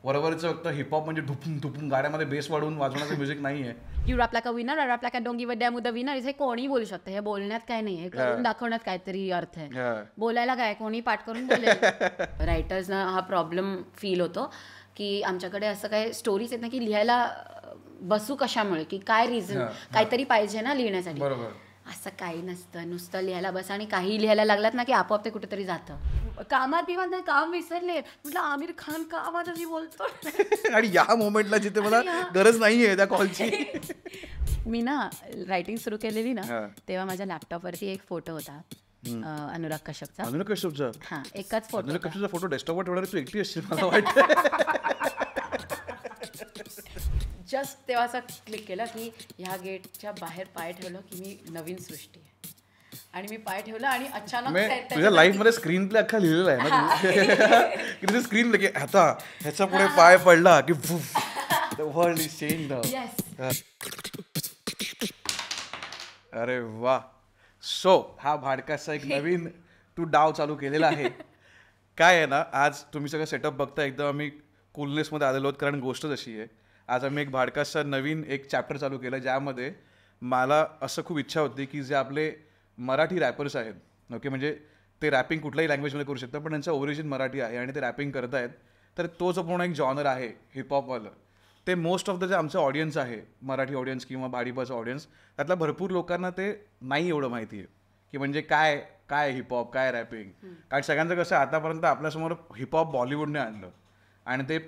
वरवरचं फक्त हिपहॉप म्हणजे धुपून धुपून गाड्यामध्ये बेस वाढवून वाजवण्याचं म्युझिक नाहीये. You rap like a winner, I rap like a don't give a damn with the winner. हे कोणी बोलू शकतं, हे बोलण्यात काय नाही, हे करून दाखवण्यात काहीतरी अर्थ आहे. बोलायला काय, कोणी पाठ करून बोलेल. रायटर्सना हा प्रॉब्लेम फील होतो की आमच्याकडे असं काय स्टोरीज आहेत ना की लिहायला बसू कशामुळे, की काय रिझन, काहीतरी पाहिजे ना लिहिण्यासाठी. बरोबर. असं काही नसतं, नुसतं लिहायला बस आणि काही लिहायला लागलात ना की आपोआप ते कुठेतरी जातं. कामात बिमात नाही, काम विसरले म्हटलं आमिर खान कामात अशी बोलतो. आणि या मोमेंटला जिथे मला गरज नाहीये त्या कॉलची. मी ना रायटिंग सुरू केलेली ना तेव्हा माझ्या लॅपटॉपवरती एक फोटो होता अनुराग कश्यपचा. अनुराग कश्यपचा? हा, एकच फोटो. अनुराग कश्यपचा फोटो डेस्कटॉपवर ठेवणार तू एकटी असशील मला वाटतं. जस्ट तेव्हा असं क्लिक केलं की ह्या गेटच्या बाहेर पाय ठेवलं की मी नवीन सृष्टी आहे, आणि मी पाय ठेवलं आणि अचानक तुझ्या लाईफ मध्ये स्क्रीन प्ले अख्खा लिहिलेला आहे ना की तुझं स्क्रीन प्ले की आता ह्याच्या पुढे पाय पडला की वर्ल्ड इज चेंज नाउ. अरे वा. सो हा भाडकाचा एक नवीन तू डाव चालू केलेला आहे. काय आहे ना, आज तुम्ही सगळं सेटअप बघता एकदम आम्ही कूलनेसमध्ये आलेलो आहोत, कारण गोष्ट अशी आहे आज आम्ही एक भाडकाचा नवीन एक चॅप्टर चालू केलं ज्यामध्ये मला असं खूप इच्छा होती की जे आपले मराठी रॅपर्स आहेत, ओके, म्हणजे ते रॅपिंग कुठल्याही लँग्वेजमध्ये करू शकतात पण त्यांचं ओरिजिन मराठी आहे आणि ते रॅपिंग करत आहेत, तर तो जो पूर्ण एक जॉनर आहे हिपहॉपवालं, ते मोस्ट ऑफ द जे आमचं ऑडियन्स आहे मराठी ऑडियन्स किंवा भाडीपाचं ऑडियन्स, त्यातल्या भरपूर लोकांना ते नाही एवढं माहिती आहे की म्हणजे काय काय हिपहॉप, काय रॅपिंग. कारण सगळ्यांचं कसं आतापर्यंत आपल्यासमोर हिपहॉप बॉलिवूडने आणलं आणि ते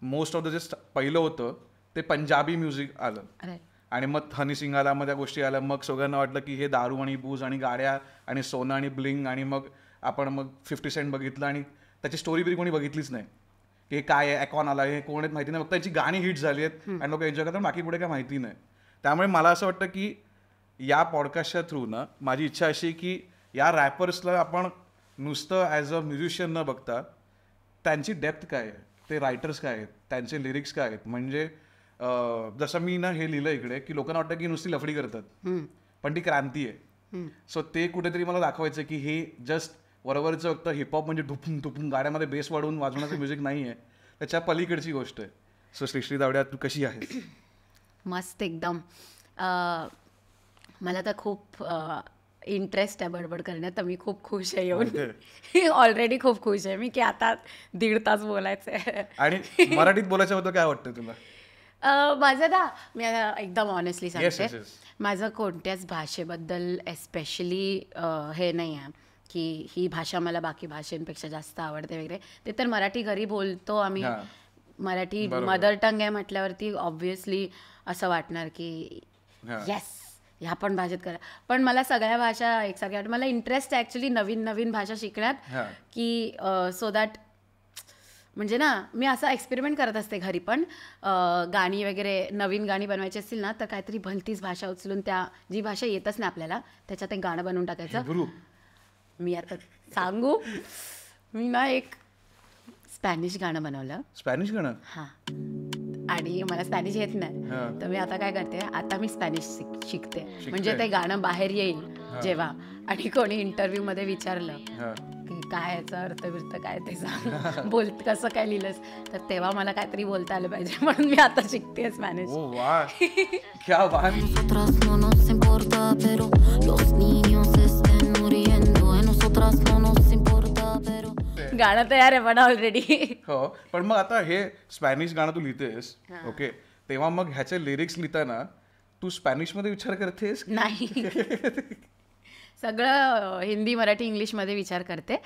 मोस्ट ऑफ द जे पहिलं होतं ते पंजाबी म्युझिक आलं आणि मग हनी सिंग आला, मग त्या गोष्टी आल्या, मग सगळ्यांना वाटलं की हे दारू आणि बूज आणि गाड्या आणि सोनं आणि ब्लिंग, आणि मग आपण मग 50 सेंट बघितलं आणि त्याची स्टोरी बिरी कोणी बघितलीच नाही की हे काय आहे, ॲकॉन आला, हे कोण आहेत माहिती नाही, फक्त त्याची गाणी हिट झाली आहेत आणि लोक एन्जॉय करतात, बाकी पुढे काय माहिती नाही. त्यामुळे मला असं वाटतं की या पॉडकास्टच्या थ्रू ना माझी इच्छा अशी की या रॅपर्सला आपण नुसतं ॲज अ म्युझिशियन न बघता त्यांची डेप्थ काय आहे, ते रायटर्स काय आहेत, त्यांचे लिरिक्स काय आहेत. म्हणजे जसं मी ना हे लिहिलं इकडे की लोकांना वाटतं की नुसती लफडी करतात पण ती क्रांती आहे. सो ते कुठेतरी मला दाखवायचं की हे जस्ट वरवरचं फक्त हिपहॉप म्हणजे धुपून धुपून गाड्यामध्ये बेस वाढवून वाजवण्याचं म्युझिक नाही आहे, त्याच्या पलीकडची गोष्ट आहे. सो श्री दावड्या, तू कशी आहेस? मस्त एकदम. मला तर खूप इंटरेस्ट आहे बडबड करण्यात, तर मी खूप खुश आहे येऊन. ऑलरेडी खूप खुश आहे मी की आता 1.5 तास बोलायचं आहे. आणि मराठीत बोलायच्याबद्दल काय वाटतं तुला? माझं ना, मी आता एकदम ऑनेस्टली सांगते, माझं कोणत्याच भाषेबद्दल एस्पेशली हे नाही आहे की ही भाषा मला बाकी भाषेंपेक्षा जास्त आवडते वगैरे. ते तर मराठी घरी बोलतो आम्ही, मराठी मदर टंग आहे म्हटल्यावरती ऑब्व्हियसली असं वाटणार की येस ह्या पण भाषेत करा. पण मला सगळ्या भाषा एकसारख्या वाटतात. मला इंटरेस्ट आहे ॲक्च्युली नवीन नवीन भाषा शिकण्यात की सो दॅट म्हणजे ना मी असा एक्सपेरिमेंट करत असते घरी पण. गाणी वगैरे नवीन गाणी बनवायची असतील ना तर काहीतरी भलतीच भाषा उचलून त्या जी भाषा येतच नाही आपल्याला त्याच्यात एक गाणं बनवून टाकायचं. मी आता सांगू, मी ना एक स्पॅनिश गाणं बनवलं. स्पॅनिश गाणं? हां. आणि मला स्पॅनिश येत नाही, तर मी आता काय करते, आता मी स्पॅनिश शिकते. म्हणजे ते गाणं बाहेर येईल जेव्हा आणि कोणी इंटरव्ह्यू मध्ये विचारलं की काय याचा अर्थ बिर्थ काय ते सांग, कसं काय लिहिलंस, तर तेव्हा मला काहीतरी बोलता आलं पाहिजे, म्हणून मी आता शिकते स्पॅनिश. गाणं तयार आहे पण ऑलरेडी. हो, पण मग आता हे स्पॅनिश गाणं तू लिहितेस, ओके, तेव्हा मग ह्याचे लिरिक्स लिहिताना तू स्पॅनिश मध्ये विचार करतेस? नाही, सगळं हिंदी मराठी इंग्लिशमध्ये विचार करते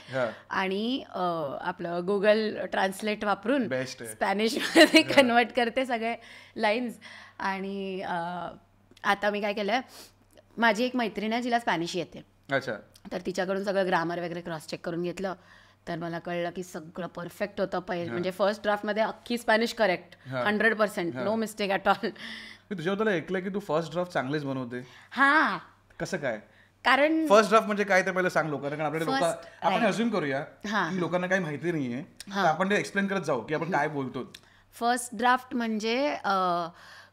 आणि आपलं गुगल ट्रान्सलेट वापरून स्पॅनिशमध्ये कन्वर्ट करते सगळे लाईन्स. आणि आता मी काय केलं, माझी एक मैत्रीण आहे जिला स्पॅनिश येते. अच्छा. तर तिच्याकडून सगळं ग्रामर वगैरे क्रॉस चेक करून घेतलं, तर मला कळलं की सगळं परफेक्ट होतं. म्हणजे फर्स्ट ड्राफ्टमध्ये अख्खी Spanish correct, 100%, no mistake at all. मी तुझ्याबद्दल ऐकलं की तू फर्स्ट ड्राफ्ट चांगलेच बनवते. हां. कसं काय? कारण फर्स्ट ड्राफ्ट म्हणजे काय ते पहिलं सांग लोकांना, कारण आपल्याला आपण अज्युम करूया की लोकांना काही माहिती नाहीये, तर आपण ते एक्सप्लेन करत जाऊ की आपण काय बोलतो. फर्स्ट ड्राफ्ट म्हणजे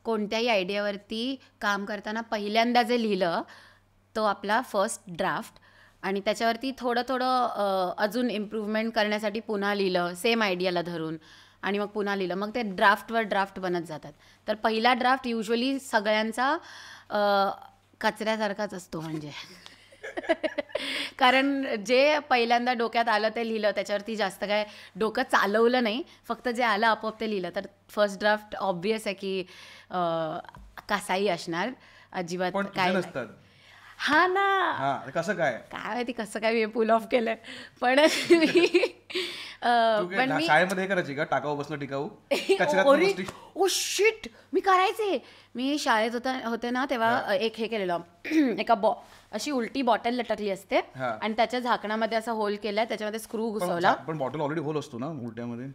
कोणत्याही आयडियावरती काम करताना पहिल्यांदा जे लिहिलं तो आपला फर्स्ट ड्राफ्ट, आणि त्याच्यावरती थोडं थोडं अजून इम्प्रूव्हमेंट करण्यासाठी पुन्हा लिहिलं सेम आयडियाला धरून. आणि मग पुन्हा लिहिलं. मग ते ड्राफ्टवर ड्राफ्ट बनत जातात. तर पहिला ड्राफ्ट युजली सगळ्यांचा कचऱ्यासारखाच असतो म्हणजे. कारण जे पहिल्यांदा डोक्यात आलं ते लिहिलं, त्याच्यावरती जास्त काय डोकं चालवलं नाही, फक्त जे आलं आपोआप ते लिहिलं. तर फर्स्ट ड्राफ्ट ऑब्वियस आहे की कसाही असणार, अजिबात काय नसतात. हा ना, कसं काय माहिती कसं काय मी पुल ऑफ केलंय. पण मी शाळेमध्ये करायची का टाकाऊ बसणं टिकाऊ ओ शिट, मी करायचे. मी शाळेत होते ना तेव्हा एक हे केलेलं, एका अशी उलटी बॉटल लटकली असते आणि त्याच्या झाकणामध्ये असा होल केलाय, त्याच्यामध्ये स्क्रू घुसवला. पण बॉटल ऑलरेडी होल असतो ना उलट्यामध्ये.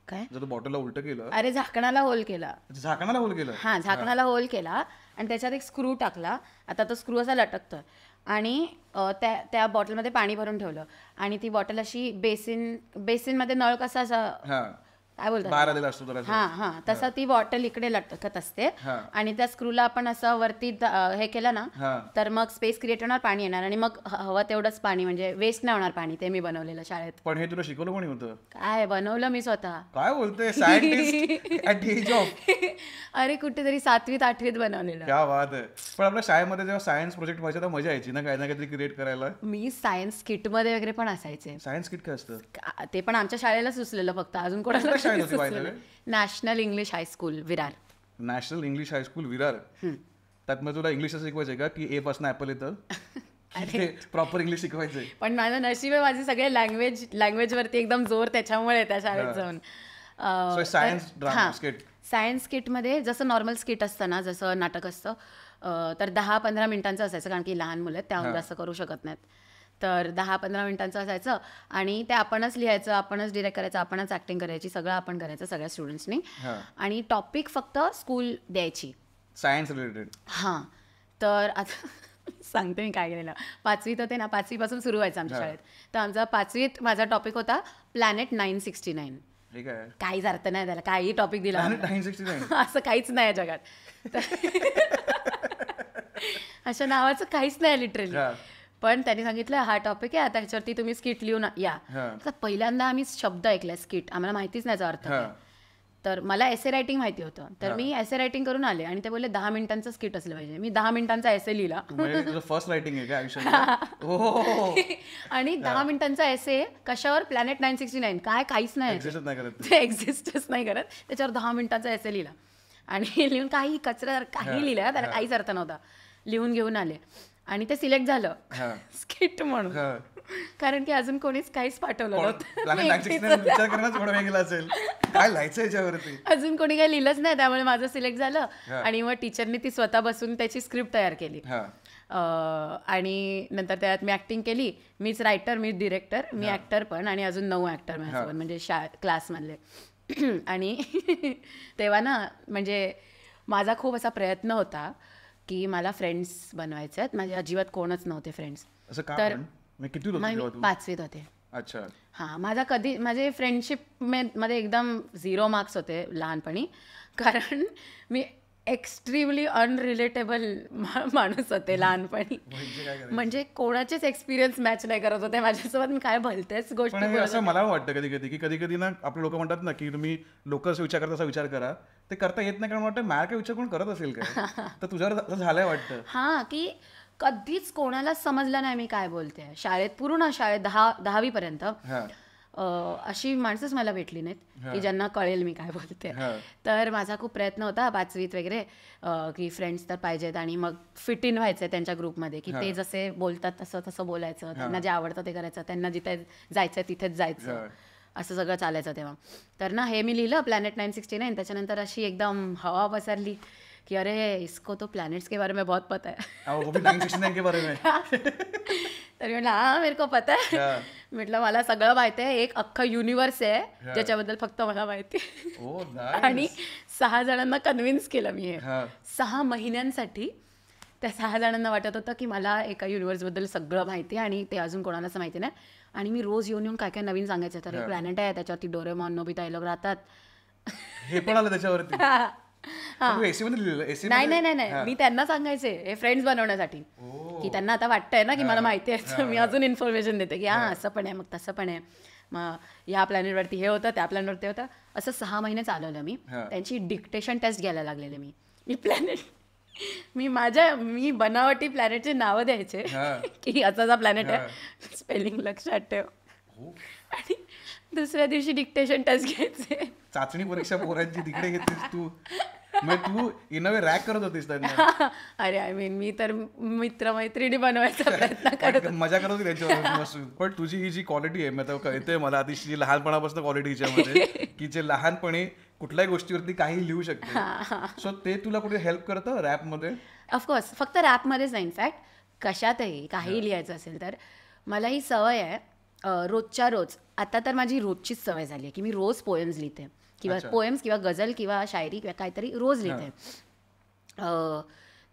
काय जर बॉटलला उलट केलं? अरे झाकणाला होल केला. झाकणाला होल केलं? हा, झाकणाला होल केला आणि त्याच्यात एक स्क्रू टाकला. आता तो स्क्रू असा लटकतोय आणि त्या बॉटलमध्ये पाणी भरून ठेवलं आणि ती बॉटल अशी बेसिनमध्ये नळ कसा असा काय बोलतात हा तसा ती बॉटल इकडे लटकत असते आणि त्या स्क्रूला आपण असं वरती हे केलं ना तर मग स्पेस क्रिएट होणार, पाणी येणार आणि मग हवं तेवढंच पाणी, म्हणजे वेस्ट नाही होणार पाणी. ते मी बनवलेलं शाळेत. पण हे तुला शिकवलं कोणी होतं? काय बनवलं मी स्वतः. काय बोलतोय, scientist at the age of? अरे कुठेतरी 7वीत 8वीत बनवलेलं. क्या बात आहे. पण आपल्या शाळेमध्ये जेव्हा सायन्स प्रोजेक्ट व्हायचा तर मजा यायची ना, काही ना काहीतरी क्रिएट करायला. मी सायन्स किट मध्ये वगैरे पण असायचे. सायन्स किट काय असतं? ते पण आमच्या शाळेला सुचलेलं, फक्त अजून कोणाला. National English high school Virar. National English high school Virar. त्यात मग तुला इंग्लिश असं शिकवायचंय का की ए पासून ऍपल येतं? प्रॉपर इंग्लिश शिकवायचंय? पण माझं नशीब आहे, माझे सगळे लँग्वेज वरती एकदम जोर त्याच्यामुळे त्या शाळेत जाऊन. सायन्स किटमध्ये जसं नॉर्मल स्किट असतं ना, जसं नाटक असतं, तर 10-15 मिनिटांचं असायचं, कारण की लहान मुलं आहेत त्याहून जास्त करू शकत नाहीत. तर 10-15 मिनिटांचं असायचं आणि ते आपणच लिहायचं, आपणच डिरेक्ट करायचं, आपणच ऍक्टिंग करायची, सगळं आपण करायचं सगळ्या स्टुडंट्सनी. आणि टॉपिक फक्त स्कूल द्यायची सायन्स रिलेटेड. हां, तर आता सांगते मी काय केलेलं. 5वीत होते ना, 5वीपासून सुरू व्हायचं आमच्या शाळेत. तर आमचा 5वीत माझा टॉपिक होता प्लॅनेट 969. काहीच अर्थ नाही त्याला, काही टॉपिक दिला असं काहीच नाही जगात. अशा नावाचं काहीच नाही लिटरली. पण त्यांनी सांगितलं हा टॉपिक आहे, आता ह्याच्यावरती तुम्ही स्किट लिहून या. तर पहिल्यांदा आम्ही शब्द ऐकला स्किट, आम्हाला माहितीच नाही याचा अर्थ. तर मला एसे रायटिंग माहिती होतं, तर मी एसे रायटिंग करून आले आणि ते बोलले 10 मिनिटांचं स्किट असलं पाहिजे. मी 10 मिनिटांचा एसे लिहिला. फर्स्ट रायटिंग आहे आणि 10 मिनिटांचा एसे कशावर? प्लॅनेट 969. काहीच नाही, ते एक्झिस्टच नाही करत. त्याच्यावर 10 मिनिटांचा एसे लिहिला आणि लिहून काही कचरा काही लिहिलं, त्याला काहीच अर्थ नव्हता. लिहून घेऊन आले आणि ते सिलेक्ट झालं स्किट म्हणून, कारण की अजून कोणीच काहीच पाठवलं नव्हतं. अजून कोणी काही लिहिलंच नाही, त्यामुळे माझं सिलेक्ट झालं. आणि मग टीचरने ती स्वतः बसून त्याची स्क्रिप्ट तयार केली आणि नंतर त्यात मी ऍक्टिंग केली. मीच रायटर, मीच डिरेक्टर, मी ऍक्टर पण, आणि अजून 9 ऍक्टर माझ्यासोबत, म्हणजे क्लासमधले. आणि तेव्हा ना, म्हणजे माझा खूप असा प्रयत्न होता की मला फ्रेंड्स बनवायचे आहेत. माझे अजिबात कोणच नव्हते फ्रेंड्स. तर 5वीत होते. अच्छा. हां, माझे फ्रेंडशिप मध्ये एकदम 0 मार्क्स होते लहानपणी, कारण मी एक्स्ट्रीमली अनरिलेटेबल माणूस होते लहानपणी. म्हणजे कोणाचेच एक्सपिरियन्स मॅच नाही करत होते माझ्यासोबत. मी काय भलतेच गोष्टी. असं मला वाटतं कधी ना आपले लोक म्हणतात ना की तुम्ही लोक असं विचार करता, असा विचार करा, ते करता येत नाही. कारण वाटतं मला काय विचार कोण करत असेल काय, तर तुझ्यावर झालंय वाटतं. हां, की कधीच कोणालाच समजलं नाही मी काय बोलते. पूर्ण शाळेत 10वी पर्यंत अशी माणसंच मला भेटली नाहीत की ज्यांना कळेल मी काय बोलते. तर माझा खूप प्रयत्न होता 5वीत वगैरे की फ्रेंड्स तर पाहिजेत आणि मग फिट इन व्हायचं त्यांच्या ग्रुपमध्ये, की ते जसे बोलतात तसं बोलायचं, त्यांना जे आवडतं ते करायचं, त्यांना जिथे जायचं तिथेच जायचं, असं सगळं चालायचं तेव्हा. तर ना हे मी लिहिलं प्लॅनेट 969. त्याच्यानंतर अशी एकदम हवा पसरली कि अरे इसको तो प्लैनेट्स के बारे में बहुत पता है. वो भी 969 के बारे में. तर म्हटलं हां मेरे को पता है. म्हटलं मला सगळं माहिती आहे, एक अख्खं युनिवर्स आहे ज्याच्याबद्दल फक्त मला माहिती. आणि 6 जणांना कन्व्हिन्स केलं मी हे 6 महिन्यांसाठी. त्या 6 जणांना वाटत होतं की मला एका युनिवर्सबद्दल सगळं माहिती आहे आणि ते अजून कोणालाच माहिती नाही. आणि मी रोज येऊन काय काय नवीन सांगायचं. तर एक प्लॅनेट आहे, त्याच्यावरती डोरेमॉन, नोबिता हे लोक राहतात. हे पण आलं त्याच्यावरती. नाही, मी त्यांना सांगायचे हे फ्रेंड्स बनवण्यासाठी, की त्यांना आता वाटतंय ना की मला माहिती आहे, मी अजून इन्फॉर्मेशन देते की हां असं पण आहे, मग तसं पण आहे. मग ह्या प्लॅनेटवरती हे होतं, त्या प्लॅनेटवरती होतं, असं 6 महिने चालवलं मी. त्यांची डिक्टेशन टेस्ट घ्यायला लागलेले मी बनावटी प्लॅनेटचे नावं द्यायचे की असा प्लॅनेट आहे, स्पेलिंग लक्षात ठेव, आणि दुसऱ्या दिवशी डिक्टेशन टेस्ट घ्यायचे. चाचणी परीक्षा पोरांची तिकडे घेतलीस तू, तू इन अ वे रॅक करत होतीस त्यांना. अरे आय मीन मी तर मित्रमैत्रिणी बनवायचा प्रयत्न करत, मजा करत होती त्यांच्यावर. पण तुझी ही जी क्वालिटी आहे, म्हणजे कळते मला अतिशय लहानपणापासून क्वालिटी हिच्यामध्ये, की जे लहानपणी कुठल्याही गोष्टीवरती काही लिहू शकते. सो ते तुला कुठे हेल्प करतं रॅपमध्ये? ऑफकोर्स, फक्त रॅपमध्येच नाही, इनफॅक्ट कशातही काही लिहायचं असेल तर मला ही सवय आहे रोजच्या रोज. आता तर माझी रोजचीच सवय झाली आहे की मी रोज पोएम्स लिहिते, किंवा पोएम्स किंवा गझल किंवा शायरी किंवा काहीतरी रोज लिहिते.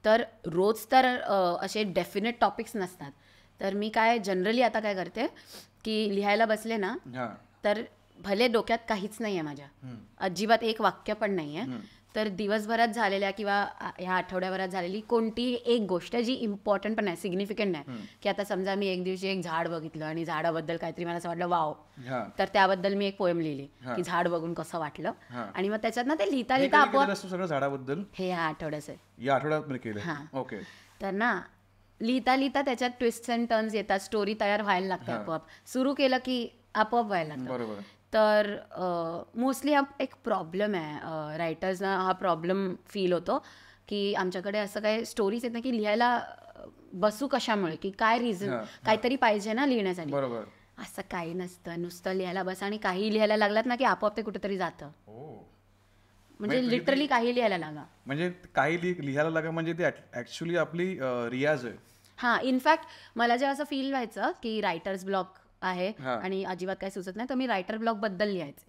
तर रोज तर असे डेफिनेट टॉपिक्स नसतात. तर मी काय जनरली आता काय करते की लिहायला बसले ना, तर भले डोक्यात काहीच नाही आहे माझ्या, अजिबात एक वाक्य पण नाही आहे, तर दिवसभरात झालेल्या किंवा ह्या आठवड्याभरात झालेली कोणतीही एक गोष्ट जी इम्पॉर्टंट पण नाही, सिग्निफिकंट नाही, की आता समजा मी एक दिवशी एक झाड बघितलं आणि झाडाबद्दल काहीतरी मला असं वाटलं वाव, तर त्याबद्दल मी एक पोएम लिहिली की झाड बघून कसं वाटलं, आणि मग त्याच्यात ना ते लिहिता लिहिता आपोआप सगळं झाडाबद्दल हे ह्या आठवड्याचं आहे, या आठवड्यात केलं. ओके. तर ना लिहिता लिहिता त्याच्यात ट्विस्ट अँड टर्न्स येतात, स्टोरी तयार व्हायला लागते आपोआप, सुरू केलं की आपोआप व्हायला लागतं. तर मोस्टली हा एक प्रॉब्लेम आहे रायटर्सना, हा प्रॉब्लेम फील होतो की आमच्याकडे असं काही स्टोरीज येत नाही की लिहायला बसू कशामुळे, की काय रिझन, काहीतरी पाहिजे ना लिहिण्यासाठी. असं काही नसतं, नुसतं लिहायला बस आणि काही लिहायला लागलात ना की आपोआप ते कुठेतरी जातं. म्हणजे लिटरली काही लिहायला लागा, म्हणजे काही लिहायला लागा म्हणजे ते ऍक्च्युअली आपली रियाज आहे. हां, इनफॅक्ट मला जेव्हा असं फील व्हायचं की रायटर्स ब्लॉक आहे आणि अजिबात काही सुचत नाही, तर मी रायटर ब्लॉक बद्दल लिहायचे.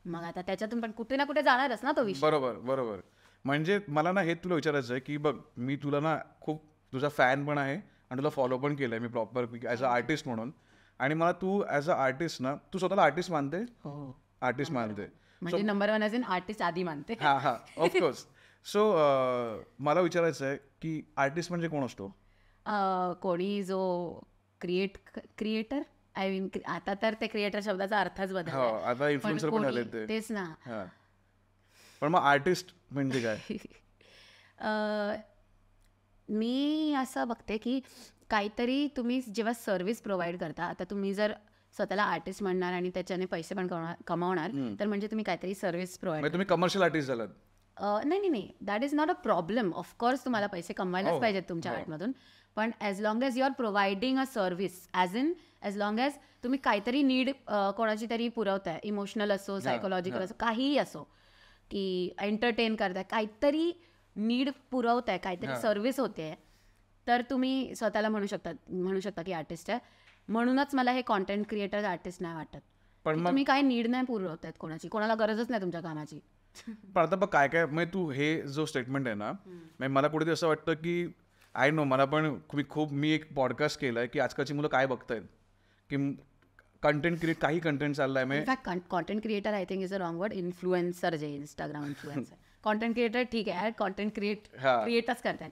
मग आता त्याच्यातून पण कुठे ना कुठे जाणारच ना तो विषय. बरोबर. म्हणजे मला ना हे तुला विचारायचं आहे की बघ, मी तुला ना खूप तुझा फॅन पण आहे आणि तुला फॉलो पण केलंय मी प्रॉपर ॲज अ आर्टिस्ट म्हणून, आणि मला तू ॲज अ आर्टिस्ट ना, तू स्वतःला आर्टिस्ट मानते? हो, आर्टिस्ट मानते, म्हणजे नंबर 1 ॲज इन आर्टिस्ट आधी मानते. हां ऑफकोर्स. सो मला विचारायचं आहे की आर्टिस्ट म्हणजे कोण असतो? कोणी जो क्रिएटर, आय मीन आता तर ते क्रिएटर शब्दाचा अर्थच बदलला, आता इन्फ्लुएन्सर पण झाले ते. तेच ना. पण मग आर्टिस्ट म्हणजे काय? मी असं बघते की काहीतरी तुम्ही जेव्हा सर्व्हिस प्रोव्हाइड करता, आता तुम्ही जर स्वतःला आर्टिस्ट म्हणणार आणि त्याच्याने पैसे पण कमावणार, तर म्हणजे तुम्ही काहीतरी सर्व्हिस प्रोव्हाइड, तुम्ही कमर्शियल आर्टिस्ट झालात. नाही, that is not a problem. Of course तुम्हाला पैसे कमवायलाच पाहिजेत तुमच्या आर्टमधून, पण as long as you are providing a service, as long as तुम्ही काहीतरी नीड कोणाची तरी पुरवताय, इमोशनल असो, सायकोलॉजिकल असो, काहीही असो, की एंटरटेन करताय, काहीतरी नीड पुरवताय, काहीतरी सर्व्हिस होते, तर तुम्ही स्वतःला म्हणू शकता की आर्टिस्ट आहे. म्हणूनच मला हे कॉन्टेंट क्रिएटर आर्टिस्ट नाही वाटत. पण तुम्ही काही नीड नाही पुरवत आहेत कोणाची, कोणाला गरजच नाही तुमच्या कामाची. पण आता बघ काय म्हणजे तू हे जो स्टेटमेंट आहे ना, मला कुठेतरी असं वाटतं की आय नो, मला पण मी एक पॉडकास्ट केलाय की आजकालची मुलं काय बघतायत, की कंटेंट क्रिएट, काही कंटेंट चाललाय. In fact content creator I think is a wrong word. Influencer जे इंस्टाग्राम इन्फ्लुएन्सर, कॉन्टेंट क्रिएटर ठीक आहे, कॉन्टेंट क्रिएटच करतात.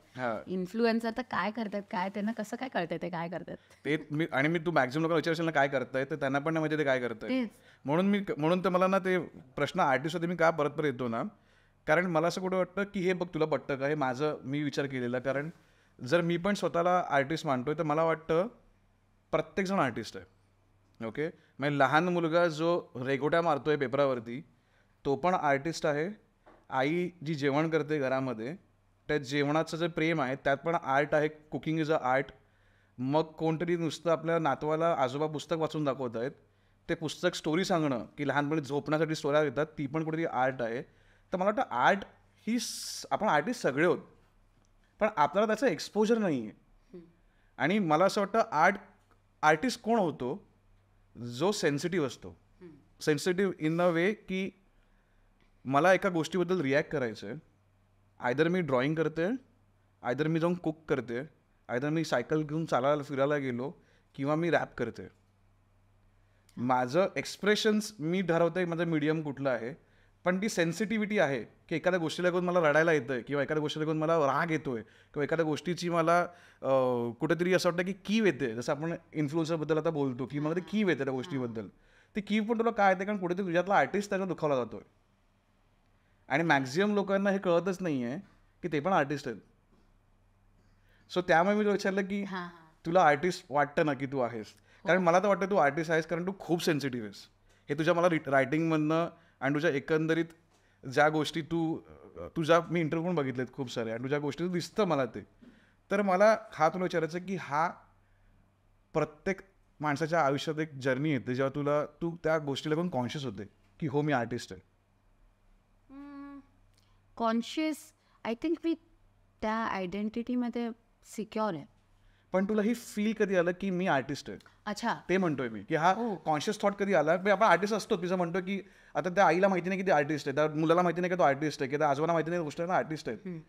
इन्फ्लुएन्सर तर काय करतात, काय त्यांना कसं काय कळतंय ते काय करतात ते. आणि मी तू मॅक्झिमम लोकांना विचारशील ना काय करताय, तर त्यांना पण नाही माहिती ते काय करताय. म्हणून तर मला ना ते प्रश्न आर्टिस्ट होते मी का परत येतो ना, कारण मला असं कुठं वाटतं की हे बघ तुला पटतं का, हे मी विचार केलेला. कारण जर मी पण स्वतःला आर्टिस्ट मानतोय, तर मला वाटतं प्रत्येकजण आर्टिस्ट आहे. ओके, म्हणजे लहान मुलगा जो रेघोट्या मारतोय पेपरावरती, तो पण आर्टिस्ट आहे. आई जी जेवण करते घरामध्ये, त्या जेवणाचं जे प्रेम आहे त्यात पण आर्ट आहे. Cooking is a art. मग कोणतरी नुसतं आपल्या नातवाला आजोबा पुस्तक वाचून दाखवत आहेत, ते पुस्तक स्टोरी सांगणं की लहानपणी झोपण्यासाठी स्टोऱ्या देतात, ती पण कुठेतरी आर्ट आहे. तर मला वाटतं आर्ट ही आपण आर्टिस्ट सगळे होत, पण आपल्याला त्याचं एक्सपोजर नाही आहे. आणि मला असं वाटतं आर्टिस्ट कोण होतो, जो सेन्सिटिव्ह असतो. सेन्सिटिव्ह इन अ वे की मला एका गोष्टीबद्दल रिॲक्ट करायचं आहे. आयदर मी ड्रॉइंग करते, आयदर मी जाऊन कुक करते, आयदर मी सायकल घेऊन फिरायला गेलो, किंवा मी रॅप करते. माझं एक्सप्रेशन्स मी ठरवतंय माझं मीडियम कुठलं आहे, पण ती सेन्सिटिव्हिटी आहे की एखाद्या गोष्टीला घेऊन मला रडायला येतंय किंवा एखाद्या गोष्टीला घेऊन मला राग येतोय किंवा एखाद्या गोष्टीची मला कुठेतरी असं वाटतं की कीव येते, जसं आपण इन्फ्लुएन्सरबद्दल आता बोलतो की मला ते कीव येते त्या गोष्टीबद्दल, ती कीव पण तुला काय येते कारण कुठेतरी तुझ्यातला आर्टिस्ट त्याचा दुखावला जातोय. आणि मॅक्झिमम लोकांना हे कळतच नाही आहे की ते पण आर्टिस्ट आहेत. सो त्यामुळे मी तुला विचारलं की तुला आर्टिस्ट वाटतं ना की तू आहेस, कारण मला तर वाटतं तू आर्टिस्ट आहेस कारण तू खूप सेन्सिटिव्ह आहेस. हे तुझ्या मला रायटिंगमधनं आणि तुझ्या एकंदरीत ज्या गोष्टी तुझ्या मी इंटरव्ह्यू पण बघितलेत खूप सारे आणि तुझ्या गोष्टी दिसतं मला ते. तर मला तुला विचारायचं की प्रत्येक माणसाच्या आयुष्यात एक जर्नी येते जेव्हा तू त्या गोष्टीला पण कॉन्शियस होते की हो मी आर्टिस्ट आहे. कॉन्शियस आय थिंक मी त्या आयडेंटिटीमध्ये सिक्युअर आहे. पण तुला ही फील कधी आलं की मी आर्टिस्ट आहे? अच्छा, ते म्हणतोय मी की कॉन्शियस थॉट कधी आला. आपण आर्टिस्ट असतो तिचं म्हणतो की आता त्या आईला माहिती नाही की ते आर्टिस्ट आहे, त्या मुलाला माहिती नाही की तो आर्टिस्ट आहे, की त्या आजोबाला माहिती नाही गोष्ट आर्टिस्ट आहे.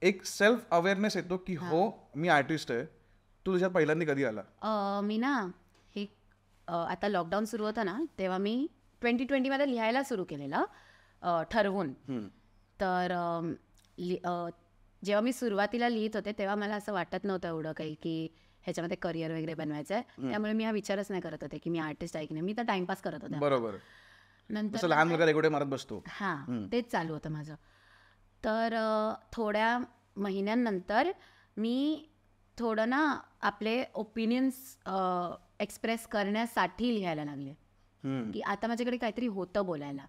एक सेल्फ अवेअरनेस येतो की हो मी आर्टिस्ट आहे. तू तुझ्यात पहिल्यांदा कधी आला? मी ना हे आता लॉकडाऊन सुरू होतं ना तेव्हा मी 2020मध्ये लिहायला सुरू केलेलं ठरवून. तर जेव्हा मी सुरुवातीला लिहित होते तेव्हा मला असं वाटत नव्हतं एवढं काही की ह्याच्यामध्ये करिअर वगैरे बनवायचं आहे, त्यामुळे मी हा विचारच नाही करत होते की मी आर्टिस्ट आहे की नाही. मी तर टाइमपास करत होते. बरोबर. नंतर लहान मुलगा रेगोडे मारत बसतो. तेच चालू होतं माझं. तर थोड्या महिन्यांनंतर मी थोडं ना आपले ओपिनियन्स एक्सप्रेस करण्यासाठी लिहायला लागले की आता माझ्याकडे काहीतरी होतं बोलायला.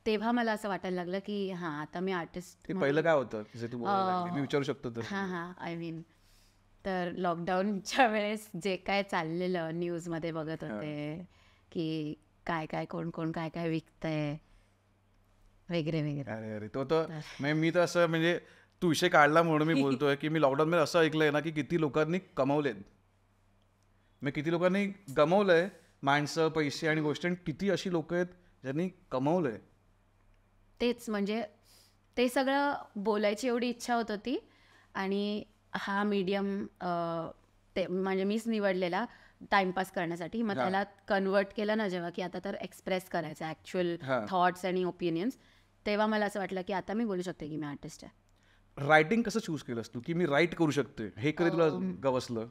तेव्हा मला असं वाटायला लागलं की आता मी आर्टिस्ट. पहिलं काय होतं जे तू मी विचारू शकतो तर? आय मीन तर लॉकडाऊनच्या वेळेस जे काय चाललेलं न्यूजमध्ये बघत होते की काय काय कोण कोण काय काय विकतंय वगैरे वगैरे. अरे तो तर मी तर असं म्हणजे तू विषय काढला म्हणून मी बोलतोय की मी लॉकडाऊनमध्ये असं ऐकलंय ना की किती लोकांनी कमवलेत, किती लोकांनी गमवलंय माणसं, पैसे आणि गोष्टी, आणि किती अशी लोक आहेत ज्यांनी कमवलंय. तेच म्हणजे ते सगळं बोलायची एवढी इच्छा होत होती आणि हा मीडियम ते म्हणजे मीच निवडलेला टाइमपास करण्यासाठी. मग त्याला कन्वर्ट केलं ना जेव्हा की आता तर एक्सप्रेस करायचं ॲक्च्युअल थॉट्स आणि ओपिनियन्स, तेव्हा मला असं वाटलं की आता मी बोलू शकते की मी आर्टिस्ट आहे. रायटिंग कसं चूज केलंस तू की मी राईट करू शकते, हे कधी तुला गवसलं?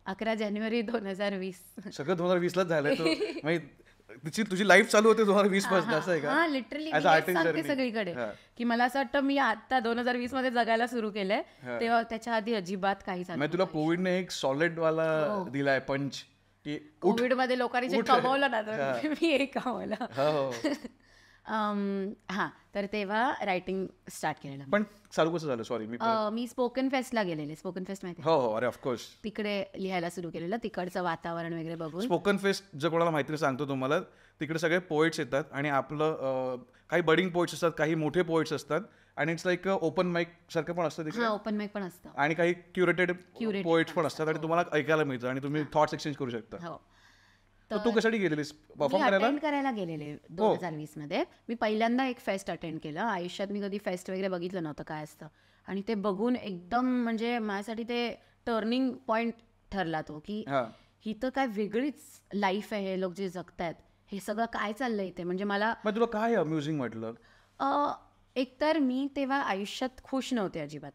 11 जानेवारी 2020. सगळं 2020लाच झालंय. तुझी लाईफ चालू होते 2020 पासून, असं आहे का? लिटरली सांगते सगळीकडे की मला असं वाटतं मी आता 2020 मध्ये जगायला सुरू केलंय, तेव्हा त्याच्या आधी अजिबात काही झालं. तुला कोविडने एक सॉलिड वाला दिलाय पंच की कोविड मध्ये लोकांनी जे कमवलं ना तर मी एक कमवलं. तर तेव्हा रायटिंग स्टार्ट केलेलं. पण चालू कसं झालं? सॉरी मी स्पोकन फेस्टला गेलेले. स्पोकन फेस्ट माहिती? हो, अरे ऑफकोर्स. तिकडे लिहायला सुरू केलेलं, तिकडचं वातावरण वगैरे बघून. स्पोकन फेस्ट जर कोणाला माहिती सांगतो तुम्हाला, तिकडे सगळे पोएट्स येतात आणि आपलं काही बडिंग पोएट्स असतात, काही मोठे पोएट्स असतात आणि इट्स लाईक ओपन माईक सारखं पण असतं तिकडे. ओपन माईक पण असतं आणि काही क्युरेटेड पोएट्स पण असतात आणि तुम्हाला ऐकायला मिळतं आणि तुम्ही थॉट्स एक्सचेंज करू शकता. तू कशासाठी गेलेलीस? परफॉर्म करायला गेलेले 2020 मध्ये. मी पहिल्यांदा एक फेस्ट अटेंड केलं आयुष्यात. मी कधी फेस्ट वगैरे बघितलं नव्हतं काय असतं, आणि ते बघून एकदम म्हणजे माझ्यासाठी ते टर्निंग पॉइंट ठरला तो की ही तर काय वेगळीच लाईफ आहे, हे लोक जे जगतायत, हे सगळं काय चाललंय इथे. म्हणजे मला तुला काय अम्युझिंग वाटलं? एकतर मी तेव्हा आयुष्यात खुश नव्हते अजिबात,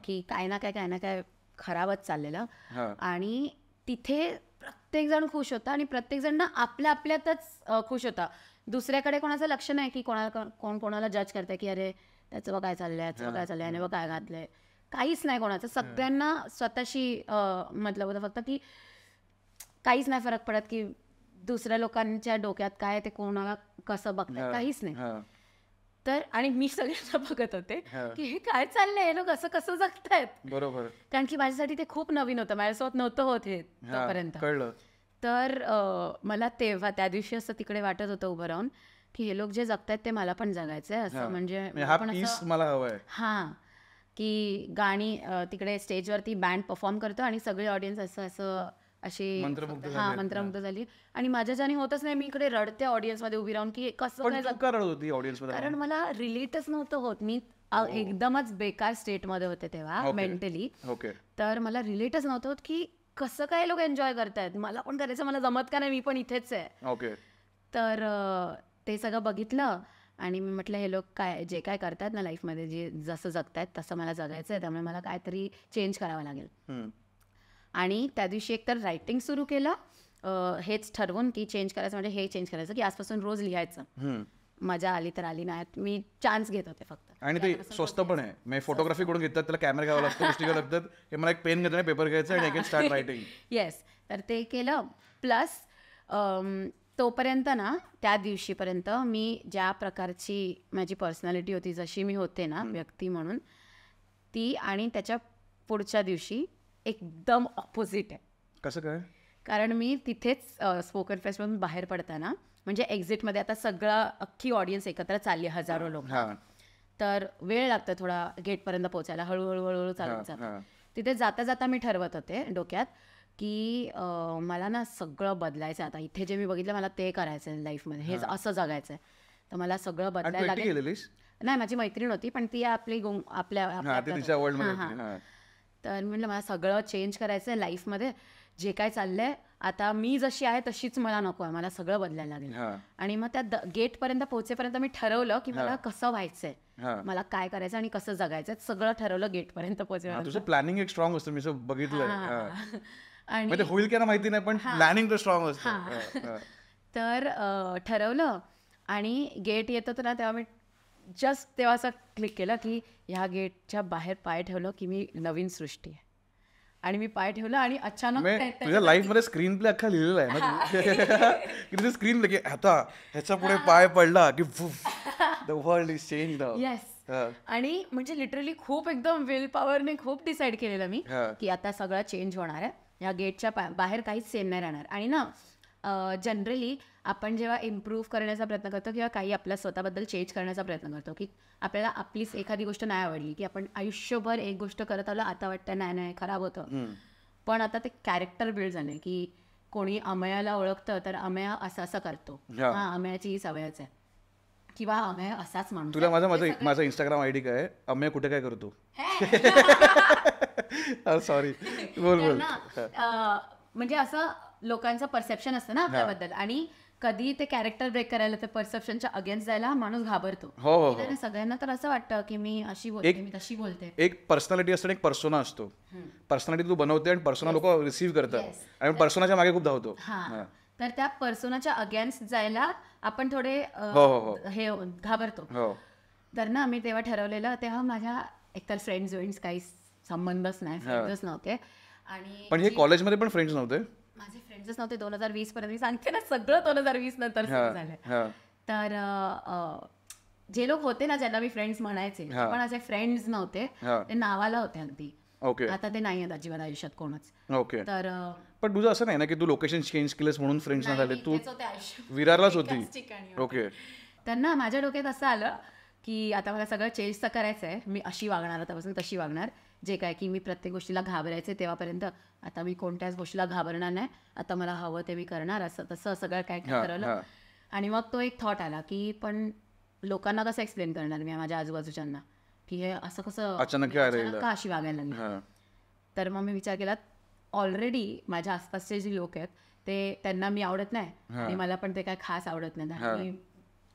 की काय ना काय खराबच चाललेलं. आणि तिथे प्रत्येक जण खुश होता आणि प्रत्येक जण ना आपल्या आपल्यातच खुश होता. दुसऱ्याकडे कोणाचं लक्ष नाही की कोण कोणाला जज करतंय की अरे त्याचं काय चाललंय, याचं काय चाललंय, आणि काय घातलंय, काहीच नाही कोणाचं. सगळ्यांना स्वतःशी मतलब होतं फक्त की काहीच नाही फरक पडत की दुसऱ्या लोकांच्या डोक्यात काय ते कोणाला कसं बघतात, काहीच नाही. तर आणि मी सगळ्यांना बघत होते की हे काय चाललंय, हे लोक असं कसं जगतायत. बरोबर. कारण की माझ्यासाठी ते खूप नवीन होतं, माझ्यासोबत नव्हतं होत हे तोपर्यंत. तर मला तेव्हा त्या दिवशी असं तिकडे वाटत होतं उभं राहून की हे लोक जे जगतायत ते मला पण जगायचंय असं. म्हणजे मला हवंय की गाणी तिकडे स्टेजवरती बँड परफॉर्म करतो आणि सगळे ऑडियन्स असं अशी मंत्रमुग्ध झाली. आणि माझ्या ज्याने होतच नाही, मी इकडे रडते ऑडियन्स मध्ये उभी राहून की कसं काय रडत होती ऑडियन्स मध्ये. कारण मला रिलेटच नव्हतं होत. मी एकदमच बेकार स्टेट मध्ये होते तेव्हा मेंटली. तर मला रिलेटच नव्हतं होत की कसं काय लोक एन्जॉय करतायत, मला पण करायचं, मला जमत का नाही, मी पण इथेच आहे. ओके. तर ते सगळं बघितलं आणि मी म्हटलं हे लोक काय जे काय करतात ना लाईफमध्ये, जे जसं जगतायत तसं मला जगायचं आहे, त्यामुळे मला काहीतरी चेंज करावं लागेल. आणि त्या दिवशी एकतर रायटिंग सुरू केलं, हेच ठरवून की चेंज करायचं म्हणजे हे चेंज करायचं की आजपासून रोज लिहायचं. मजा आली तर आली, नाही मी चान्स घेत होते फक्त. आणि ते स्वस्त पण आहे, म्हणजे फोटोग्राफी करून घेतात, त्याला कॅमेरा घ्यावा लागतो, गोष्टी घ्यावं लागतात, की मला एक पेन घ्यायचं आणि पेपर घ्यायचं आणि अगेन स्टार्ट रायटिंग. येस, तर ते केलं. प्लस तोपर्यंत ना, त्या दिवशीपर्यंत मी ज्या प्रकारची माझी पर्सनॅलिटी होती, जशी मी होते ना व्यक्ती म्हणून, ती आणि त्याच्या पुढच्या दिवशी एकदम ऑपोजिट आहे. कसं काय? कारण मी तिथेच स्पोकन फेस्टमधून बाहेर पडताना, म्हणजे एक्झिटमध्ये आता सगळं अख्खी ऑडियन्स एकत्र चालली, हजारो लोक, तर वेळ लागतं थोडा गेटपर्यंत पोहोचायला, हळूहळू चालत जातं. तिथे जाता जाता मी ठरवत होते डोक्यात की मला ना सगळं बदलायचं आता, इथे जे मी बघितलं मला ते करायचं आहे लाईफमध्ये, हे असं जगायचं आहे, तर मला सगळं बदलायला लागेल. नाही, माझी मैत्रीण होती, पण ती आपली तर म्हटलं मला सगळं चेंज करायचं आहे लाईफमध्ये, जे काय चाललंय आता मी जशी आहे तशीच मला नको आहे, मला सगळं बदलायला लागेल. आणि मग त्या गेटपर्यंत पोहोचेपर्यंत मी ठरवलं की मला कसं व्हायचंय, मला काय करायचं आणि कसं जगायचं, सगळं ठरवलं गेटपर्यंत पोहोचेपर्यंत. तुझं प्लॅनिंग एक स्ट्रॉंग असतं, मी बघितलं. आणि होईल की ना माहिती नाही, पण प्लॅनिंग तर स्ट्रॉंग असतं. तर ठरवलं आणि गेट येत होतं ना, तेव्हा मी जस्ट तेव्हा असं क्लिक केलं की ह्या गेटच्या बाहेर पाय ठेवलं की मी नवीन सृष्टी आहे. आणि मी पाय ठेवलं आणि अचानक तुझ्या लाईफ मध्ये स्क्रीन प्ले अख्खा लिहिलेला आहे ना की तुझं स्क्रीन प्ले, की आता ह्याच्या पुढे पाय पडला की the world is change. Yes. आणि म्हणजे लिटरली खूप एकदम विल पॉवरने खूप डिसाईड केलेलं मी की आता सगळं चेंज होणार आहे, या गेटच्या बाहेर काहीच सेम नाही राहणार. आणि ना जनरली आपण जेव्हा इम्प्रूव्ह करण्याचा प्रयत्न करतो किंवा काही आपल्या स्वतःबद्दल चेंज करण्याचा प्रयत्न करतो, की आपल्याला आपलीच एखादी गोष्ट नाही आवडली, की आपण आयुष्यभर एक गोष्ट करत आलो, आता वाटतं नाही खराब होतं, पण आता ते कॅरेक्टर बिल्ड झाले की कोणी अमयाला ओळखतं तर अमया असं असं करतो, अमयाची ही सवयच आहे, किंवा अमय असाच माणूस. तुला माझा इंस्टाग्राम आयडी काय आहे, अमय कुठे काय करतो. सॉरी, बोल. म्हणजे असं लोकांचं परसेप्शन असतं ना आपल्याबद्दल, आणि कधी ते कॅरेक्टर ब्रेक करायला, ते परसेप्शनच्या अगेन्स्ट जायला माणूस घाबरतो. सगळ्यांना तर असं वाटतं की मी अशी बोलते, मी तशी बोलते. एक पर्सनॅलिटी असते, एक पर्सोना असतो. पर्सनॅलिटी तू बनवते आणि पर्सोना लोक रिसीव्ह करतात आणि पर्सोनाच्या मागे खूप धावतो. तर त्या पर्सोनाच्या अगेन्स्ट जायला आपण थोडे हे घाबरतो. तर ना मी तेव्हा ठरवलेलं, तेव्हा माझ्या एकतर फ्रेंड्स काही संबंधच नाही, फ्रेंड्सच नव्हते. आणि पण हे कॉलेजमध्ये पण फ्रेंड्स नव्हते, माझे फ्रेंड्सच नव्हते. 2020 पर्यंत मी सांगते ना, सगळं 2020 नंतर सुरू झालं. तर जे लोक होते ना ज्यांना मी फ्रेंड्स म्हणायचे, पण असे फ्रेंड्स नव्हते, ते नावाला होते अगदी. आता ते नाही आहेत अजिबात आयुष्यात कोणच. तर पण तुझं असं नाही ना की तू लोकेशन चेंज केलंस म्हणून फ्रेंड्स नाही झाले, तू विरारलाच होती. ओके. तर ना माझ्या डोक्यात असं आलं की आता मला सगळं चेंज तर करायचं आहे, मी अशी वागणार आतापासून, तशी वागणार, जे काय की मी प्रत्येक गोष्टीला घाबरायचे तेव्हापर्यंत, आता मी कोणत्याच गोष्टीला घाबरणार नाही, आता मला हवं ते मी करणार, असं तसं सगळं काय ठरवलं. आणि मग तो एक थॉट आला की पण लोकांना कसं एक्सप्लेन करणार मी माझ्या आजूबाजूच्यांना की हे असं कसं अचानक का अशी वागायला लागली. तर मग मी विचार केला, ऑलरेडी माझ्या आसपासचे जे लोक आहेत ते, त्यांना मी आवडत नाही आणि मला पण ते काय खास आवडत नाही, मी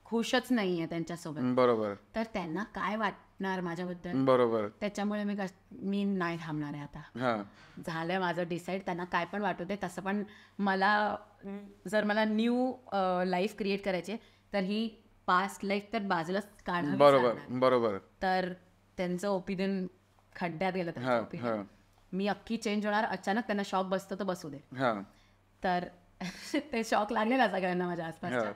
खुशच नाहीये त्यांच्यासोबत. बरोबर. तर त्यांना काय वाटणार माझ्याबद्दल. बरोबर. त्याच्यामुळे मी नाही थांबणार आहे आता. झालंय माझं डिसाईड, त्यांना काय पण वाटू दे. तसं पण जर मला न्यू लाईफ क्रिएट करायची तर ही पास्ट लाईफ तर बाजूलाच काढावी. बरोबर. तर त्यांचं ओपिनियन खड्ड्यात गेलं, त्यांचं ओपिनियन. मी अख्खी चेंज होणार, अचानक त्यांना शॉक बसतो तर बसू दे. तर ते शॉक लागलेला सगळ्यांना माझ्या आसपासच्या.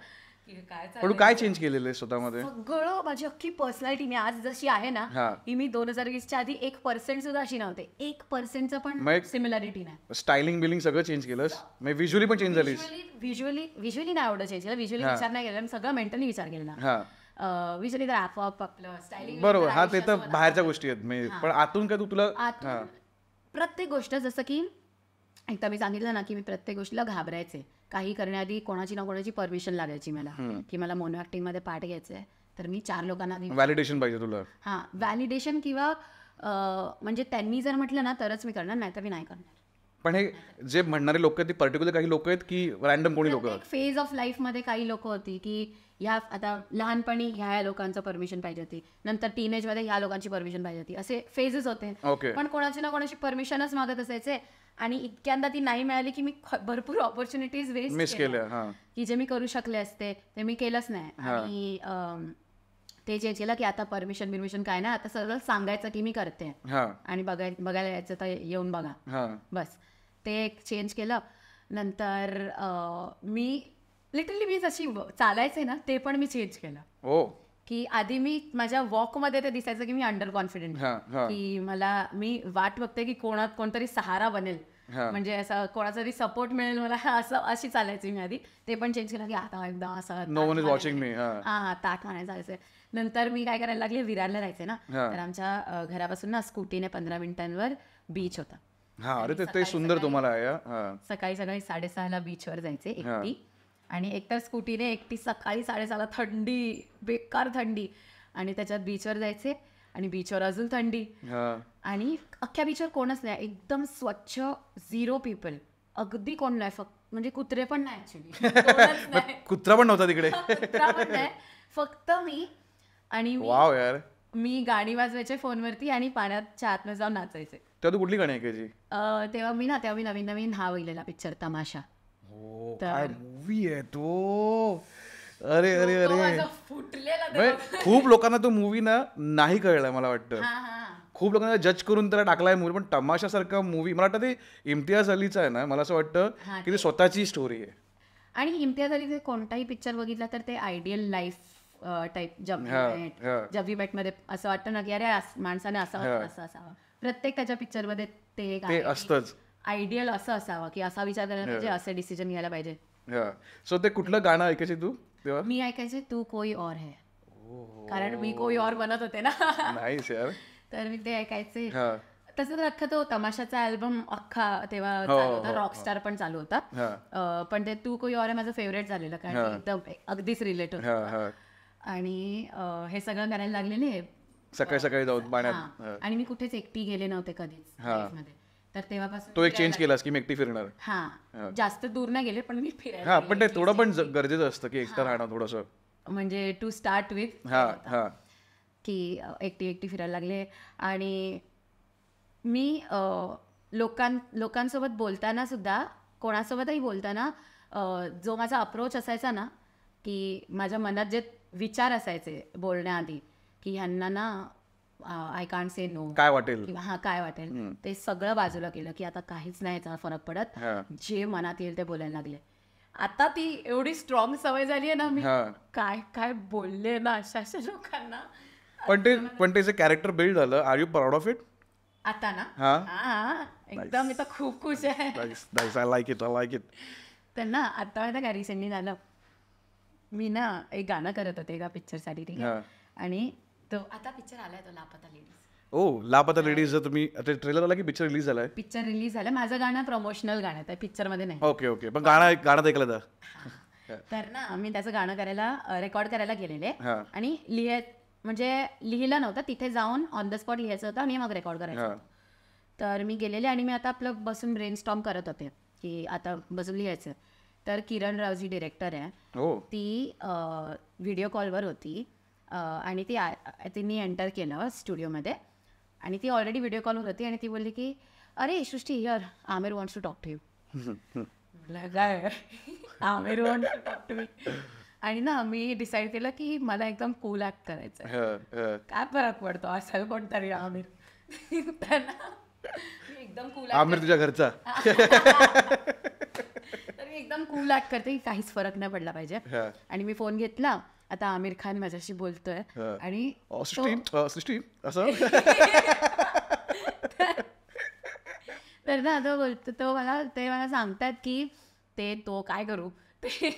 पण काय चेंज केलेलं स्वतःमध्ये? सगळं, माझी अख्खी पर्सनॅलिटी मी आज जशी आहे ना, ही मी 2020च्या आधी 1% सुद्धा अशी नव्हते. 1% पण सिमिलॅरिटी नाही. स्टायलिंग बिलिंग सगळं चेंज केलंस, व्हिज्युअली पण चेंज झालीस? व्हिज्युअली नाही एवढं चेंज केलं, व्हिज्युअली विचार नाही केला, सगळं मेंटली विचार केला. व्हिज्युअली तर आपलं स्टायलिंग बरोबर. हा, ते तर बाहेरच्या गोष्टी आहेत, पण आतून काय तुला प्रत्येक गोष्ट, जसं की एकदा मी सांगितलं ना की मी प्रत्येक गोष्टीला घाबरायचे. काही करण्याआधी कोणाची ना कोणाची परमिशन लागायची मला, की मला मोनो ऍक्टिंग मध्ये पार्ट घ्यायचंय, तर मी 4 लोकांना व्हॅलिडेशन पाहिजे तुला. व्हॅलिडेशन, किंवा म्हणजे त्यांनी जर म्हटलं ना तरच मी करणार, नाही तर मी नाही करणार. पण हे जे म्हणणारे लोक आहेत ती पर्टिक्युलर काही लोक आहेत की रॅन्डम कोणी लोक? एक फेज ऑफ लाईफमध्ये काही लोक होती की ह्या आता लहानपणी ह्या लोकांचं परमिशन पाहिजे होती, नंतर टीनेजमध्ये ह्या लोकांची परमिशन पाहिजे होती, असे फेजेस होते. ओके. पण कोणाची ना कोणाची परमिशनच मागत असायचे आणि इतक्यांदा ती नाही मिळाली की मी भरपूर ऑपॉर्च्युनिटीज मिस वेस्ट केल्या. हा. की जे मी करू शकले असते ते मी केलंच नाही. आणि ते चेंज केलं की आता परमिशन काय नाही, आता सगळं सांगायचं की मी करते हा. आणि बघायला यायचं तर येऊन बघा, हा. बस. ते एक चेंज केलं. नंतर मी लिटरली मी जशी चालायचे ना ते पण मी चेंज केलं. ओ. की आधी मी माझ्या वॉकमध्ये ते दिसायचं की मी अंडर कॉन्फिडेंट, की मी वाट बघते की कोणतरी सहारा बनेल, म्हणजे असं कोणाचा तरी सपोर्ट मिळेल मला, अशी चालायची मी आधी. ते पण चेंज केलं की आता एकदम असं no one is watching me. हा ताट मारायला जायचंय. नंतर मी काय करायला लागले, विरारला राहायचे ना, तर आमच्या घरापासून ना स्कूटीने 15 मिनिटांवर बीच होता. अरे ते सुंदर तुम्हाला आहे. सकाळी 6:30ला बीचवर जायचे एकटी, आणि एकतर स्कूटीने एकटी सकाळी 6:30ला थंडी, बेकार थंडी, आणि त्याच्यात बीचवर जायचे आणि बीचवर अजून थंडी, आणि अख्ख्या बीचवर कोणच नाही, एकदम स्वच्छ, 0 पीपल, अगदी कोण नाही, फक्त म्हणजे कुत्रे पण नाही ऍक्च्युली, कुत्रा पण नव्हता तिकडे, कुत्रा पण नाही, फक्त मी. आणि वाव यार. मी गाणी वाजवायचे फोनवरती आणि पाण्याच्या आतमध्ये जाऊन नाचायचे. तेव्हा तू कुठली गाणी ऐकायची? तेव्हा मी नवीन हा बघितलेला पिक्चर तमाशा. काय मूवी आहे तो. अरे अरे अरे, फुटलेला. खूप लोकांना तो मूवी ना नाही कळलाय मला वाटतं. खूप लोकांना जज करून त्याला टाकलाय मूवी, पण तमाशासारखा मूवी मला वाटतं ते इम्तियाज अलीचा आहे ना, मला असं वाटतं की ती स्वतःची स्टोरी आहे. आणि इम्तियाज अलीचे कोणताही पिक्चर बघितला तर ते आयडियल लाईफ टाईप, जब वी मेट मध्ये असं वाटतं ना की अरे माणसाने असं असावं. प्रत्येक त्याच्या पिक्चरमध्ये ते असतंच. आयडियल असं असावं की असा विचार करायला पाहिजे, असे डिसिजन घ्यायला पाहिजे. सो ते कुठलं गाणं ऐकायची तू तेव्हा? मी ऐकायचे तू कोई और है, कारण मी कोई और बनत होते ना. नाईस यार. तर मी ते ऐकायचे. तसं तर अख्खा तो तमाशाचा अल्बम अख्खा तेव्हा चालू होता, रॉकस्टार पण चालू होता, पण ते तू कोई और है माझं फेवरेट झालेलं, कारण एकदम अगदीच रिलेट होतं. आणि हे सगळं करायला लागलेले सकाळी सकाळी जाऊन पाण्यात. आणि मी कुठेच एकटी गेले नव्हते कधीच लाईफमध्ये, तर तेव्हापासून तो एक चेंज केलास की मी एकटी फिरणार. जास्त दूर नाही गेले, पण मी फिरायला. पण ते थोडं पण गरजेचं असतं की एकटं राहणं थोडंसं, म्हणजे टू स्टार्ट विथ, की एकटी फिरायला लागले. आणि मी लोकांसोबत बोलताना सुद्धा, कोणासोबतही बोलताना, जो माझा अप्रोच असायचा ना, की माझ्या मनात जे विचार असायचे बोलण्याआधी, की ह्यांना ना आय कांट से नो, काय वाटेल, किंवा काय वाटेल, ते सगळं बाजूला केलं की आता काहीच नाही याचा फरक पडत, जे मनात येईल ते बोलायला लागले. आता ती एवढी स्ट्रॉंग सवय झाली आहे ना, मी काय काय बोलले ना अशा लोकांना. पण ते जे कॅरेक्टर बिल्ड झालं, are you proud of it आता ना? एकदम मी तर खूप खुश आहे. I like it. तर ना आता माहिती का रिसेंटली झालं, मी ना एक गाणं करत होते एका पिक्चरसाठी, ठीक आहे, आणि तो आता पिक्चर आलाय तो लापता लेडीज. लापता लेडीज. तुम्ही ट्रेलर आला की पिक्चर रिलीज झालाय? पिक्चर रिलीज झालं. माझं गाणं प्रमोशनल गाणं आहे, पिक्चर मध्ये नाही. ओके. पण गाणं ऐकलं तर ना मी त्याचं गाणं करायला, रेकॉर्ड करायला गेलेले, आणि लिहिलं नव्हतं, तिथे जाऊन ऑन द स्पॉट लिहायचं होतं आणि मग रेकॉर्ड करायचं. तर मी गेलेले आणि मी आता आपलं बसून ब्रेनस्टॉर्म करत होते की आता बसून लिहायचं. तर किरण रावजी डिरेक्टर आहे, ती व्हिडिओ कॉलवर होती, आणि तिने एंटर केलं स्टुडिओमध्ये, आणि ती ऑलरेडी व्हिडिओ कॉलवर होती, आणि ती बोलली की अरे Srishti here, Aamir wants to talk to you. काय Aamir wants to talk to me. आणि ना मी डिसाईड केलं की मला एकदम कूल ऍक्ट करायचं, काय फरक पडतो असेल कोणतरी आमिर. एकदम कूल, आमिर तुझ्या घरचा, तर मी एकदम कूल ऍक्ट करते, काहीच फरक नाही पडला पाहिजे. आणि मी फोन घेतला, आता आमिर खान माझ्याशी बोलतोय, आणि सृष्टी असं तर ना तो मला सांगतात की तो काय करू,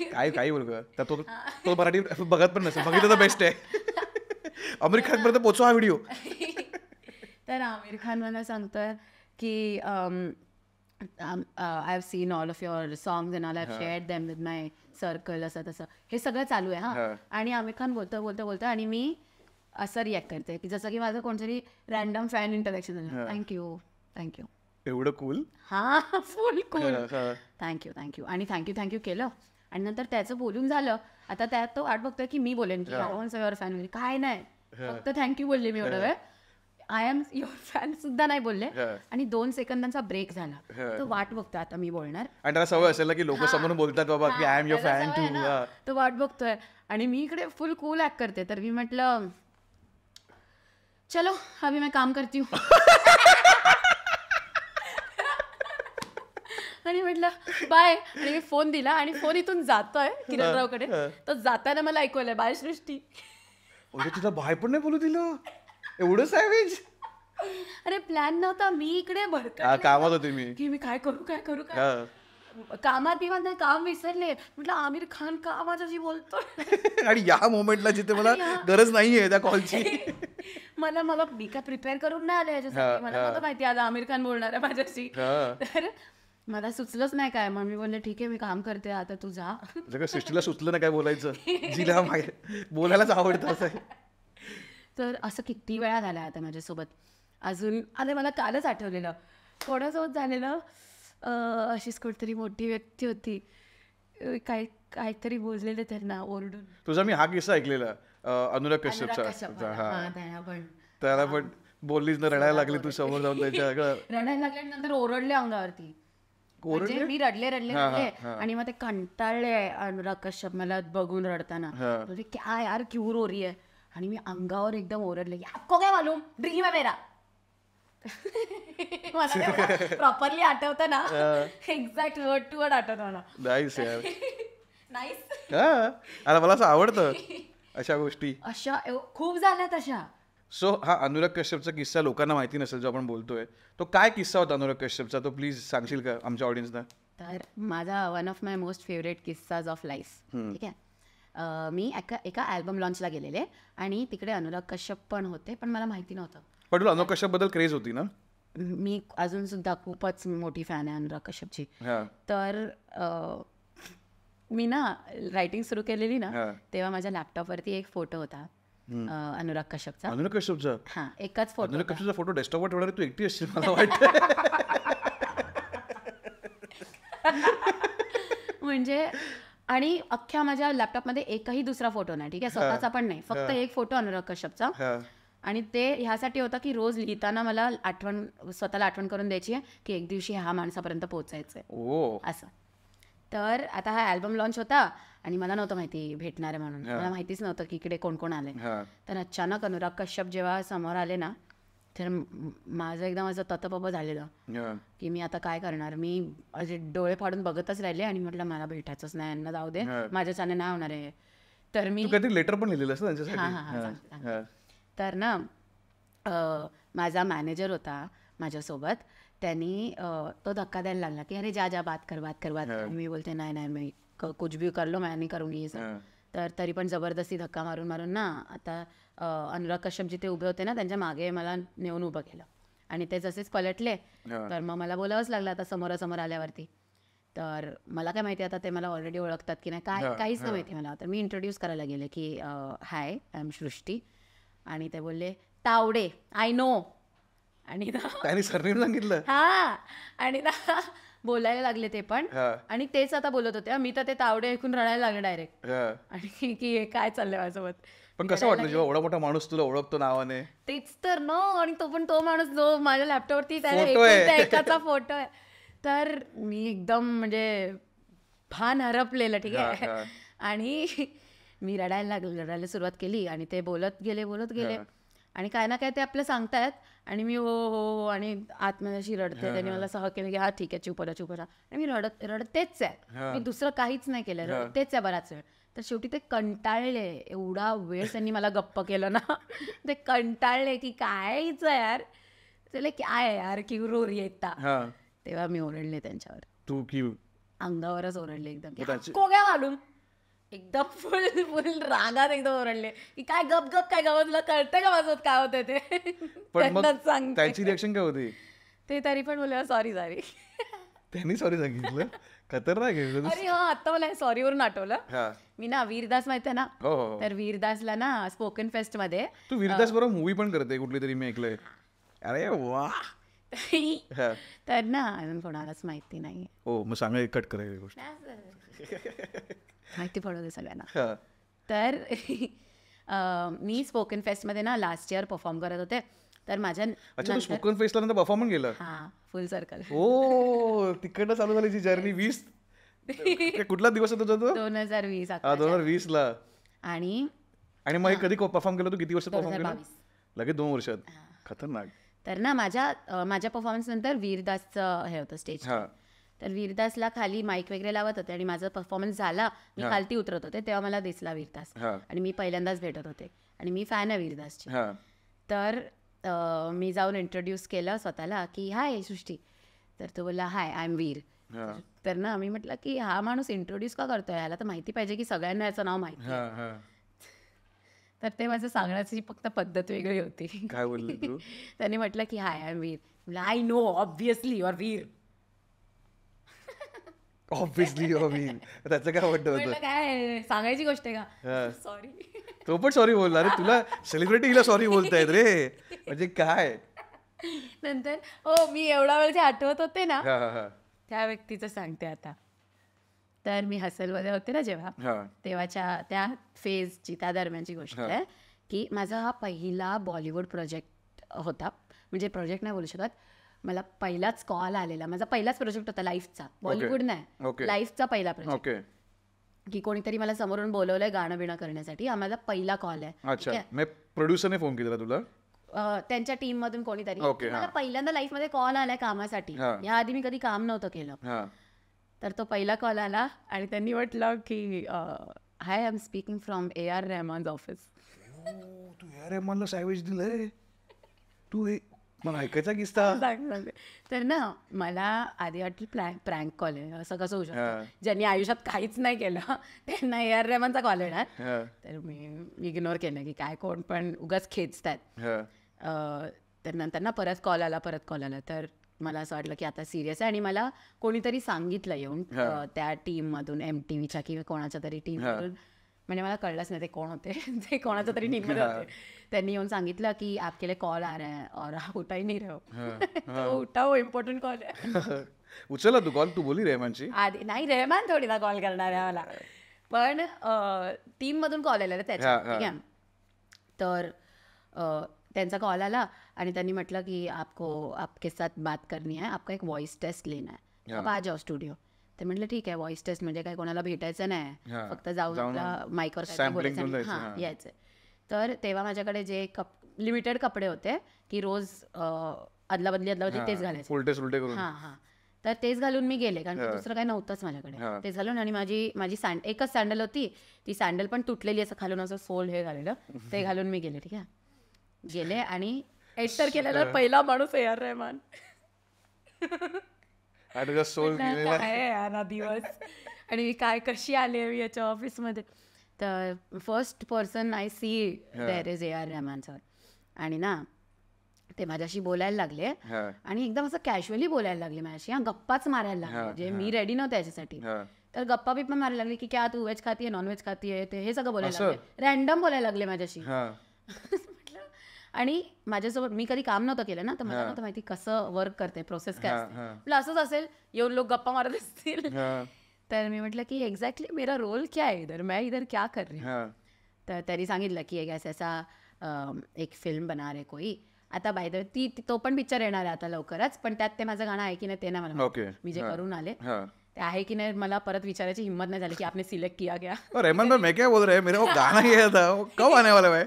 काय बोल, तो मराठी बघत पण नसेल, बघितलं तर बेस्ट आहे. आमिर खान पर्यंत पोचवा हा व्हिडिओ. तर आमिर खान मला सांगतोय की I have seen all of your songs and all, I have shared them with my circle, असं तसं हे सगळं चालू आहे. आणि आमिर खान बोलतो आणि मी असं रिॲक्ट करते की जसं की माझं कोणतरी रॅन्डम फॅन इंटरॅक्शन झालं, थँक्यू. एवढं कूल. हा फुल कूल. थँक्यू आणि थँक्यू केलं. आणि नंतर त्याचं बोलून झालं. आता त्यात तो वाट बघतोय की मी बोलेन की युअर फॅन वगैरे. काय नाही, फक्त थँक्यू बोलले मी एवढं वेळ. आय एम युअर फॅन सुद्धा नाही बोलले. आणि 2 सेकंदांचा ब्रेक झाला. तो वाट बघतोय आता मी बोलणार. आणि त्याला सवय असेल ना की लोक समोरून बोलतात बाबा की I am your fan too. तो वाट बघतोय आणि मी इकडे फुल कूल ऍक्ट करते. तर मी म्हटलं चलो अभी मैं काम करती हूँ. आणि म्हटलं बाय. आणि मी फोन दिला आणि फोन इथून जातोय किरणरावकडे. तर जाताना मला ऐकवलंय बाय सृष्टी. तुझा बाय पण नाही बोलू दिलं. एवढं सॅवेज. अरे प्लॅन नव्हता. मी इकडे कामात होते मी की मी काय करू कामात बिमात नाही. काम विसरले. म्हटलं आमिर खान का माझ्याशी बोलतोय. आणि या मोमेंटला जिथे मला गरज नाहीये त्या कॉलची. मला मी काय प्रिपेअर करून नाही आले याच्यासाठी. मला नव्हतं माहिती आज आमिर खान बोलणार आहे माझ्याशी. तर मला सुचलंच नाही काय. मग मी बोलले ठीक आहे मी काम करते आता तू जा. सृष्टीला सुचलं ना काय बोलायचं. जिला बोलायलाच आवडतं असं. तर असं किती वेळा झालं आता माझ्यासोबत. अजून अरे मला कालच आठवलेलं कोणासोबत झालेलं. अशीच कुठतरी मोठी व्यक्ती होती. काहीतरी बोललेलं त्यांना ओरडून. तुझा मी हा किस्सा ऐकलेला अनुराग कश्यपचा. त्याला पण बोललीच ना रडायला लागली तू समोर जाऊन त्याच्या. रडायला लागल्यानंतर ओरडले अंगावरती. म्हणजे मी रडले आणि मग ते कंटाळले अनुराग कश्यप मला बघून रडताना. बोलते क्या यार क्यों रो रही है. आणि मी अंगावर एकदम ओरडले आपको क्या मालूम ड्रीम है मेरा. मला प्रॉपरली आठवतं ना. एक्झॅक्ट वर्ड टू वर्ड आठवतं मला. नाईस यार. नाईस. आता मला असं आवडतं अशा गोष्टी. अशा खूप झाल्या तशा. सो हा अनुराग कश्यपचा किस्सा लोकांना माहिती नसेल जो आपण बोलतोय तो काय किस्सा होता अनुराग कश्यपचा तो प्लीज सांगशील का आमच्या ऑडियन्सना. तर माझा one of my most favourite किस्साज ऑफ लाईफ. ठीक आहे. मी एका अल्बम लॉन्चला गेलेले आणि तिकडे अनुराग कश्यप पण होते पण मला माहिती नव्हतं. पण तुला अनुराग कश्यप बद्दल क्रेज होती ना. मी अजून सुद्धा खूपच मोठी फॅन आहे अनुराग कश्यपची. तर मी ना रायटिंग सुरू केलेली ना तेव्हा माझ्या लॅपटॉपवरती एक फोटो होता अनुराग कश्यपचा. अनुराग कश्यपचा. हा एकच फोटो. अनुराग कश्यपचा फोटो डेस्कटॉपवर ठेवणार तू एकटी असशील मला वाटतं. म्हणजे आणि अख्ख्या माझ्या लॅपटॉपमध्ये एकही दुसरा फोटो नाही. ठीक आहे. स्वतःचा पण नाही. फक्त एक फोटो अनुराग कश्यपचा. आणि ते ह्यासाठी होतं की रोज लिहिताना मला स्वतःला आठवण करून द्यायची आहे की एक दिवशी ह्या माणसापर्यंत पोहोचायचंय असं. तर आता हा अल्बम लॉन्च होता आणि मला नव्हतं माहिती भेटणार आहे म्हणून. मला माहितीच नव्हतं की इकडे कोण कोण आले. तर अचानक अनुराग कश्यप जेव्हा समोर आले ना तर माझं एकदम असं ततपप झालेलं की मी आता काय करणार. मी असे डोळे फाडून बघतच राहिले आणि म्हटलं मला भेटायचंच नाही यांना जाऊ दे माझ्याच्याने नाही होणार आहे. तर मी लेटर पण लिहिलेलं असं त्यांच्यासाठी. तर ना माझा मॅनेजर होता माझ्यासोबत. त्यांनी तो धक्का द्यायला लागला की अरे जा बात कर. मी बोलते नाही मी कुछ भी कर लो मैं नहीं करूँगी ये सब. तर तरी पण जबरदस्ती धक्का मारून ना आता अनुराग कश्यप जिथे उभे होते ना त्यांच्या मागे मला नेऊन उभं केलं आणि ते जसेच पलटले तर मग मला बोलावंच लागलं आता समोरासमोर आल्यावरती. तर मला काय माहिती आता ते मला ऑलरेडी ओळखतात की नाही काहीच नाही माहिती मला. तर मी इंट्रोड्यूस करायला गेले की हाय आय एम सृष्टी. आणि ते बोलले तावडे आय नो. आणि सरनेम सांगितलं. हा आणि ना बोलायला लागले ते पण. आणि तेच आता बोलत होते. मी तर ते तावडे ऐकून रडायला लागले डायरेक्ट. आणि की काय चाललंय माझ्यासोबत. पण कसं वाटलं जेव्हा एवढा मोठा माणूस तुला ओळखतो नावाने. तेच तर न. आणि तो पण तो माणूस जो माझ्या लॅपटॉपवरती एकाचा फोटो आहे. तर मी एकदम म्हणजे भान हरपलेलं. ठीक आहे. आणि मी रडायला सुरुवात केली आणि ते बोलत गेले आणि काय ना काय ते आपलं सांगतायत आणि मी हो आणि आतमध्ये अशी रडते. त्यांनी मला सह केलं की हा ठीक आहे चुप राहा. आणि मी रडतेच आहे. मी दुसरं काहीच नाही केलं. रडतेच आहे बराच वेळ. तर शेवटी ते कंटाळले. एवढा वेळ त्यांनी मला गप्प केलं ना. ते कंटाळले की कायच यार तुला काय यार क्यू रो रही येता. तेव्हा मी ओरडले त्यांच्यावर. तू क्यू अंगावरच ओरडले एकदम. को क्या मालूम. एकदम फुल रागात एकदम ओरडले की काय गप काय गावात तुला कळतंय का माझं काय होतंय ते. त्यांची रिएक्शन काय होती. ते तरी पण बोलले सॉरी. त्यांनी सॉरी सांगितलं. खतरनाक. अरे हा आता मला सॉरीवरून आठवलं. मी ना वीरदास माहिती आहे ना. तर वीरदासला ना स्पोकन फेस्ट मध्ये तू वीरदास बरोबर मूवी पण करते कुठली तरी मी ऐकलंय. अरे वा. हा. तर ना अजून कोणालाच माहिती नाही हो मग सांगा कट करायची गोष्ट. माहिती पडवते सगळ्यांना. हा. तर मी स्पोकन फेस्टमध्ये ना लास्ट इयर परफॉर्म करत होते. तर माझ्या अच्छा तू स्पोकन फेस्टला नंतर परफॉर्मन्स गेलं. हां फुल सर्कल. ओ तिकडनं चालू झाली जर्नी. 20 कुठला दिवस होता तुझा तो? 2020 2020 ला. आणि मग हे कधी परफॉर्म केलं तू? किती वर्षात परफॉर्म केलं? 2022. लगेच 2 वर्षात. खतरनाक. तर ना माझ्या परफॉर्मन्स नंतर वीरदासचं हे होतं स्टेज. हा. तर वीरदासला खाली माईक वगैरे लावत होते आणि माझा परफॉर्मन्स झाला. मी खालती उतरत होते तेव्हा मला दिसला वीरदास हा. आणि मी पहिल्यांदाच भेटत होते आणि मी फॅन आहे वीरदासची. हा. तर मी जाऊन इंट्रोड्यूस केलं स्वतःला की हाय सृष्टी. तर तो बोलला हाय आय एम वीर. हा. तर ना मी म्हटलं की हा माणूस इंट्रोड्यूस का करतोय, याला तर माहिती पाहिजे की सगळ्यांना याचं नाव माहिती आहे. हा. हा. तर ते माझं सांगण्याची फक्त पद्धत वेगळी होती. काय बोलली तू? त्यांनी म्हटलं की हाय आय एम वीर. म्हटलं I know obviously your Veer. Obviously त्याचं काय वाटतं म्हटलं होतं? काय सांगायची गोष्ट आहे हा. का, सॉरी. तो पण सॉरी बोलला. अरे तुला सेलिब्रिटी हिला सॉरी बोलतायत रे, म्हणजे काय. नंतर हो मी एवढा वेळ जे आठवत होते ना हा. हा. त्या व्यक्तीचं सांगते आता. तर मी हसलमध्ये होते ना जेव्हा, हा. तेव्हाच्या त्या फेजची त्या दरम्यानची गोष्ट आहे की माझा हा पहिला बॉलिवूड प्रोजेक्ट होता. म्हणजे प्रोजेक्ट नाही बोलू शकत, मला पहिलाच कॉल आलेला. माझा पहिलाच प्रोजेक्ट होता लाईफचा, बॉलिवूड नाही लाईफचा पहिला प्रोजेक्ट. ओके. की कोणीतरी मला समोरून बोलवलंय गाणं बिणं करण्यासाठी. आम्हाला पहिला कॉल आहे. अच्छा मग प्रोड्युसरने फोन केला तुला? त्यांच्या टीम मधून कोणीतरी. Okay, मला पहिल्यांदा लाईफ मध्ये कॉल आलाय कामासाठी. या आधी मी कधी काम नव्हतं केलं. हा. तर तो पहिला कॉल आला आणि त्यांनी म्हटलं की hi I am speaking from AR Rahman's office. तू यार रेहमानला सॅवेज दिलंय तू, हे मला ऐकायचा किस्सा. तर ना मला आधी वाटलं प्रँक कॉल आहे, असं कसं होऊ शकतं. ज्यांनी आयुष्यात काहीच नाही केलं त्यांना AR रहमानचा कॉल येणार. तर मी इग्नोर केलं की काय कोण पण उगाच खेचतात. तर नंतर ना परत कॉल आला. तर मला असं वाटलं की आता सिरियस आहे आणि मला कोणीतरी सांगितलं येऊन त्या टीममधून, MTVच्या किंवा कोणाच्या तरी टीममधून. म्हणजे मला कळलंच नाही ते कोण होते. ते कोणाच्या तरी टीममध्ये होते. त्यांनी येऊन सांगितलं की आपके लिए कॉल आ रहा है और आप उठा ही नहीं रहे हो. तो उठा, वो इम्पॉर्टंट कॉल आहे. उचलला तू कॉल? तू बोली रेहमानची? आधी नाही, रेहमान थोडी ना कॉल करणार आहे मला, पण टीममधून कॉल आलेला त्याच्या. ठीक आहे. तर त्यांचा कॉल आला आणि त्यांनी म्हटलं की आपके साथ बात करनी है, आपका एक वॉइस टेस्ट लेना है, आप आ जाओ स्टुडिओ. तर म्हटलं ठीक आहे. वॉइस टेस्ट म्हणजे काय कोणाला भेटायचं नाही, फक्त जाऊन माईकवर काय बोलायचं. हां यायचं. तर तेव्हा माझ्याकडे जे लिमिटेड कपडे होते की रोज अदलाबदली तेच घालायचे. हां. तर तेच घालून मी गेले, कारण दुसरं काही नव्हतंच माझ्याकडे. तेच घालून आणि माझी एकच सँडल होती. ती सँडल पण तुटलेली, असं खालून असं सोल हे घालेलं, ते घालून मी गेले. ठीक आहे. गेले आणि एंटर केलेला पहिला माणूस AR रहमान. दिवस आणि काय कशी आले मी याच्या ऑफिसमध्ये. तर first person I see there is AR Rahman sir. आणि ना ते माझ्याशी बोलायला लागले आणि एकदम असं कॅज्युअली बोलायला लागले माझ्याशी. गप्पाच मारायला लागले, जे मी रेडी नव्हते याच्यासाठी. तर गप्पा बिप्पा मारायला लागले की क्या तू व्हेज खाती आहे, नॉन व्हेज खाती आहे, ते हे सगळं बोलायला लागले. रॅन्डम बोलायला लागले माझ्याशी. आणि माझ्यासोबत मी कधी काम नव्हतं केलं ना, तर मला नव्हतं माहिती कसं वर्क करते, प्रोसेस काय असते. म्हटलं असंच असेल, येऊन लोक गप्पा मारत असतील. तर मी म्हटलं की एक्झॅक्टली मेरा रोल क्या है इधर, मैं इधर क्या कर रही हूँ. तर त्यांनी सांगितलं की एक ऐसा एक फिल्म बना रहे कोई. आता बाय द वे तो पण पिक्चर येणार आहे आता लवकरच, पण त्यात ते माझं गाणं आहे की नाही ते नाही मला, मी जे करून आले ते आहे की नाही मला परत विचारायची हिम्मत नाही झाली की आपने सिलेक्ट किया गया. रहमान भाई मैं क्या बोल रहा है, मेरा वो गाना ही था, वो कब आने वाला है.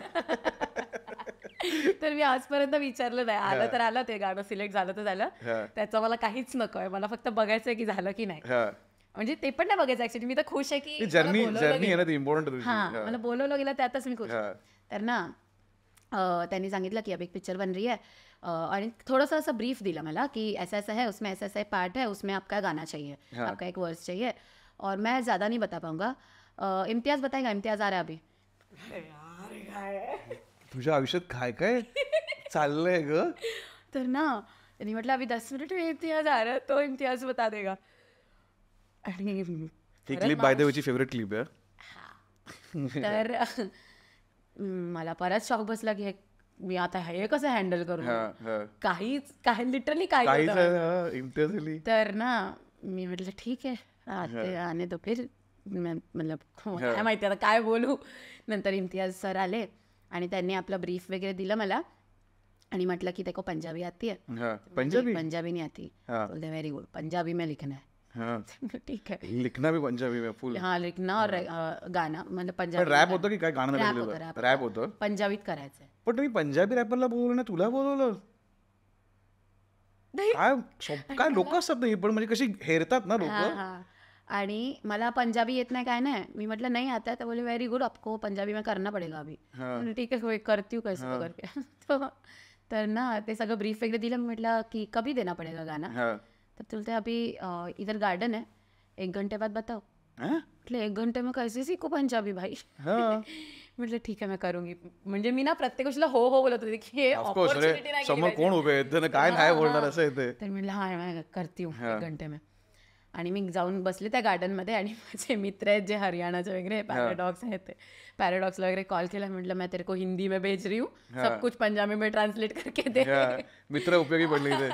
तर मी आजपर्यंत विचारलं नाही. आलं तर आलं, ते गाणं सिलेक्ट झालं तर झालं, त्याचं मला काहीच नको आहे. मला फक्त बघायचंय की झालं की नाही. म्हणजे ते पण नाही बघायचं ऍक्च्युली. मी तर खुश आहे की जर्नी इम्पॉर्टंट. हां मला बोलवलं गेलं त्यातच मी खुश. तर ना त्यांनी सांगितलं की अब एक पिक्चर बन रही है आणि थोडंसं असं ब्रीफ दिला मला की ऐसा ऐसा है, उसमें ऐसा ऐसा पार्ट है, उसमें आपका गाना चाहिए, आपका एक वर्स चाहिए और मैं ज़्यादा नहीं बता पाऊंगा. इम्तियाज बताएगा, इम्तियाज आ रहा है अभी. तुझ्या आयुष्यात काय काय चाललंय ग. तर ना त्यांनी म्हटलं अभी 10 मिनट में इम्तियाज आ रहा है, तो इम्तियाज बता देगा. आणि ही क्लिप बाय द वेची फेवरेट क्लिप आहे. तर मला परत शॉक बसला की मी आता हे कसं हँडल करू, काही लिटरली काहीच इम्तियाज अली. तर ना मी म्हटलं ठीक आहे आते आने तो फिर मतलब काय माहिती आता काय बोलू. नंतर इम्तियाज सर आले आणि त्यांनी आपलं ब्रीफ वगैरे दिलं मला आणि म्हटलं की देखो पंजाबी आती है. पंजाबी नहीं आती. बोलते वेरी गुड, पंजाबी में लिखना है. ठीक है, लिखना भी पंजाबी में फुल. हाँ लिखना और गाना मतलब पंजाबी. रॅप होतं की काय गाणं? रॅप होतं, पंजाबीत करायचंय. पण तुम्ही पंजाबी रॅपरला बोलवलं ना, तुला बोलवलं काय? लोक असतात नाही पण म्हणजे कशी हेरतात ना लोक. आणि मला पंजाबी येत नाही काय नाही. मी म्हटलं नाही आता. तर बोले वेरी गुड, आपको पंजाबी में करना पडेगा अभी. ठीक आहे करती हूँ कैसे करके. तर ना ते सगळं ब्रीफ वगैरे दिलं. मी म्हटलं की कभी देना पडेगा गाना. तर बोलते अभी इधर गार्डन है, 1 घंटे बाद बताओ. म्हटलं 1 घंटे में कैसे सीखू पंजाबी भाई. म्हटलं ठीक आहे मैं करूंगी. म्हणजे मी ना प्रत्येक गोष्टीला हो हो बोलत होते की ऑपॉर्च्युनिटी नाही, समोर कोण उभे आहेत काय नाही बोलणार असं येते. तर म्हटलं हा मैं करती हूँ 1 घंटे में. आणि मी जाऊन बसले त्या गार्डनमध्ये आणि माझे मित्र आहेत जे हरियाणाचे वगैरे पॅराडॉक्स आहेत, ते पॅराडॉक्सला वगैरे कॉल केला. म्हटलं मैं तेरे को हिंदी में भेज रही हूँ, सब कुछ पंजाबी में ट्रान्सलेट करके दे. मित्र उपयोगी पडले इथे.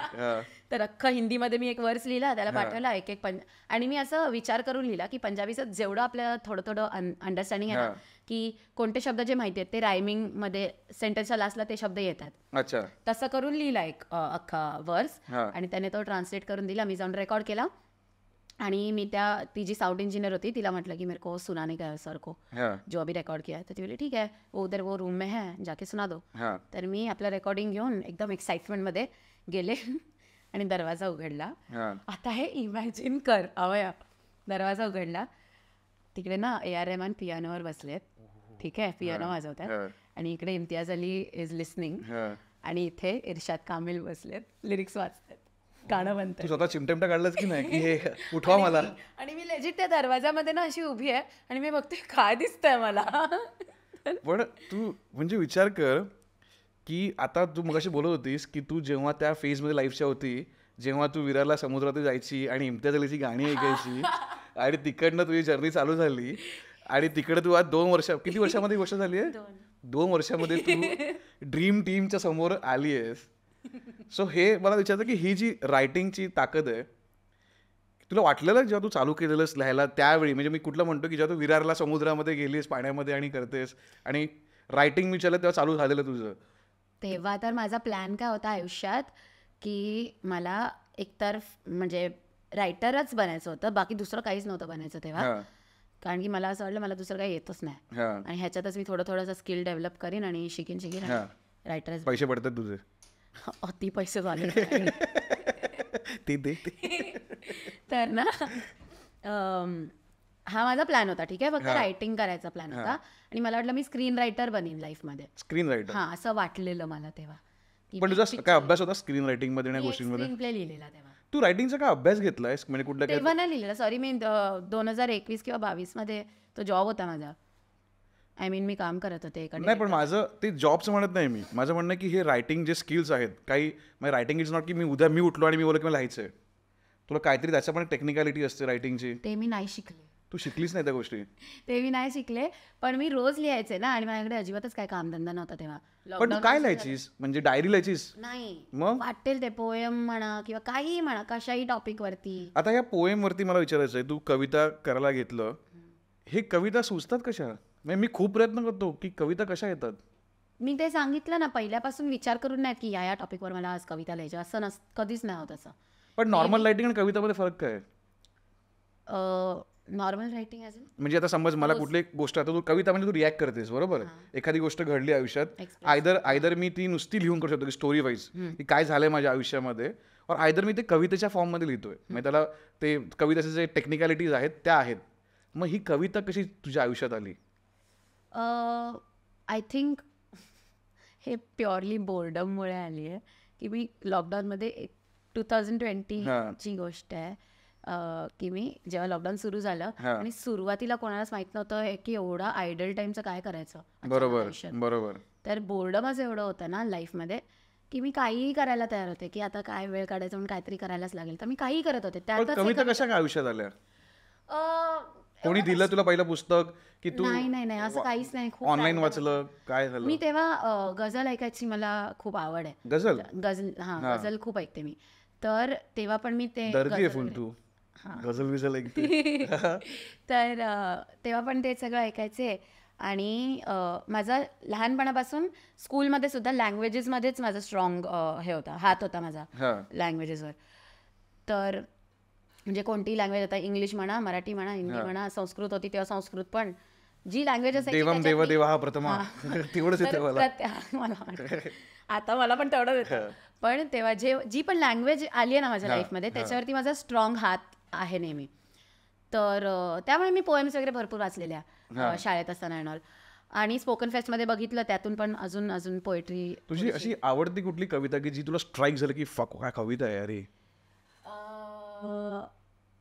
तर अख्खं हिंदीमध्ये मी एक वर्स लिहिला, त्याला पाठवला एक आणि मी असं विचार करून लिहिला की पंजाबीचं जेवढं आपल्याला थोडं थोडं अंडरस्टँडिंग आहे ना, की कोणते शब्द जे माहिती आहेत ते रायमिंग मध्ये सेंटेन्सच्या लास्टला ते शब्द येतात. अच्छा, तसं करून लिहिला एक अख्खा वर्स आणि त्याने तो ट्रान्सलेट करून दिला. मी जाऊन रेकॉर्ड केला आणि मी ती जी साउंड इंजिनियर होती तिला म्हटलं की मेरे को सुनाने का है सर को जो अभी रेकॉर्ड किया है. तर ती बोली ठीक है वो उधर वो रूम में है जाके सुना दो. तर मी आपलं रेकॉर्डिंग घेऊन एकदम एक्साइटमेंटमध्ये गेले आणि दरवाजा उघडला. आता हे इमॅजिन कर अवया, दरवाजा उघडला, तिकडे ना A.R. रहमान पियानोवर बसलेत. ठीक आहे, पियानो वाजवतात आणि इकडे इम्तियाज अली इज लिस्निंग आणि इथे इर्शाद कामिल बसलेत लिरिक्स वाचतात, गाणं बनतं. स्वतः चिमटेमटा काढलंच की नाही की हे उठवा मला. आणि मी लेजिट त्या दरवाजामध्ये ना अशी उभी आहे आणि मी बघते काय दिसतंय मला. पण तू म्हणजे विचार कर की आता तू मगाशी बोलत होतीस की तू जेव्हा त्या फेजमध्ये लाईफच्या होती, जेव्हा तू विरारला समुद्रात जायची आणि इम्तियाज अलीची गाणी ऐकायची आणि तिकडनं तुझी जर्नी चालू झाली आणि तिकडे तू आज 2 वर्ष, किती वर्षामध्ये गोष्ट झाली आहे, 2 वर्षामध्ये तू ड्रीम टीमच्या समोर आली आहेस. सो हे मला विचारतं की ही जी रायटिंगची ताकद आहे, तुला वाटलेलं जेव्हा तू चालू केलेलंस लिहायला त्यावेळी, म्हणजे मी कुठलं म्हणतो की जेव्हा तू विरारला समुद्रामध्ये गेलीस पाण्यामध्ये आणि करतेस आणि रायटिंग मी तेव्हा चालू झालेलं तुझं, तेव्हा तर माझा प्लॅन काय होता आयुष्यात की मला एकतर म्हणजे रायटरच बनायचं होतं, बाकी दुसरं काहीच नव्हतं बनायचं तेव्हा. कारण की मला असं वाटलं मला दुसरं काही येतच नाही आणि ह्याच्यातच मी थोडं स्किल डेव्हलप करीन आणि शिकेन रायटर. पैसे पडतात तुझे? अति पैसे झाले ते दे. तर ना हा माझा प्लॅन होता. ठीक आहे, फक्त रायटिंग करायचा प्लॅन होता आणि मला वाटलं मी स्क्रीन रायटर बनीन लाईफमध्ये. Screen writer? हा, असं वाटलेलं मला तेव्हा. पण तुझा काय अभ्यास होता स्क्रीन रायटिंग मध्ये? गोष्टींमध्ये स्क्रीन प्ले लिहिलेला तेव्हा. तू रायटिंगचा काय अभ्यास घेतलाय म्हणजे कुठला? तेव्हा नाही लिहिलेला, सॉरी. मी 2021 किंवा 22 मध्ये तो जॉब होता माझा. आय मीन मी काम करत होते. नाही, पण माझं ते जॉबचं म्हणत नाही मी. माझं म्हणणं की हे रायटिंग जे स्किल्स आहेत काही, रायटिंग इज नॉट की मी उद्या मी उठलो आणि मी बोललो की मला लिहायचंय. तुला काहीतरी त्याच्या पण टेक्निकॅलिटी असते रायटिंगची. ते मी नाही शिकले. तू शिकलीच नाही त्या गोष्टी? ते मी नाही शिकले, पण मी रोज लिहायचे ना आणि माझ्याकडे अजिबातच काय कामधंदा नव्हता तेव्हा. पण तू काय लिहायचीस म्हणजे डायरी लिहायचीस? नाही, मग वाटेल ते पोएम म्हणा किंवा काही म्हणा, कशाही टॉपिक वरती. आता या पोएम वरती मला विचारायचं आहे, तू कविता करायला घेतलं, हे कविता सुचतात कशा? म्हणजे मी खूप प्रयत्न करतो की कविता कशा येतात. मी ते सांगितलं ना, पहिल्यापासून विचार करून नाही की या टॉपिकवर मला आज कविता लिहायची असं कधीच नाही होत असं. पण नॉर्मल रायटिंग आणि कवितामध्ये फरक काय? नॉर्मल रायटिंग म्हणजे आता समज मला कुठली गोष्ट, आता तू कविता म्हणजे तू रिॲक्ट करतेस बरोबर, एखादी गोष्ट घडली आयुष्यात, आयदर मी ती नुसती लिहून करू शकतो की स्टोरी वाईज की काय झालंय माझ्या आयुष्यामध्ये, और आयदर मी ते कवितेच्या फॉर्ममध्ये लिहितोय. म्हणजे त्याला ते कवितेचे जे टेक्निकॅलिटीज आहेत त्या आहेत. मग ही कविता कशी तुझ्या आयुष्यात आली? आय थिंक हे प्युअरली बोर्डममुळे आली आहे की मी लॉकडाऊनमध्ये 2020 ची गोष्ट आहे की मी जेव्हा लॉकडाऊन सुरू झालं आणि सुरुवातीला कोणालाच माहित नव्हतं की एवढा आयडल टाइमचं काय करायचं. बरोबर. तर बोर्डमच एवढं होतं ना लाईफमध्ये की मी काहीही करायला तयार होते की आता काय वेळ काढायचं म्हणून काहीतरी करायलाच लागेल, तर मी काही करत होते. कविता कशा काय आयुष्यात आल्या? कोणी दिलं तुला पहिलं पुस्तक की तू नाही असं काहीच नाही. खूप ऑनलाईन वाचलं, काय झालं? मी तेव्हा गझल ऐकायची मला खूप आवड आहे. गझल गझल खूप ऐकते मी. तर तेव्हा पण मी ते दर्दी आहे फुल तू, गझल विझल ऐकते. तर तेव्हा पण ते सगळं ऐकायचे. आणि माझा लहानपणापासून स्कूलमध्ये सुद्धा लँग्वेजेसमध्येच माझा स्ट्रॉंग हे होता, हात होता माझा लँग्वेजेसवर. तर म्हणजे कोणतीही लँग्वेज, आता इंग्लिश म्हणा, मराठी म्हणा, हिंदी म्हणा, संस्कृत होती तेव्हा संस्कृत पण, जी लँग्वेज असायची देवम देव देवा हा प्रथमा, तेवढंच येतं मला. आता मला पण तेवढंच येतं. पण तेव्हा जी पण लँग्वेज आली आहे ना माझ्या लाईफमध्ये, त्याच्यावरती माझा स्ट्रॉंग हात आहे नेहमी. तर त्यामुळे मी पोएम्स वगैरे भरपूर वाचलेल्या शाळेत असताना अँड ऑल. आणि स्पोकन फेस्टमध्ये बघितलं, त्यातून पण अजून अजून पोएट्री. तुझी अशी आवडती कुठली कविता की जी तुला स्ट्राईक झालं की फक काय कविता आहे अरे?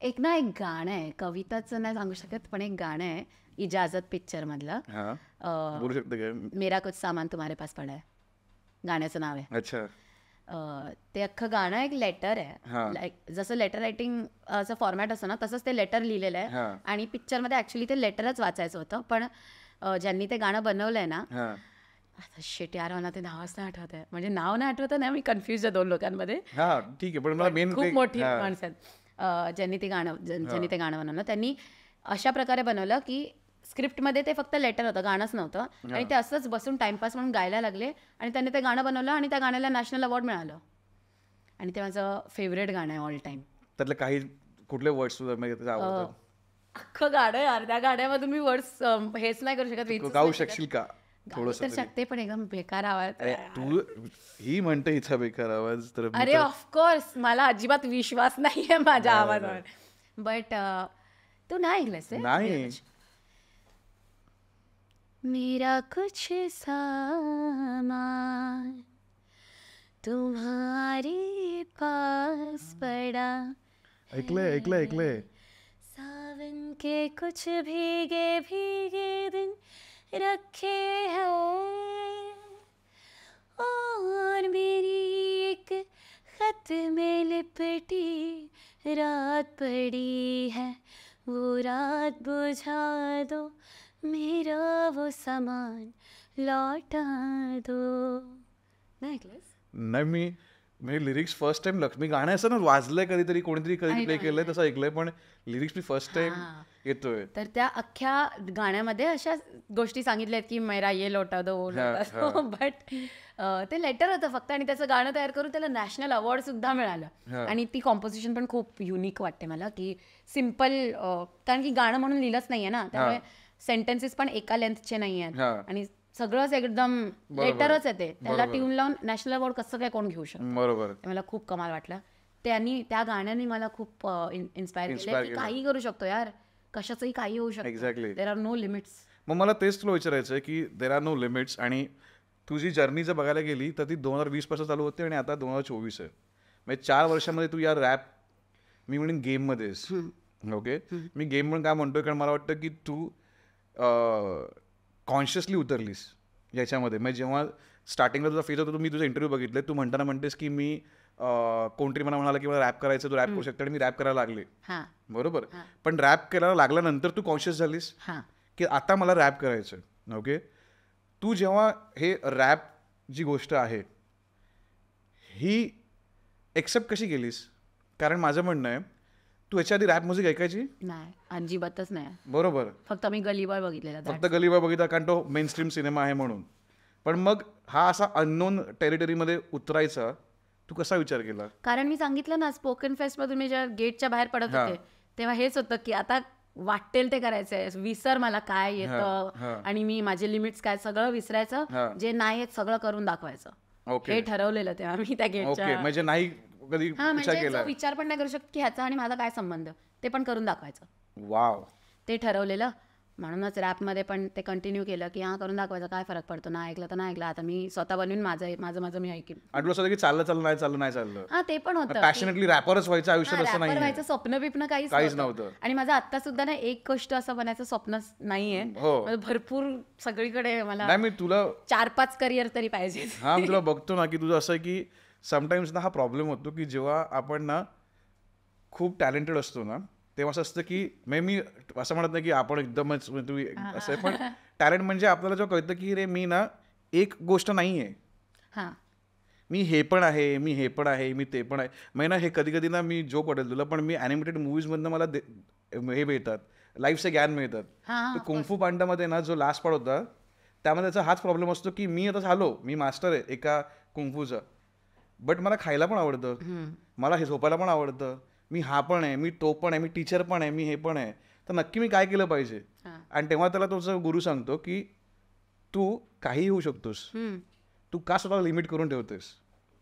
एक गाणं आहे, कविताचं नाही सांगू शकत, पण एक गाणं आहे इजाजत पिक्चर मधलं, बोलू शकते काय? मेरा कुछ सामान तुम्हारे पास पडा आहे, गाण्याचं नाव आहे. अच्छा. ते अख्खं गाणं एक लेटर आहे, लाईक जसं लेटर रायटिंग असं फॉर्मॅट असतं ना, तसंच ते लेटर लिहिलेलं आहे. आणि पिक्चरमध्ये ऍक्च्युली ते लेटरच वाचायचं होतं, पण ज्यांनी ते गाणं बनवलंय ना, आता शेट यार मला ते नावच नाही आठवत आहे, म्हणजे नाव नाही आठवत ना, मी कन्फ्युज आहे दोन लोकांमध्ये. ठीक आहे, पण मला मेन खूप मोठी माणसं आहेत ज्यांनी ते गाणं बनवलं. त्यांनी अशा प्रकारे बनवलं की स्क्रिप्टमध्ये ते फक्त लेटर होतं, गाणंच नव्हतं. आणि ते असंच बसून टाइमपास म्हणून गायला लागले, आणि त्यांनी ते गाणं बनवलं, आणि त्या गाण्याला नॅशनल अवॉर्ड मिळालं. आणि ते माझं फेवरेट गाणं आहे ऑल टाइम. त्यातले काही कुठले वर्ड्स तुला आवडतात? अख्खं गाणं आहे, अर्ध्या गाण्यामधून मी वर्ड्स हेच नाही करू शकत. गाऊ शकशील का तर शकते, पण एकदम बेकार आवाज. तू ही म्हणते हिचा बेकार आवाज तर? अरे ऑफकोर्स, मला अजिबात विश्वास नाहीये माझ्या आवाजावर. बट तू नाही ऐकलंस? नाही. मेरा कुछ सामान तुम्हारे पास पड़ा, ऐकलंय. सावन के कुछ भीगे भीगे दिन रखे हैं, और मेरी एक खत में लिपटी रात पड़ी है, वो रात बुझा दो, मेरा वो सामान लौटा दो. नाही ऐकलंस? नाही, मी लिरिक्स फर्स्ट टाइम लक्ष्मी गाणं असं ना वाजलंय कधीतरी, कोणीतरी कधी प्ले केलंय तसं ऐकलंय, पण लिरिक्स मी फर्स्ट टाइम येतोय. तर त्या अख्ख्या गाण्यामध्ये अशा गोष्टी सांगितल्यात की मेरा ये लोटा दो, बट ते लेटर होतं फक्त, आणि त्याचं गाणं तयार करून त्याला नॅशनल अवॉर्ड सुद्धा मिळालं. आणि ती कॉम्पोजिशन पण खूप युनिक वाटते मला, की सिम्पल, कारण की गाणं म्हणून लिहिलंच नाहीये ना, त्यामुळे सेंटेन्सेस पण एका लेंथचे नाही आहेत, आणि सगळंच एकदम लेटरच आहे. ते त्याला ट्यून लावून नॅशनल अवॉर्ड कसं काय कोण घेऊ शकतो? बरोबर. मला खूप कमाल वाटलं. त्या गाण्याने मला खूप इन्स्पायर केलं की काही करू शकतो यार, कशाचंही काही होऊ शकतं. Exactly. There are no limits. मग मला तेच तुला विचारायचं आहे की देर आर नो लिमिट्स, आणि तुझी जर्नी जर बघायला गेली तर ती 2020 पासून चालू होते आणि आता 2024 आहे. म्हणजे 4 वर्षामध्ये तू या रॅप, मी म्हणेन गेममध्ये आहेस. ओके, मी गेम म्हणून काय म्हणतोय, कारण मला वाटतं की तू कॉन्शियसली उतरलीस याच्यामध्ये. म्हणजे जेव्हा स्टार्टिंगला तुझा फेज होता, मी तुझा इंटरव्ह्यू बघितले, तू म्हणताना म्हणतेस की मी कोणतरी मला म्हणाला की मला रॅप करायचं, तू रॅप करू शकते, आणि मी रॅप करायला लागले. बरोबर. पण रॅप करायला लागल्यानंतर तू कॉन्शियस झालीस की आता मला रॅप करायचं. ओके, तू जेव्हा हे रॅप जी गोष्ट आहे ही एक्सेप्ट कशी केलीस? कारण माझं म्हणणं आहे, तू याच्या आधी रॅप म्युझिक ऐकायची? नाही, अजिबातच नाही. बरोबर. फक्त मी गली बॉय बघितलेला, फक्त गली बॉय बघितला, कारण तो मेन स्ट्रीम सिनेमा आहे म्हणून. पण मग हा असा अननोन टेरिटरीमध्ये उतरायचा तू कसा विचार केला? कारण मी सांगितलं ना, स्पोकन फेस्टमधून मी जेव्हा गेटच्या बाहेर पडत होते तेव्हा हेच होतं की आता वाटेल ते करायचंय, विसर मला काय येतं, आणि मी माझे लिमिट्स काय सगळं विसरायचं, जे नाही येत सगळं करून दाखवायचं. हे ठरवलेलं तेव्हा मी त्या गेटच्या. म्हणजे नाही कधी विचार पण नाही करू शकत की ह्याचा आणि माझा काय संबंध, ते पण करून दाखवायचं. वाव. ते ठरवलेलं. म्हणूनच रॅपमध्ये पण ते कंटिन्यू केलं की करून दाखवायचं, काय फरक पडतो, नाही ऐकलं तर नाही ऐकलं, आता मी स्वतः बनवून माझं मी ऐकेन. आठवलं असं की चाललं नाही चाललं. ते पण होतं. पॅशनेटली रॅपरच व्हायचं आयुष्यात असं नाही, व्हायचं स्वप्न बिप्न काहीच नव्हतं. आणि माझं आता सुद्धा ना एक गोष्ट असं बनायचं स्वप्न नाहीये. भरपूर सगळीकडे मला मी तुला 4-5 करिअर तरी पाहिजे. मी तुला बघतो ना की तुझं असं की समटाइम्स ना हा प्रॉब्लेम होतो की जेव्हा आपण ना खूप टॅलेंटेड असतो ना, तेव्हा असं असतं की मी असं म्हणत नाही की आपण एकदमच तुम्ही असं आहे, पण टॅलेंट म्हणजे आपल्याला जेव्हा कळतं की रे मी ना एक गोष्ट नाही आहे, हां मी हे पण आहे, मी हे पण आहे, मी ते पण आहे. म्हणजे ना हे कधी कधी ना मी जोक वाटेल तुला, पण मी ॲनिमेटेड मूवीजमधनं मला हे मिळतात, लाईफचे ज्ञान मिळतात. हां तर कुंफू पांडामध्ये ना जो लास्ट पार्ट होता त्यामध्ये त्याचा हाच प्रॉब्लेम असतो की मी आता झालो, मी मास्टर आहे एका कुंफूचा, बट मला खायला पण आवडतं, मला हे झोपायला पण आवडतं, मी हा पण आहे, मी तो पण आहे, मी टीचर पण आहे, मी हे पण आहे. तर नक्की मी काय केलं पाहिजे? आणि तेव्हा त्याला तुझा गुरु सांगतो की तू काहीही होऊ शकतोस, तू का स्वतःला लिमिट करून ठेवतेस?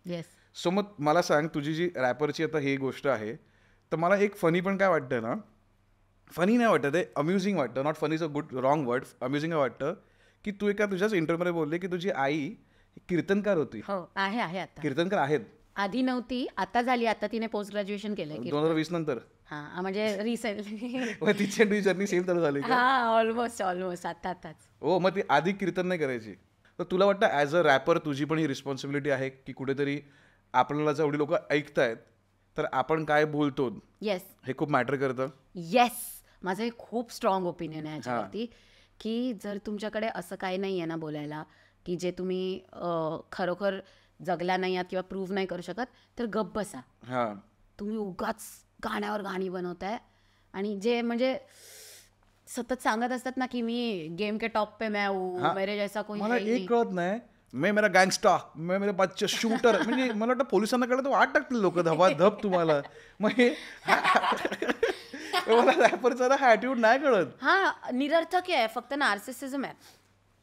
येस सो मग मला सांग, तुझी जी रॅपरची आता ही गोष्ट आहे, तर मला एक फनी पण काय वाटतं ना, फनी नाही वाटतं, ते अम्युझिंग वाटतं. Not funny is a good wrong word, amusing वाटतं की तू एका तुझ्याच इंटरव्ह्यूमध्ये बोलले की तुझी आई कीर्तनकार होती. हो आहे आता. कीर्तनकार आहेत आधी नव्हती, आता झाली. आता तिने पोस्ट ग्रॅज्युएशन केलंय 2020 नंतर. हां म्हणजे रिसेंटली. मग तिची आणि तुझी जर्नी सेम चालू झाली का? हां ऑलमोस्ट आताच. हो, मग ती आधी कीर्तन नाही करायची. तर तुला वाटतं ॲज अ रॅपर तुझी पण ही रिस्पॉन्सिबिलिटी आहे की कुठेतरी आपल्याला जेवढी लोक ऐकतायत तर आपण काय बोलतो येस हे खूप मॅटर करतं? येस माझं एक खूप स्ट्रॉंग ओपिनियन आहे याच्यावरती की जर तुमच्याकडे असं काही नाही आहे ना बोलायला की जे तुम्ही खरोखर जगला नाही आहात किंवा प्रूव्ह नाही करू शकत, तर गप्प बसा. हां, तुम्ही उगाच गाण्यावर गाणी बनवताय आणि जे म्हणजे सतत सांगत असतात ना की मी गेम के टॉप पे मैं हूँ, मेरे जैसा कोई मला है ही एक कळत नाही, मैं मेरा गँगस्टर, मैं मेरे बच्चे शूटर, म्हणजे मला वाटतं पोलिसांना कळलं तर आत टाकतील लोक धबाधब तुम्हाला. मग हे मला रॅपरचा ना हा ॲटिट्यूड नाही कळत. हा निरर्थक आहे, फक्त नार्सिसिझम आहे.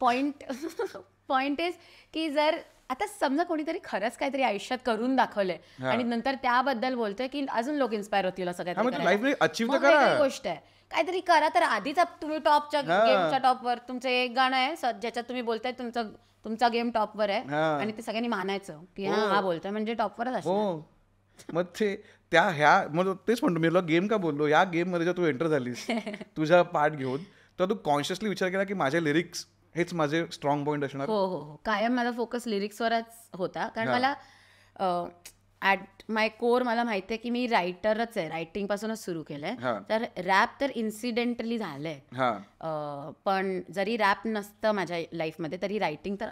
पॉइंट इज की जर आता समजा कोणीतरी खरंच काहीतरी आयुष्यात करून दाखवलंय आणि नंतर त्याबद्दल बोलतोय की अजून लोक इन्स्पायर होतील असं काहीतरी लाईफ अचीव तर करायला. मग करा. वेगळी गोष्ट आहे, काहीतरी करा. तर आधीच तुम्ही टॉपच्या गेमच्या टॉपवर तुमचं एक गाणं आहे ज्याच्यात तुम्ही बोलताय तुमचा गेम टॉपवर आहे आणि ते सगळ्यांनी मानायचं की हा बोलतोय म्हणजे टॉपवरच असणार. हो, मग ते मग तेच म्हणतो मी, गेम का बोललो, या गेम मध्ये जर तू एंटर झालीस तुझा पार्ट घेऊन, तर तू कॉन्शियसली विचार केला की माझे लिरिक्स हेच माझे स्ट्रॉंग पॉईंट असणार. हो हो हो, कायम माझा फोकस लिरिक्सवरच होता. कारण मला ॲट माय कोर मला माहिती आहे की मी रायटरच आहे, रायटिंग पासूनच सुरू केलंय. तर रॅप तर इन्सिडेंटली झालंय, पण जरी रॅप नसतं माझ्या लाईफमध्ये तरी रायटिंग तर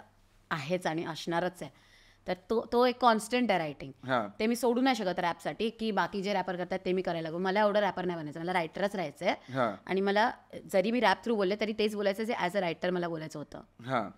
आहेच आणि असणारच आहे. तर तो एक कॉन्स्टंट आहे रायटिंग. ते मी सोडू नाही शकत रॅपसाठी की बाकी जे रॅपर करतात ते मी करायला लागू. मला एवढं रॅपर नाही बनायचं, मला रायटरच राहायचं आहे. आणि मला जरी मी रॅप थ्रू बोलले तरी तेच बोलायचं जे ॲज अ रायटर मला बोलायचं होतं,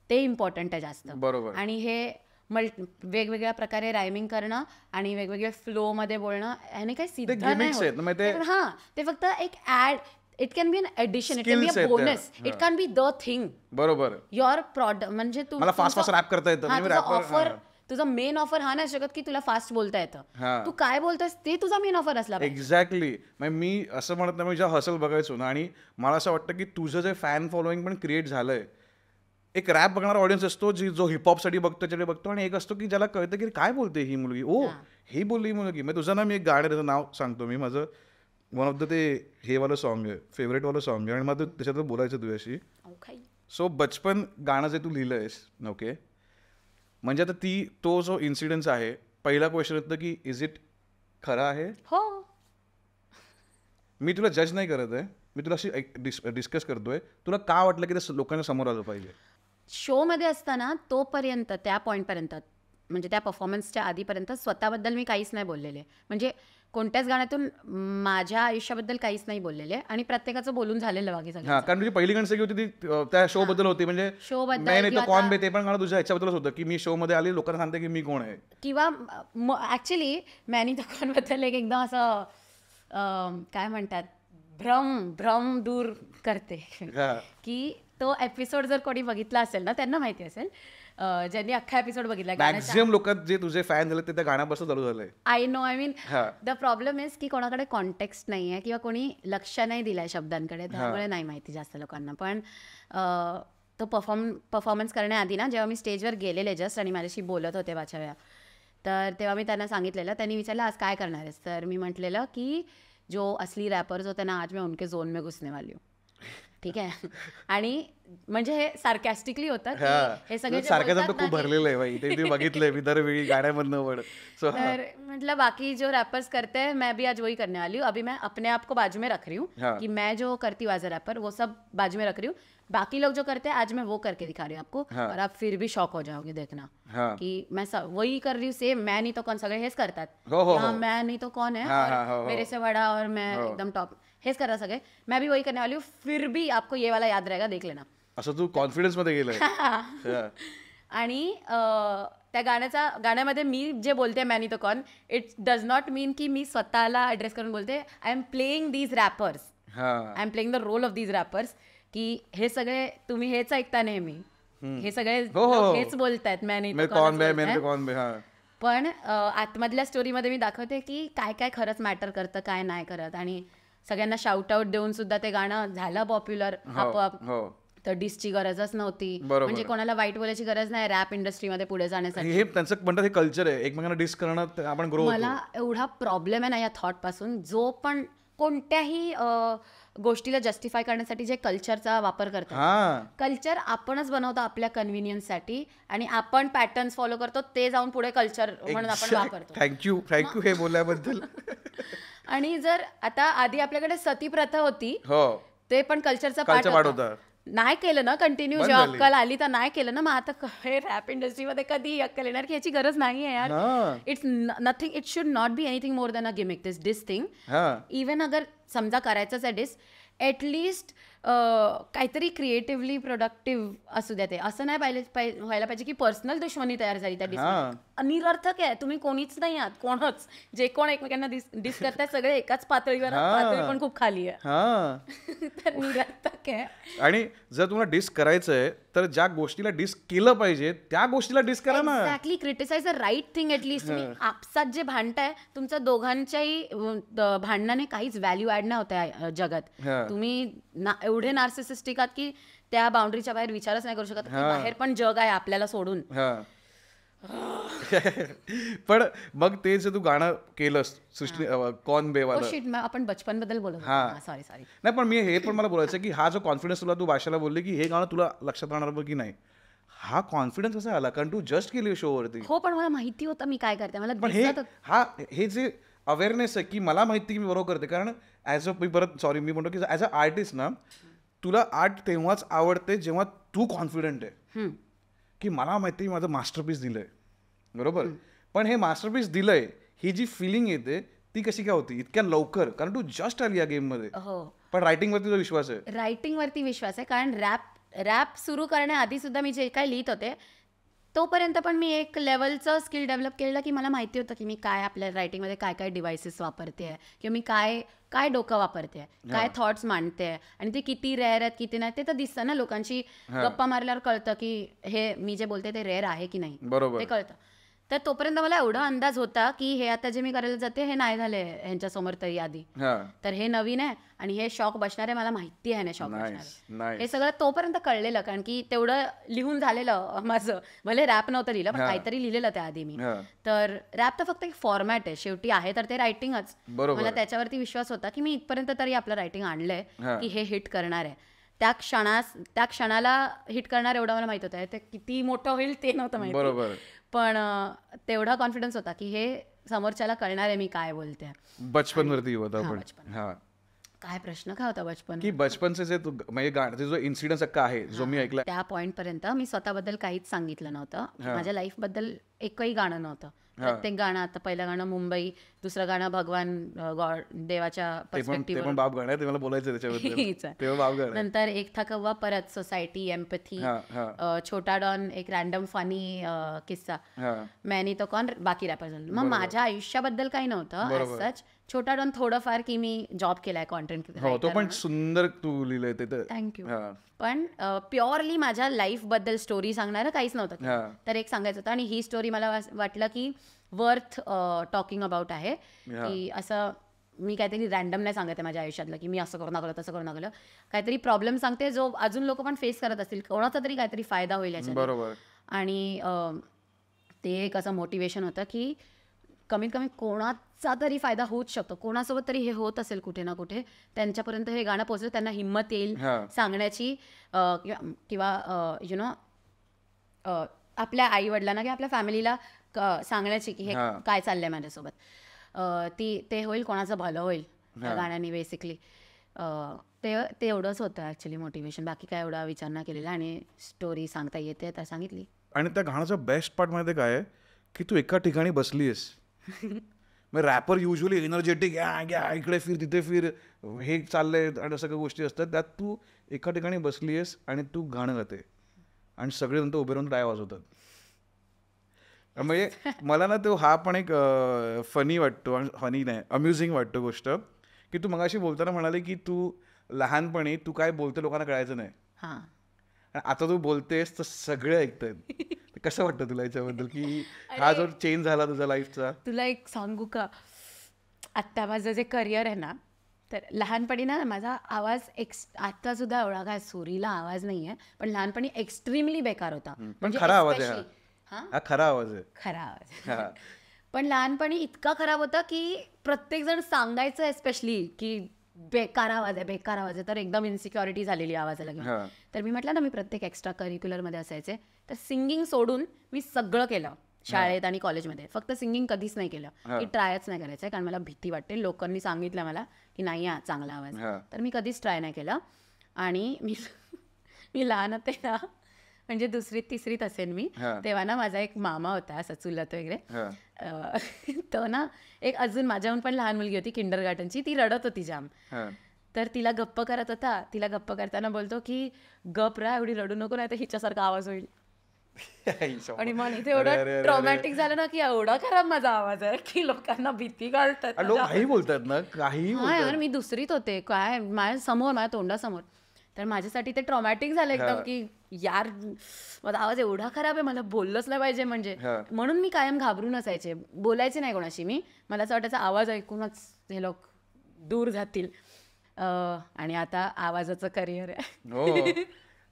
ते इम्पॉर्टंट आहे जास्त. बरोबर. आणि हे वेगवेगळ्या प्रकारे रायमिंग करणं आणि वेगवेगळ्या फ्लो मध्ये बोलणं ह्याने काही सिद्ध नाही. हां, ते फक्त एक ad, it can be an addition, it can be a bonus, it can be the thing. बरोबर. युअर प्रॉडक्ट म्हणजे मला फास्ट रॅप करता येतं. ऑफर, तुझा मेन ऑफर हा नाही शकत की तुला फास्ट बोलता येतं. तू काय बोलतोस ते तुझा मेन ऑफर असला पाहिजे. एक्झॅक्टली. मी असं म्हणत नाही, मी जेव्हा हसल बघायचो ना, आणि मला असं वाटतं की तुझं जे फॅन फॉलोईंग पण क्रिएट झालंय, एक रॅप बघणारा ऑडियन्स असतो जो हिपहॉपसाठी बघतो, त्याच्याकडे बघतो, आणि एक असतो की ज्याला कळतं की काय बोलते ही मुलगी, ओ ही बोलली ही मुलगी. मग तुझं ना, मी एक गाण्याचं नाव सांगतो, मी माझं वन ऑफ द ते हे वालं सॉन्ग आहे, फेवरेटवालं सॉन्ग आहे, आणि मला त्याच्यात बोलायचं तुझ्याशी. सो बचपन गाणं जे तू लिहिलंयस, ओके, म्हणजे आता तो जो इन्सिडेन्स आहे, पहिला क्वेश्चन येतं की इज इट खरं आहे? हो. मी तुला जज नाही करत आहे, मी तुला अशी डिस्कस करतोय, तुला का वाटलं की ते लोकांना समोर आलं पाहिजे? शोमध्ये असताना तोपर्यंत, त्या पॉईंटपर्यंत, म्हणजे त्या परफॉर्मन्सच्या आधीपर्यंत स्वतःबद्दल मी काहीच नाही बोललेले. म्हणजे कोणत्याच गाण्यातून माझ्या आयुष्याबद्दल काहीच नाही बोललेले, आणि प्रत्येकाचं बोलून झालेलं बाकी सगळं. कारण तुझी पहिली गाणी सगळी होती ती त्या शो बद्दल होती, म्हणजे शो बद्दल, नाही तो कॉन बे, ते पण गाणं तुझ्या ह्याच्याबद्दलच होतं की मी शो मध्ये आली, लोकांना सांगते की मी कोण आहे. किंवा ऍक्च्युली मॅनी द कॉनबद्दल एक एकदम असं काय म्हणतात, भ्रम दूर करते की तो एपिसोड जर कोणी बघितला असेल ना, त्यांना माहिती असेल, ज्यांनी अख्खा एपिसोड बघितला. मॅक्झिमम लोक जे तुझे फॅन झाले ते त्या गाण्यापासून चालू झालंय. I know, I mean the problem is की कोणाकडे कॉन्टेक्स्ट नाही आहे किंवा कोणी लक्ष नाही दिलंय शब्दांकडे, त्यामुळे नाही माहिती जास्त लोकांना. पण तो परफॉर्मन्स करण्याआधी ना, जेव्हा मी स्टेजवर गेलेले जस्ट आणि माझ्याशी बोलत होते बाच्या, तर तेव्हा मी त्यांना सांगितलेलं, त्यांनी विचारलं आज काय करणार आहेस, तर मी म्हटलेलं की जो असली रॅपर्स होते ना, आज मैं उनके झोन में घुसने वाली हूँ. ठीक आहे. आणि म्हणजे हे सार्कॅस्टिकली होतं की हे सगळे जे सारखं बोलतात खूप भरलेलं आहे बाई, ते बघितलंय मी दरवेळी गाण्यामधनं पण. सो तर मतलब बाकी जो रैपर्स करते हैं मैं भी आज वही करने वाली हूँ. अभी मैं अपने आप को बाजू में रख रही हूँ कि मैं जो करती हूँ एज अ रैपर वो सब बाजू में रख रही हूँ. बाकी लोग जो करते हैं आज मैं वो करके दिखा रही हूँ आपको. और आप फिर भी शॉक हो जाओगे देखना कि मैं वही कर रही हूँ सेम. मैं नहीं तो कौन, सगळे हेच करतात. मैं नहीं तो कौन है और मेरे से बड़ा और मैं एकदम टॉप, हेच करतात सगळे. मैं भी वही करने वाली हूँ. फिर भी आपको ये वाला याद रहेगा, देख लेना. असं तू कॉन्फिडन्स मध्ये गेलंय. आणि त्या गाण्यामध्ये मी जे बोलते मॅनी तो कॉन, इट डज नॉट मीन की मी स्वतःला ॲड्रेस करून बोलते. I am playing these rappers, I am playing the role of these rappers. की हे सगळे तुम्ही हेच ऐकता नेहमी, हे सगळे हेच बोलतायत मॅनी तो कॉन. पण आतमधल्या स्टोरीमध्ये मी दाखवते की काय काय खरंच मॅटर करतं, काय नाही करत. आणि सगळ्यांना शाउट आउट देऊन सुद्धा ते गाणं झालं पॉप्युलर आपोआप. तर डिसची गरजच नव्हती, म्हणजे कोणाला वाईट बोलायची गरज नाही रॅप इंडस्ट्रीमध्ये पुढे जाण्यासाठी. हे त्यांचं म्हणतात हे कल्चर आहे, एकमेकांना डिस करणं, आपण ग्रो. मला एवढा प्रॉब्लेम आहे ना या थॉट पासून. जो पण कोणत्याही गोष्टीला जस्टिफाय करण्यासाठी जे कल्चरचा वापर करतात, कल्चर आपणच बनवतो आपल्या कन्व्हिनियन्ससाठी आणि आपण पॅटर्न्स फॉलो करतो, ते जाऊन पुढे कल्चर म्हणून आपण वापरतो. थँक्यू हे बोलल्याबद्दल. आणि जर आता आधी आपल्याकडे सती प्रथा होती, ते पण कल्चरचा पार्ट होता. नाही केलं ना कंटिन्यू, जेव्हा अक्कल आली तर नाही केलं ना. मग आता हे रॅप इंडस्ट्रीमध्ये कधी अक्कल येणार की याची गरज नाही आहे यार. It's nothing, it should not be anything more than a gimmick, this dis thing. Even अगर समजा करायचंच आहे डिस, ॲटलिस्ट काहीतरी क्रिएटिव्हली प्रोडक्टिव्ह असू द्या. ते असं नाही व्हायला पाहिजे की पर्सनल दुश्मनी तयार झाली त्या डिस. निरर्थक आहे, तुम्ही कोणीच नाही आहात, कोणच जे कोण एकमेकांना डिस करताय सगळे एकाच पातळीवर, पातळी पण खूप खाली आहे. तर निरर्थक आहे. आणि जर तुम्हाला डिस करायचंय तर ज्या गोष्टीला डिस केलं पाहिजे त्या गोष्टीला डिस करा ना. Exactly, criticize the right thing. At least तुम्ही आपसात जे भांडताय, तुमच्या दोघांच्याही भांडणाने काहीच व्हॅल्यू ऍड नाही होत्या जगात. तुम्ही एवढे नार्सिसिस्टिक आहात की त्या बाउंड्रीच्या बाहेर विचारच नाही करू शकत. बाहेर पण जग आहे आपल्याला सोडून. पण मग ते जे तू गाणं केलंस सृष्टी कॉन बेवाला, आपण बचपन बद्दल बोलत, सॉरी नाही पण मी हे पण मला बोलायचं की हा जो कॉन्फिडन्स तुला, तू भाषाला बोलले की हे गाणं तुला लक्षात राहणार की नाही, हा कॉन्फिडन्स कसा आला? कारण तू जस्ट केली शो वरती. हो, पण मला माहिती होतं मी काय करते. मला हे जे अवेअरनेस आहे की मला माहिती की मी बरोबर करते. कारण ॲज अ, मी म्हणतो की ॲज अ आर्टिस्ट ना, तुला आर्ट तेव्हाच आवडते जेव्हा तू कॉन्फिडंट आहे की मला माहिती माझं मास्टरपीस दिलंय, बरोबर. पण हे मास्टरपीस दिलंय ही जी फिलिंग येते ती कशी काय होती इतक्या लवकर? कारण तू जस्ट आली या गेम मध्ये. पण रायटिंग वरती विश्वास आहे? रायटिंग वरती विश्वास आहे. कारण रॅप सुरू करण्याआधी सुद्धा मी जे काही लिहित होते तोपर्यंत पण मी एक लेवलचं स्किल डेव्हलप केलं की मला माहिती होतं की मी काय आपल्या रायटिंगमध्ये काय काय डिव्हायसेस वापरते आहे, किंवा मी काय डोकं वापरते, काय थॉट्स मांडते, आणि ते किती रेअर आहेत किती नाही ते तर दिसतं ना. लोकांशी गप्पा मारल्यावर कळतं की हे मी जे बोलते ते रेअर आहे की नाही, ते कळतं. तर तोपर्यंत मला एवढा अंदाज होता की हे आता जे मी करायला जाते हे नाही झाले ह्यांच्यासमोर तरी आधी, तर हे नवीन आहे आणि हे शॉक बसणार आहे, मला माहिती आहे ना शॉक बसणार आहे. हे सगळं तोपर्यंत कळलेलं, कारण की तेवढं लिहून झालेलं माझं. भले रॅप नव्हतं लिहिलं पण काहीतरी लिहिलेलं त्याआधी मी. तर रॅप तर फक्त एक फॉर्मॅट आहे शेवटी, आहे तर ते रायटिंगच. मला त्याच्यावरती विश्वास होता की मी इथपर्यंत तरी आपलं रायटिंग आणलंय की हे हिट करणार आहे. त्या क्षणाला हिट करणार एवढं मला माहित होतं. ते किती मोठं होईल ते नव्हतं माहिती, पण तेवढा कॉन्फिडन्स होता की हे समोरच्याला कळणार आहे मी काय बोलते. बचपन वरती होता. पण काय प्रश्न काय होता बचपन की बचपनचे जे म्हणजे जो इन्सिडेंट अक्का आहे जो मी ऐकला, त्या पॉइंट पर्यंत मी स्वतःबद्दल काहीच सांगितलं नव्हतं. माझ्या लाईफ बद्दल एकही गाणं नव्हतं. प्रत्येक गाणं, आता पहिलं गाणं मुंबई, दुसरं गाणं भगवान गॉड देवाच्या पर्स्पेक्टिव्ह, बाप गाणं ते मला बोलायचं त्याच्याबद्दल. नंतर एक था कव्वा, परत सोसायटी, एम्पथी, छोटा डॉन, एक रॅन्डम फनी किस्सा, मॅनी तो कॉन, बाकी रॅपर झालं. मग माझ्या आयुष्याबद्दल काही नव्हतं सच. छोटा डॉन थोडंफार की मी जॉब केलाय कॉन्टेंट, तो पण सुंदर तू लिहिलंय ते. थँक्यू. पण प्युअरली माझ्या लाईफ बद्दल स्टोरी सांगणारं काहीच नव्हतं. तर एक सांगायचं होतं, आणि ही स्टोरी मला वाटलं की वर्थ टॉकिंग अबाउट आहे. की असं मी काहीतरी रॅन्डम नाही सांगते माझ्या आयुष्यातलं की मी असं करू नकलं तसं करू नकलं, काहीतरी प्रॉब्लेम सांगते जो अजून लोक पण फेस करत असतील, कोणाचा तरी काहीतरी फायदा होईल याच्यात. बरोबर. आणि ते एक असं मोटिवेशन होतं की कमीत कमी कोणाचा तरी फायदा होऊच शकतो, कोणासोबत तरी हे होत असेल कुठे ना कुठे, त्यांच्यापर्यंत हे गाणं पोहोचलं, त्यांना हिंमत येईल सांगण्याची, किंवा यु नो आपल्या आई वडिलांना किंवा आपल्या फॅमिलीला सांगण्याची की हे काय चाललंय माझ्यासोबत, ते होईल, कोणाचं भलं होईल या गाण्याने बेसिकली. ते एवढंच होतं ॲक्च्युली मोटिवेशन, बाकी काय एवढा विचार नाही केलेला, आणि स्टोरी सांगता येते तर सांगितली. आणि त्या गाण्याचं बेस्ट पार्ट मध्ये काय आहे की तू एका ठिकाणी बसली आहेस. मग रॅपर युजली एनर्जेटिक, इकडे फिर तिथे फिर, हे चाललंय आणि सगळ्या गोष्टी असतात, त्यात तू एका ठिकाणी बसली आहेस आणि तू गाणं गाते आणि सगळे नंतर उभे राहून टाळ्या वाजवतात. म्हणजे मला ना तो हा पण एक फनी वाटतो, फनी नाही अम्युझिंग वाटतो गोष्ट, की तू मगाशी बोलताना म्हणाले की तू लहानपणी तू काय बोलतो लोकांना कळायचं नाही, आणि आता तू बोलतेस तर सगळे ऐकतायत. कसं वाटतं तुला याच्याबद्दल की हा जो चेंज झाला तुझा लाईफचा? तुला एक सांगू का, आत्ता माझं जे करिअर आहे ना, तर लहानपणी ना माझा आवाज आता सुद्धा एवढा काय सुरीला आवाज नाही आहे, पण लहानपणी एक्स्ट्रीमली बेकार होता. पण खरा आवाज आहे हा, खरा आवाज आहे, खरा आवाज. पण लहानपणी इतका खराब होता की प्रत्येक जण सांगायचं एस्पेशली की बेकार आवाज आहे, बेकार आवाज आहे, तर एकदम इन्सिक्युरिटी झालेली आवाजाला घेऊन. तर मी म्हटलं ना, मी प्रत्येक एक्स्ट्रा करिक्युलरमध्ये असायचे, तर सिंगिंग सोडून मी सगळं केलं शाळेत आणि कॉलेजमध्ये, फक्त सिंगिंग कधीच नाही केलं, की ट्रायच नाही करायचं, कारण मला भीती वाटते. लोकांनी सांगितलं मला की नाही हा चांगला आवाज, तर मी कधीच ट्राय नाही केलं. आणि मी लहान होते ना, म्हणजे 2री-3रीत असेल मी, तेव्हा ना माझा एक मामा होता असा चुलत वगैरे, तो ना एक अजून माझ्याहून पण लहान मुलगी होती किंडर गार्डनची, ती रडत होती जाम, तर तिला गप्प करत होता. तिला गप्प करताना बोलतो की गप रा, एवढी रडू नको, नाही तर हिच्यासारखा आवाज होईल. आणि मला इथे एवढं ट्रॉमॅटिक झालं ना की एवढा खराब माझा आवाज आहे की लोकांना भीती घालतात, लोक काही बोलतात ना, काही बोलतात. मी 2रीत होते, काय माझ्या तोंडासमोर, तर माझ्यासाठी ते ट्रॉमॅटिक झालं एकदम की यार माझा आवाज एवढा खराब आहे, मला बोललंच नाही पाहिजे, म्हणजे म्हणून मी कायम घाबरून असायचे, बोलायचे नाही कोणाशी मी. मला असं वाटायचं आवाज ऐकूनच हे लोक दूर जातील. आणि आता आवाजाचं करिअर आहे.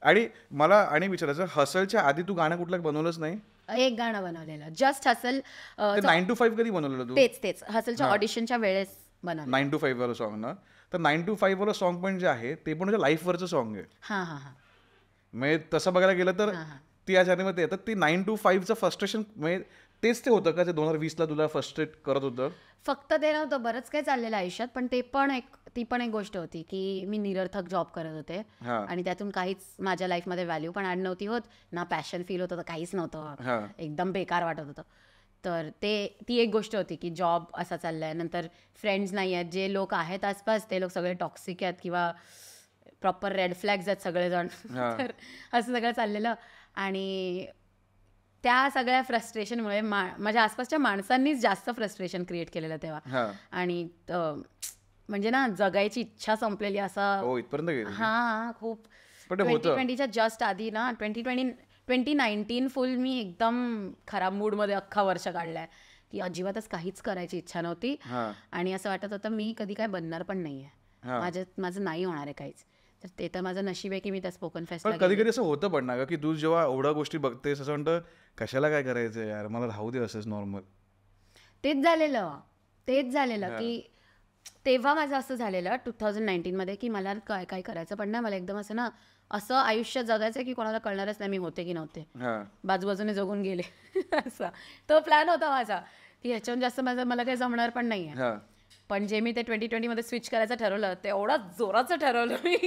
आणि मला आणि विचारायचं, हसलच्या आधी तू गाणं कुठलं बनवलंच नाही? एक गाणं बनवलेलं, जस्ट हसल. 9 to 5 कधी बनवलेलं तू? तेच हसलच्या ऑडिशनच्या वेळेस बनवलं. 9 to 5 वाला सॉन्ग ना, तर 9 to 5 वाला सॉन्ग पण जे आहे ते पण तुझ्या लाईफवरचं सॉन्ग आहे. म्हणजे तसं बघायला गेलं तर ती या जर्नीमध्ये येतात. ती 9 to 5चं फ्रस्ट्रेशन म्हणजे तेच ते होतं का जे 2020ला तुला फ्रस्ट्रेट करत होतं? फक्त ते नव्हतं, बरंच काही चाललेलं आयुष्यात, पण ती पण एक गोष्ट होती की मी निरर्थक जॉब करत होते आणि त्यातून काहीच माझ्या लाईफमध्ये व्हॅल्यू पण ॲड नव्हती होत, ना पॅशन फील होत होतं, काहीच नव्हतं, एकदम बेकार वाटत होतं. तर ती एक गोष्ट होती की जॉब असा चाललाय, नंतर फ्रेंड्स नाही आहेत, जे लोक आहेत आसपास ते लोक सगळे टॉक्सिक आहेत किंवा प्रॉपर रेड फ्लॅग्स आहेत सगळेजण. तर असं सगळं चाललेलं, आणि त्या सगळ्या फ्रस्ट्रेशनमुळे माझ्या आसपासच्या माणसांनीच जास्त फ्रस्ट्रेशन क्रिएट केलेलं तेव्हा, आणि म्हणजे ना जगायची इच्छा संपलेली असं. खूप. 2020च्या जस्ट आधी ना, 2019 फुल मी एकदम खराब मूडमध्ये अख्खा वर्ष काढलाय की अजिबातच काहीच करायची इच्छा नव्हती, आणि असं वाटत होतं मी कधी काय बनणार पण नाहीये, माझं नाही होणार आहे काहीच. तर ते तर माझं नशीब आहे की मी त्या स्पोकन फेस्टला. कधी कधी असं होतं पण ना की तू जेव्हा एवढ्या गोष्टी बघतेस असं म्हणतं कशाला काय करायचं यार, मला राहू दे असंच नॉर्मल. तेच झालेलं की तेव्हा माझं असं झालेलं 2019 मध्ये की मला काय करायचं पण नाही, मला एकदम असं ना, असं आयुष्य जगायचं की कोणाला कळणारच नाही मी होते की नव्हते, बाजूबाजूने जगून गेले. असा तो प्लॅन होता माझा की ह्याच्याहून जास्त मला काही जमणार पण नाहीये. पण जे मी ते 2020 मध्ये स्विच करायचं ठरवलं ते एवढं जोराचं ठरवलं मी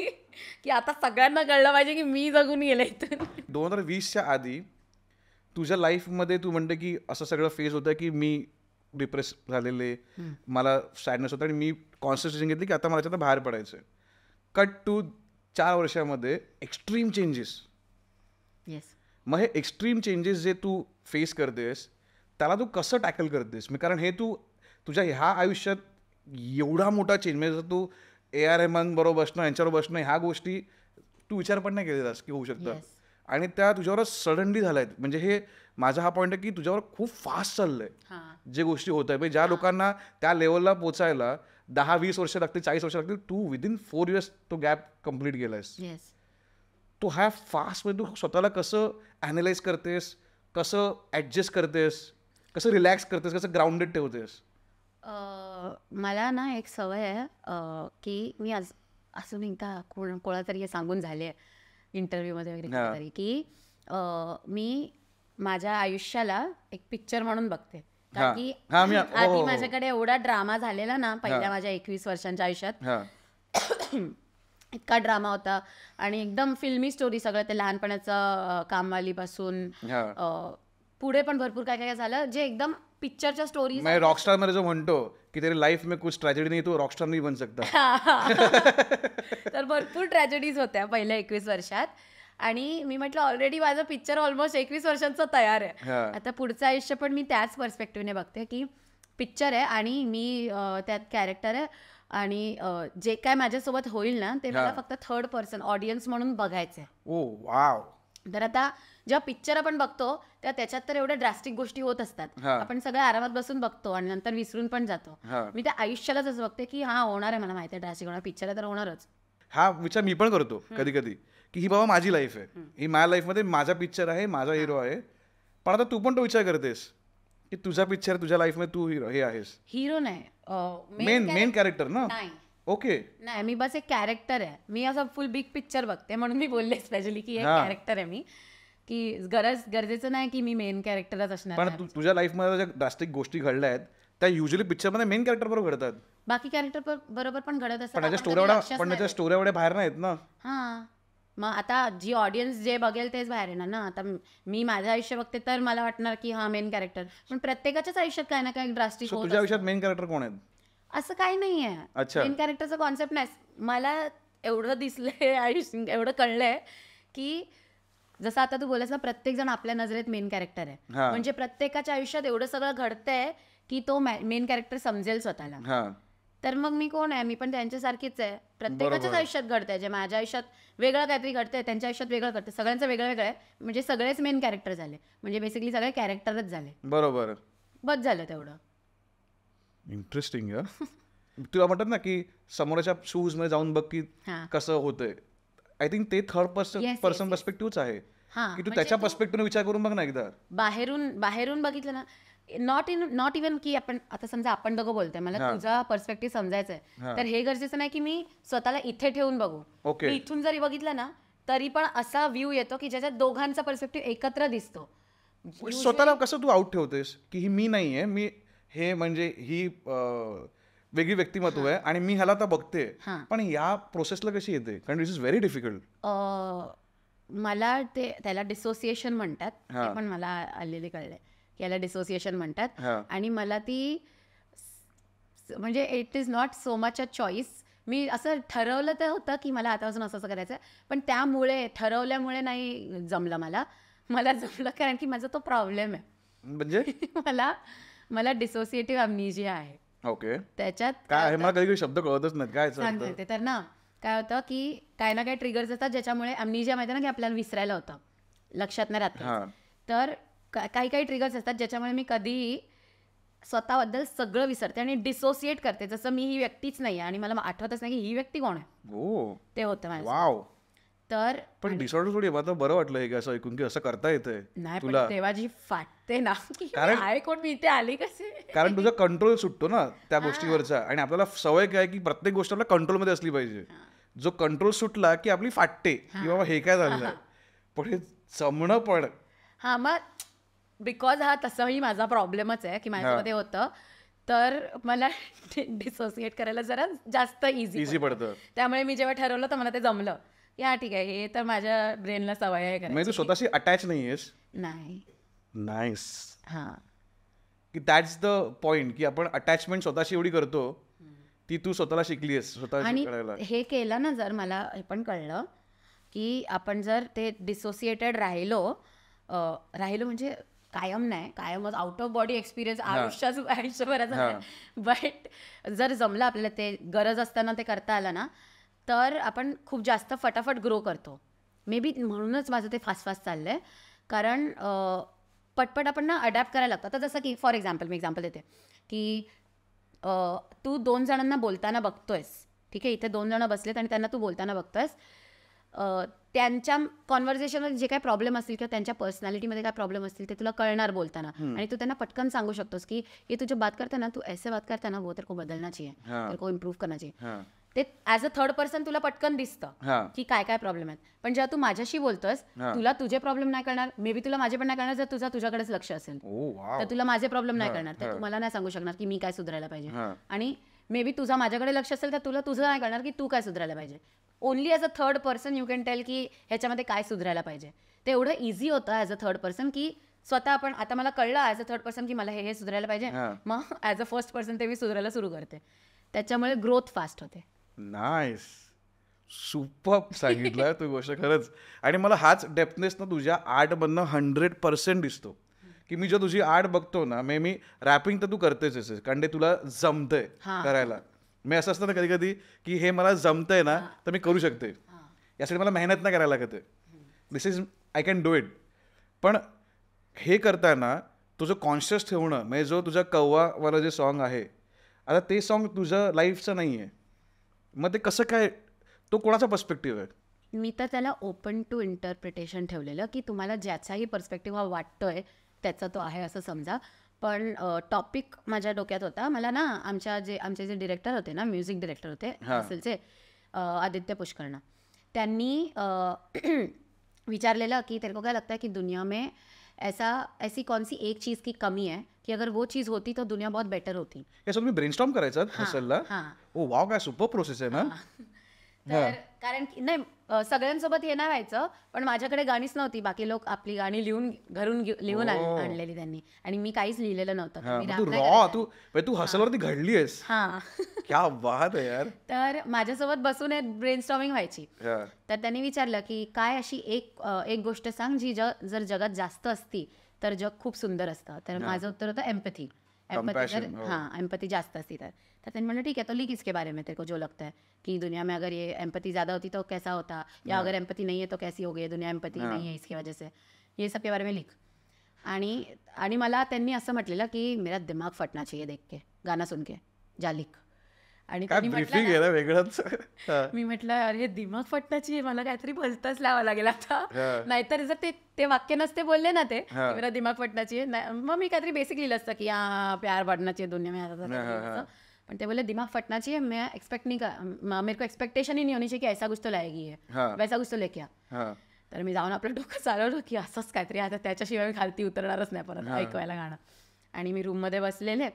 की आता सगळ्यांना कळलं पाहिजे की मी जगून गेले इथून. 2020च्या आधी तुझ्या लाईफमध्ये तू म्हणते की असं सगळं फेज होतं की मी डिप्रेस झालेले, मला सॅडनेस होतं आणि मी कॉन्शियस डिसिजन घेतली की आता मला याच्यात बाहेर पडायचं आहे. कट टू 4 वर्षामध्ये एक्स्ट्रीम चेंजेस. मग हे एक्स्ट्रीम चेंजेस जे तू फेस करतेस त्याला तू कसं टॅकल करतेस? कारण हे तू तुझ्या ह्या आयुष्यात एवढा मोठा चेंज, म्हणजे जर तू AR रहमान बरोबर बसणं, यांच्याबरोबर बसणं, ह्या गोष्टी तू विचार पण नाही केलेलास की होऊ शकतं, आणि त्या तुझ्यावर सडनली झाल्या आहेत. म्हणजे हे माझा हा पॉईंट आहे की तुझ्यावर खूप फास्ट चाललंय जे गोष्टी होत आहे. म्हणजे ज्या लोकांना त्या लेवलला पोचायला 10-20 वर्ष लागतील, 40 वर्ष लागतील, तू विदिन 4 years तो गॅप कम्प्लीट केलायस. तू ह्या फास्ट मध्ये तू स्वतःला कसं ॲनालाइज करतेस, कसं ॲडजस्ट करतेस? कसं रिलॅक्स करतेस, कसं ग्राउंडेड ठेवतेस? मला ना एक सवय आहे की मी असं मी का कोणाला तरी हे सांगून झाले इंटरव्ह्यूमध्ये वगैरे कुठेतरी की मी माझ्या आयुष्याला एक पिक्चर म्हणून बघते. कारण की आधी माझ्याकडे एवढा ड्रामा झालेला ना पहिल्या माझ्या 21 वर्षांच्या आयुष्यात इतका ड्रामा होता आणि एकदम फिल्मी स्टोरी सगळं ते लहानपणाचं कामवालीपासून पुढे पण भरपूर काय काय झालं जे एकदम पिक्चरच्या स्टोरी. रॉकस्टार मध्ये जो म्हणतो की तेरी लाईफ में कुछ ट्रॅजेडी नाही तो रॉकस्टार नाही बन सकता. तर भरपूर ट्रॅजेडीज होत्या पहिल्या 21 वर्षात आणि मी म्हटलं ऑलरेडी माझं पिक्चर ऑलमोस्ट 21 वर्षांचं तयार आहे. आता पुढचं आयुष्य पण मी त्याच पर्स्पेक्टिव्हने बघते की पिक्चर आहे आणि मी त्यात कॅरेक्टर आहे आणि जे काय माझ्यासोबत होईल ना ते मला फक्त थर्ड पर्सन ऑडियन्स म्हणून बघायचं आहे. ओ वाव. तर आता जेव्हा पिक्चर आपण बघतो तेव्हा त्याच्यात तर एवढ्या ड्रास्टिक गोष्टी होत असतात, आपण सगळे आरामात बसून बघतो आणि नंतर विसरून पण जातो. मी त्या आयुष्यालाच असं बघते की हा होणार आहे, मला माहिती आहे ड्रास्टिक होणार, पिक्चर तर होणारच. हा विचार मी पण करतो कधी कधी की ही बाबा माझी लाईफ आहे, ही माझ्या लाईफमध्ये माझा पिक्चर आहे, माझा हिरो आहे. पण आता तू पण तो विचार करतेस की तुझा पिक्चर तुझ्या लाईफमध्ये तू हिरो हे आहेस. हिरो नाही, मेन कॅरेक्टर ना. नाही ओके. नाही, मी बस एक कॅरेक्टर आहे. मी असं फुल बिग पिक्चर बघते म्हणून मी बोलले स्पेशली की एक कॅरेक्टर आहे मी, की गरजेचं नाही की मी मेन कॅरेक्टरच असणार. पण तुझ्या लाईफमध्ये ज्या ड्रास्टिक गोष्टी घडल्या आहेत त्या युजली पिक्चरमध्ये मेन कॅरेक्टर बरोबर घडतात, बाकी कॅरेक्टर बरोबर पण घडत असतात. पण त्याच्या स्टोऱ्या एवढ्या बाहेर नाहीत ना. हां, मग आता जी ऑडियन्स जे बघेल तेच बाहेर येणार ना. आता मी माझं आयुष्य बघते तर मला वाटणार की हा मेन कॅरेक्टर, पण प्रत्येकाच्याच आयुष्यात काय ना काय ड्रास्टिक होत. तुझ्या आयुष्यात मेन कॅरेक्टर कोण आहेत? असं काही नाही आहे. मेन कॅरेक्टरचा कॉन्सेप्ट नाही. मला एवढं दिसलंय आयुष्य, एवढं कळलंय की जसं आता तू बोललास ना प्रत्येक जण आपल्या नजरेत मेन कॅरेक्टर आहे, म्हणजे प्रत्येकाच्या आयुष्यात एवढं सगळं घडतंय की तो मेन कॅरेक्टर समजेल स्वतःला. तर मग मी कोण आहे? मी पण त्यांच्यासारखीच आहे. प्रत्येकाच्याच आयुष्यात घडतंय, जे माझ्या आयुष्यात वेगळं काहीतरी घडतंय त्यांच्या आयुष्यात वेगळं घडतं, सगळ्यांचं वेगळं वेगळं आहे. म्हणजे सगळेच मेन कॅरेक्टर झाले, म्हणजे बेसिकली सगळे कॅरेक्टरच झाले. बरोबर, बस झालं तेवढं. इंटरेस्टिंग. तुला म्हणतात ना की समोरच्या शूज मध्ये जाऊन बघ की कसं होतंय. आय थिंक ते थर्ड पर्सन पर्स्पेक्टिव्हच आहे की तू त्याच्या पर्स्पेक्टिव्हने विचार करून बघ ना एकदा. बाहेरून बघितलं ना, नॉट इव्हन की आपण आता समजा आपण दोघं बोलतोय, मला तुझा पर्स्पेक्टिव्ह समजायचा आहे, तर हे गरजेचं नाही की मी स्वतःला इथे ठेवून बघू. मी इथून जरी बघितलं ना तरी पण असा व्ह्यू येतो की ज्याच्यात दोघांचा पर्स्पेक्टिव्ह एकत्र दिसतो. स्वतःला कसं तू आउट ठेवतेस की ही मी नाहीये, मी हे म्हणजे ही वेगळी व्यक्तिमत्व आहे आणि मी ह्याला तर बघते, पण या प्रोसेसला कशी येते? कारण दिस इज व्हेरी डिफिकल्ट. मला त्याला डिसोसिएशन म्हणतात, ते पण मला आलेले कळले की याला डिसोसिएशन म्हणतात. आणि मला ती म्हणजे it is not so much a choice. मी असं ठरवलं तर होतं की मला आतापासून असं करायचं, पण त्यामुळे ठरवल्यामुळे नाही जमलं. मला जमलं कारण की माझा तो प्रॉब्लेम आहे. म्हणजे मला डिसोसिएटिव्ह अम्नेशिया आहे. ओके. त्याच्यात काय आहे मला कधी शब्द कळतच नाही काय सांगते. तर ना काय होतं की काय ना काय ट्रिगर्स असतात ज्याच्यामुळे अम्नेशिया माहिती ना की आपल्याला विसरायला होतं, लक्षात नाही राहत. तर काही ट्रिगर्स असतात ज्याच्यामुळे मी कधीही स्वतःबद्दल सगळं विसरते आणि डिसोसिएट करते, जसं मी ही व्यक्तीच नाही आहे आणि मला आठवतच नाही की ही व्यक्ती कोण आहे. ते होतं माझं. तर पण डिसऑर्डर थोडी आता बरं वाटलं हे असं ऐकून की असं करता येतंय. नाही पण तेव्हा जी फाटते ना की काय कोण मी इथे आली कसे, कारण तुझा कंट्रोल सुटतो ना त्या गोष्टीवरचा, आणि आपल्याला सवय काय की प्रत्येक गोष्ट आपल्या कंट्रोलमध्ये असली पाहिजे. जो कंट्रोल सुटला की आपली फाटते की बाबा हे काय झालं, पण हे जमणं पण. मग बिकॉज तसंही माझा प्रॉब्लेमच आहे की माझ्यामध्ये होतं, तर मला डिसोसिएट करायला जरा जास्त इझी पडतं. त्यामुळे मी जेव्हा ठरवलं तर मला ते जमलं. ठीक आहे, हे तर माझ्या ब्रेनला सवय आहे करायची. तू स्वतःशी अटॅच नाहीयेस. नाही. नाईस. की दॅट्स द पॉइंट की आपण अटॅचमेंट स्वतःशी एवढी करतो ती तू स्वतःला शिकलीयस स्वतःशी करायला. हे केलं ना जर, मला हे पण कळलं की आपण जर ते डिसोसिएटेड राहिलो म्हणजे कायम नाही, कायमच आउट ऑफ बॉडी एक्सपिरियन्स आयुष्यभराचा, बट जर जमलं आपल्याला ते गरज असताना ते करता आलं ना, तर आपण खूप जास्त फटाफट ग्रो करतो. मे बी म्हणूनच माझं ते फास्ट चाललंय, कारण पटपट आपण ना अडॅप्ट करायला लागतं. आता जसं की फॉर एक्झाम्पल मी एक्झाम्पल देते की तू 2 जणांना बोलताना बघतोयस, ठीक आहे, इथे 2 जण बसलेत आणि त्यांना तू बोलताना बघतोयस, त्यांच्या कॉन्व्हर्सेशनमध्ये जे काही प्रॉब्लेम असतील किंवा त्यांच्या पर्सनॅलिटीमध्ये काय प्रॉब्लेम असतील ते तुला कळणार बोलताना, आणि तू त्यांना पटकन सांगू शकतोस की ये तुझे बात करता ना, तू ऐसे बात करता ना, वो तेरे को बदलना चाहिए, तेरे को इम्प्रूव्ह करना चाहिए. ते ॲज अ थर्ड पर्सन तुला पटकन दिसतं की काय काय प्रॉब्लेम आहेत. पण जेव्हा तू माझ्याशी बोलतोस, तुला तुझे प्रॉब्लेम नाही करणार, मे बी तुला माझे पण नाही करणार जर तुझ्याकडेच लक्ष असेल, तर तुला माझे प्रॉब्लेम नाही करणार, तर तू मला नाही सांगू शकणार की मी काय सुधारायला पाहिजे. आणि मे बी तुझा माझ्याकडे लक्ष असेल तर तुला तुझं नाही करणार की तू काय सुधारायला पाहिजे. Only as a third person you can tell की ह्याच्यामध्ये काय सुधारायला पाहिजे. ते एवढं इझी होतं ॲज अ थर्ड पर्सन की स्वतः आपण, आता मला कळलं ॲज अ थर्ड पर्सन की मला हे सुधारायला पाहिजे, मग ॲज अ फर्स्ट पर्सन ते मी सुधारायला सुरू करते. त्याच्यामुळे ग्रोथ फास्ट होते. नाईस, सुपर सांगितलं तू गोष्ट खरंच. आणि मला हाच डेप्थनेस ना तुझ्या आर्टमधनं 100% दिसतो की मी जेव्हा तुझी आर्ट बघतो ना, मी रॅपिंग तर तू करतेच, कारण ते तुला जमतंय करायला. मी असं असतं ना कधी कधी की हे मला जमतंय ना तर मी करू शकते, यासाठी मला मेहनत नाही करायला लागत आहे, this is I can do it. पण हे करताना तुझं कॉन्शियस ठेवणं, म्हणजे जो तुझा कव्वावाला जे सॉन्ग आहे, आता ते सॉन्ग तुझं लाईफचं नाही आहे, मग ते कसं काय, तो कोणाचा पर्स्पेक्टिव्ह आहे? मी तर त्याला ओपन टू इंटरप्रिटेशन ठेवलेलं की तुम्हाला ज्याचाही पर्स्पेक्टिव्ह हा वाटतोय त्याचा तो आहे असं समजा. पण टॉपिक माझ्या डोक्यात होता. मला ना आमचे जे डिरेक्टर होते ना, म्युझिक डिरेक्टर होते हसलचे, आदित्य पुष्कर्णा, त्यांनी विचारलेलं की तेरे को क्या लगता है कि दुनिया में ऐसी कौन सी एक चीज़ की कमी है कि अगर वो चीज़ होती तो दुनिया बहुत बेटर होती. याचं तुम्ही ब्रेनस्टॉर्म करायचं हसलला? ओ वाव, काय सुपर प्रोसेस आहे ना. तर कारण की नाही, सगळ्यांसोबत हे नाही व्हायचं, पण माझ्याकडे गाणीच नव्हती. बाकी लोक आपली गाणी घरून लिहून आणलेली त्यांनी, आणि मी काहीच लिहिलेलं नव्हतं. तू हसलवरती घडली आहेस. क्या बात आहे यार. तर माझ्यासोबत बसून ब्रेनस्टॉर्मिंग व्हायची. तर त्यांनी विचारलं की काय अशी एक गोष्ट सांग जी जर जगात जास्त असती तर जग खूप सुंदर असतं. तर माझं उत्तर होतं एम्पॅथी. एम्पैथी जास्त असती तर त्यांनी म्हटलं ठीक है, तो लिख इसके बारे में, तेरे को जो लगता है कि दुनिया में अगर ये एम्पैथी ज़्यादा होती तो कैसा होता, या अगर एम्पैथी नहीं है तो कैसी हो गई दुनिया, एम्पैथी नहीं है इसकी वजह से, ये सब के बारे में लिख. आणि मला त्यांनी असं म्हटलेलं की मेरा दिमाग फटना चाहिए देख के, गाना सुन के, जा लिख. आणि मी म्हटलं अरे दिमाग फटण्याची, मला काहीतरी भलतंच लावावं लागेल आता, नाहीतर जर ते वाक्य नसते बोलले ना, ते मेरा दिमाग फटण्याची, मग मी काहीतरी बेसिक लिहिलं असतं की प्यार बढ़ना दुनिया में, पण ते बोले दिमाग फटना चाहिए, मैं एक्सपेक्ट नहीं मेरे को एक्सपेक्टेशन ही नहीं होनी चाहिए कि ऐसा कुछ तो लाएगी है, वैसा कुछ तो लेके आ. तर मी जाऊन आपलं डोकं चालवलं की असंच काहीतरी, आता त्याच्याशिवाय मी खालती उतरणारच नाही परत ऐकवायला गाणं. आणि मी रूममध्ये बसलेले,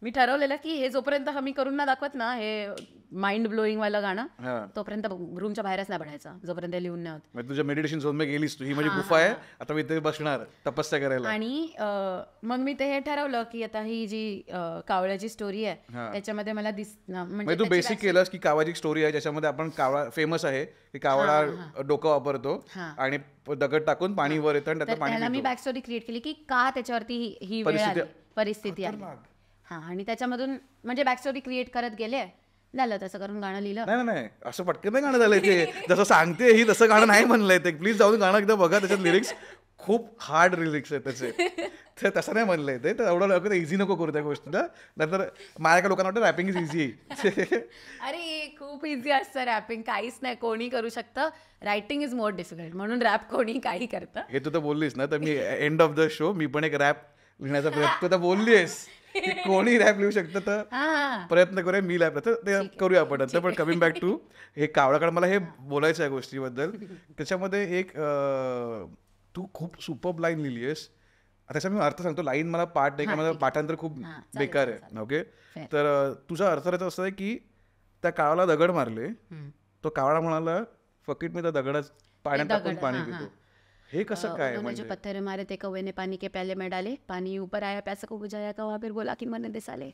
मी ठरवलेलं की हे जोपर्यंत मी करून ना दाखवत ना हे माइंड ब्लोईंग वाला गाणं, तोपर्यंत रूमच्या बाहेरच नाही पडायचं जोपर्यंत लिहून नाही होत. तुझ्या मेडिटेशन झोन मध्ये गेलीस तू, ही माझी गुफा आहे, आता मी इथे बसणार तपस्या करायला. आणि मग मी ते हे ठरवलं की आता ही जी कावळ्याची स्टोरी आहे त्याच्यामध्ये मला म्हणजे तू बेसिक केलंस की कावळ्याची स्टोरी आहे ज्याच्यामध्ये आपण कावळा फेमस आहे की कावळा डोकं वापरतो आणि दगड टाकून पाणी वर येतं, त्याला मी बॅक स्टोरी क्रिएट केली की का त्याच्यावरती ही परिस्थिती आली. आणि त्याच्यामधून म्हणजे बॅक स्टोरी क्रिएट करत गेले, झालं तसं करून गाणं लिहिलं. नाही असं पटकन नाही गाणं झालंय ते, जसं सांगते ही तसं गाणं नाही म्हणलंय ते. प्लीज जाऊन गाणं एकदा बघा, त्याच्यात लिरिक्स खूप हार्ड लिरिक्स आहेत त्याचे, ते तसं नाही म्हणलंय ते. तर एवढं लवकर इझी नको करू त्या गोष्टीला, नंतर माझ्या लोकांना वाटतं रॅपिंग इज इझी. अरे खूप इझी असतं रॅपिंग, काहीच नाही, कोणी करू शकतं. रायटिंग इज मोर डिफिकल्ट, म्हणून रॅप कोणी काही करतं. हे तू तर बोललीस ना, तर me end of the show मी पण एक रॅप लिहिण्याचा प्रयत्न, तर बोललीस की कोणी रॅप लिहू शकतं तर प्रयत्न करूया, मी रॅप तर ते करूया आपण नंतर. पण कमिंग बॅक टू हे कावळाकडे, मला हे बोलायचं आहे गोष्टीबद्दल. त्याच्यामध्ये एक तू खूप सुपर लाईन लिहिली आहेस. त्याचा मी अर्थ सांगतो, लाईन मला पाठ नाही का, माझं पाठांतर खूप बेकार आहे. ओके, तर तुझा अर्थ याचा असं आहे की त्या कावळाला दगड मारले, तो कावळा म्हणाला फकीट मी त्या दगडात पाण्यात टाकून पाणी पितो. हे कसं काय म्हणजे पत्थर मारे ते कौवे ने पानी के प्याले में डाले, पानी ऊपर आया प्यासा को बुझाया कौवा फिर बोला की मरने दे साले.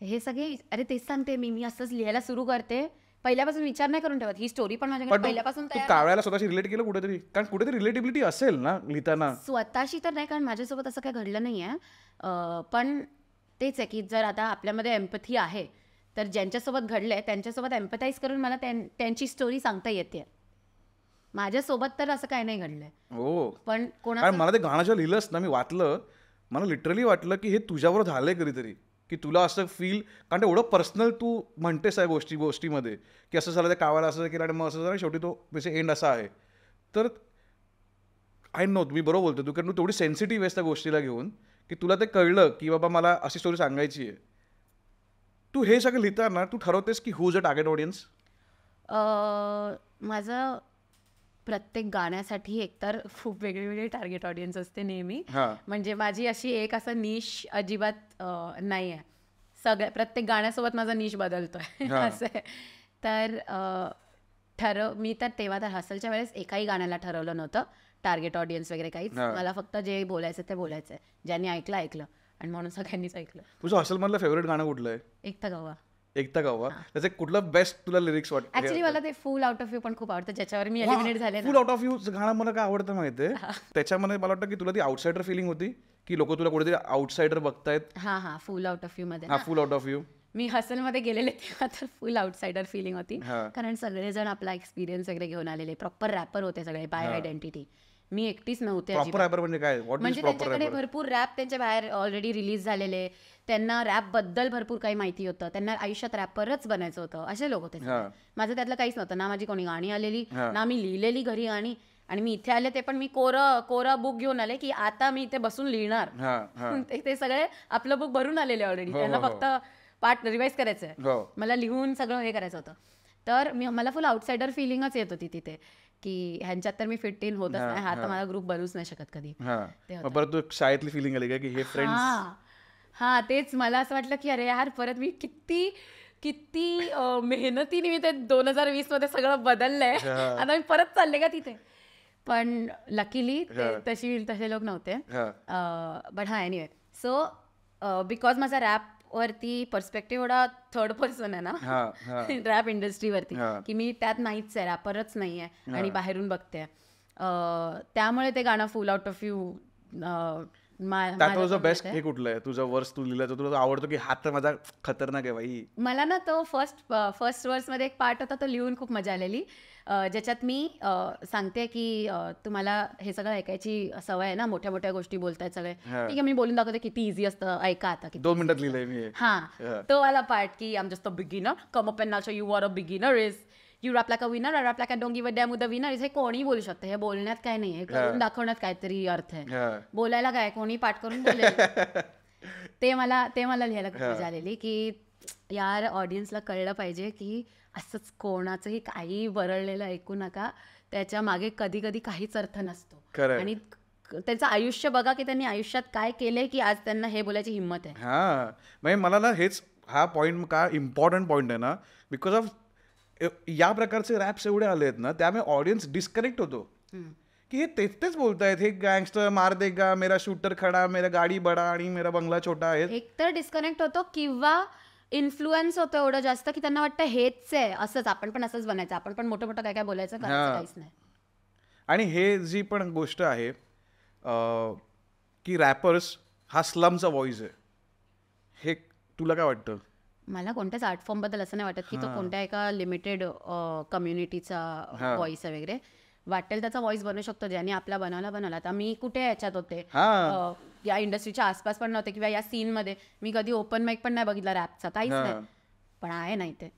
हे सगळे, अरे तेच सांगते मी असंच लिहायला सुरू करते, पहिल्यापासून विचार नाही करून ठेवत. ही स्टोरी पण माझ्याकडे पहिल्यापासून कावळ्याला स्वतःशी रिलेट केलं कुठेतरी, कारण कुठेतरी रिलेटिबिलिटी असेल ना लिहिताना. स्वतःशी तर नाही, कारण माझ्यासोबत असं काही घडलं नाही आहे. पण तेच आहे की जर आता आपल्यामध्ये एम्पॅथी आहे तर ज्यांच्यासोबत घडलंय त्यांच्यासोबत एम्पॅथाईज करून मला त्यांची स्टोरी सांगता येते. माझ्यासोबत तर असं काही नाही घडलंय. हो, पण मला ते गाणं जेव्हा लिहिलंस ना, मी वाचलं, मला लिटरली वाटलं की हे तुझ्याबरोबर झालंय कधीतरी. की तुला असं फील, कारण ते एवढं पर्सनल तू म्हणतेस या गोष्टीमध्ये की असं झालं, त्या कावाला असं केलं आणि मग असं झालं, शेवटी तो त्याचे एंड असा आहे. तर आय नो तुम्ही बरोबर बोलतो तू, कारण तू तेवढी सेन्सिटिव्ह आहेस त्या गोष्टीला घेऊन की तुला ते कळलं की बाबा मला अशी स्टोरी सांगायची आहे. तू हे सगळं लिहिताना तू ठरवतेस की हूज अ टार्गेट ऑडियन्स? माझं प्रत्येक गाण्यासाठी एकतर खूप वेगळी टार्गेट ऑडियन्स असते नेहमी. म्हणजे माझी अशी एक असं निश अजिबात नाही आहे. प्रत्येक गाण्यासोबत माझा निश बदलतोय असं आहे. तर मी तर तेव्हा तर हसलच्या वेळेस एकाही गाण्याला ठरवलं नव्हतं टार्गेट ऑडियन्स वगैरे काहीच. मला फक्त जे बोलायचं ते बोलायचं आहे. ज्यांनी ऐकलं आणि म्हणून सगळ्यांनीच ऐकलं. तुझं हसलमधलं फेवरेट गाणं कुठलं आहे? एकता गवा. एकता गवा. त्याचे कुठलं बेस्ट तुला लिरिक्स वाटतं? ऍक्च्युली मला ते फुल आउट ऑफ यू पण खूप आवडतं, ज्याच्यावर मी एलिमिनेट झाले. फुल आउट ऑफ यू गाणं मला काय आवडतं माहितीये, त्याच्यामध्ये मला वाटतं की तुला ती आउटसाइडर फिलिंग होती की लोक तुला कुठेतरी आउटसाइडर बघतायत. हा फुल आउट ऑफ यू मध्ये. हा फुल आउट ऑफ यू. मी हसलमध्ये गेलेले तेव्हा तर फुल आउटसाइडर फिलिंग होती, कारण सगळेजण आपला एक्सपिरियन्स वगैरे घेऊन आलेले, प्रॉपर रॅपर होते सगळे बाय आयडेंटिटी. मी एकटीच नव्हते. प्रॉपर रॅपर म्हणजे काय? म्हणजे त्यांच्याकडे भरपूर रॅप त्यांच्या बाहेर ऑलरेडी रिलीज झालेले, त्यांना रॅप बद्दल भरपूर काही माहिती होतं, त्यांना आयुष्यात रॅपरच बनायचं होतं, असे लोक होते. माझं त्यातलं काहीच नव्हतं. ना माझी कोणी गाणी आलेली, ना मी लिहिलेली घरी गाणी. आणि मी इथे आले ते पण मी कोरं बुक घेऊन आले की आता मी इथे बसून लिहिणार. ते सगळे आपलं बुक भरून आलेले ऑलरेडी, त्यांना फक्त पार्ट रिवाइज करायचंय, मला लिहून सगळं हे करायचं होतं. तर मला फुल आउटसाइडर फिलिंगच येत होती तिथे की ह्यांच्यात तर मी फिट इन होतच नाही, हा तर मला ग्रुप बनूच नाही शकत कधी. परत तू शाळेतली फिलिंग आली का की हे फ्रेंड्स? हा तेच. मला असं वाटलं की अरे यार, परत मी किती मेहनतीने मी ते 2020 मध्ये सगळं बदललंय, आता मी परत चालले का तिथे. पण लकीली तसे लोक नव्हते. बट हा एनिवे, सो बिकॉज माझा रॅप वरती पर्स्पेक्टिव्ह एवढा थर्ड पर्सन आहे ना रॅप इंडस्ट्रीवरती, की मी त्यात नाहीच आहे, रॅपरच नाही आहे आणि बाहेरून बघते, त्यामुळे ते गाणं फुल आउट ऑफ यू. तुझं बेस्ट हे कुठलं आहे? तुझा वर्स तू लिहिला तुला आवडतो की हा तर माझा खतरनाक आहे बाई? मला ना तो फर्स्ट वर्स मध्ये एक पार्ट होता, तो लिहून खूप मजा आलेली, ज्याच्यात मी सांगते की तुम्हाला हे सगळं ऐकायची सवय आहे ना, मोठ्या मोठ्या गोष्टी बोलतायत सगळे, ठीक आहे मी बोलून दाखवते किती इझी असतं, ऐका आता. 2 मिनिटात लिहिलंय मी. तो वाला पार्ट की I am just a beginner, come up and now show you are a beginner, is you rap like a winner, I rap like a don't give a damn with the winner. हे कोणी बोलू शकतं, हे बोलण्यात काय नाही, हे करून दाखवण्यात काहीतरी अर्थ आहे, बोलायला काय कोणी पाठ करून बोलेल. ते मला लिहायला खूप मजा आलेली की यार ऑडियन्सला कळलं पाहिजे की असंच कोणाचंही काही बरळलेलं ऐकू नका, त्याच्या मागे कधी कधी काहीच अर्थ नसतो. आणि त्यांचं आयुष्य बघा की त्यांनी आयुष्यात काय केलंय की आज त्यांना हे बोलायची हिंमत आहे. म्हणजे मला ना हा पॉईंट का इम्पॉर्टंट पॉईंट आहे ना, बिकॉज ऑफ या प्रकारचे रॅप्स एवढे आले आहेत ना, त्यामुळे ऑडियन्स डिस्कनेक्ट होतो की हे तेच बोलतायत, हे गँगस्टर मार देगा, मेरा शूटर खडा, मेरा गाडी बडा आणि मेरा बंगला छोटा आहे. एक तर डिस्कनेक्ट होतो किंवा इन्फ्लुएन्स होतो एवढं जास्त की त्यांना वाटतं हेच आहे, असंच आपण पण असंच बनायचं, आपण पण मोठं मोठं काय बोलायचं, काहीच नाही. आणि हे जी पण गोष्ट आहे की रॅपर्स हा स्लमचा व्हॉइस आहे, हे तुला काय वाटतं? मला कोणत्याच आर्ट फॉर्म बद्दल असं नाही वाटत की तो कोणत्या एका लिमिटेड कम्युनिटीचा व्हॉइस आहे वगैरे. वाटेल त्याचा व्हॉइस बनवू शकतो, ज्याने आपला बनवला. आता मी कुठे याच्यात होते, या इंडस्ट्रीच्या आसपास पण नव्हते किंवा या सीन मध्ये मी कधी ओपन माईक पण नाही बघितला रॅपचा, काहीच नाही, पण आहे नाही ते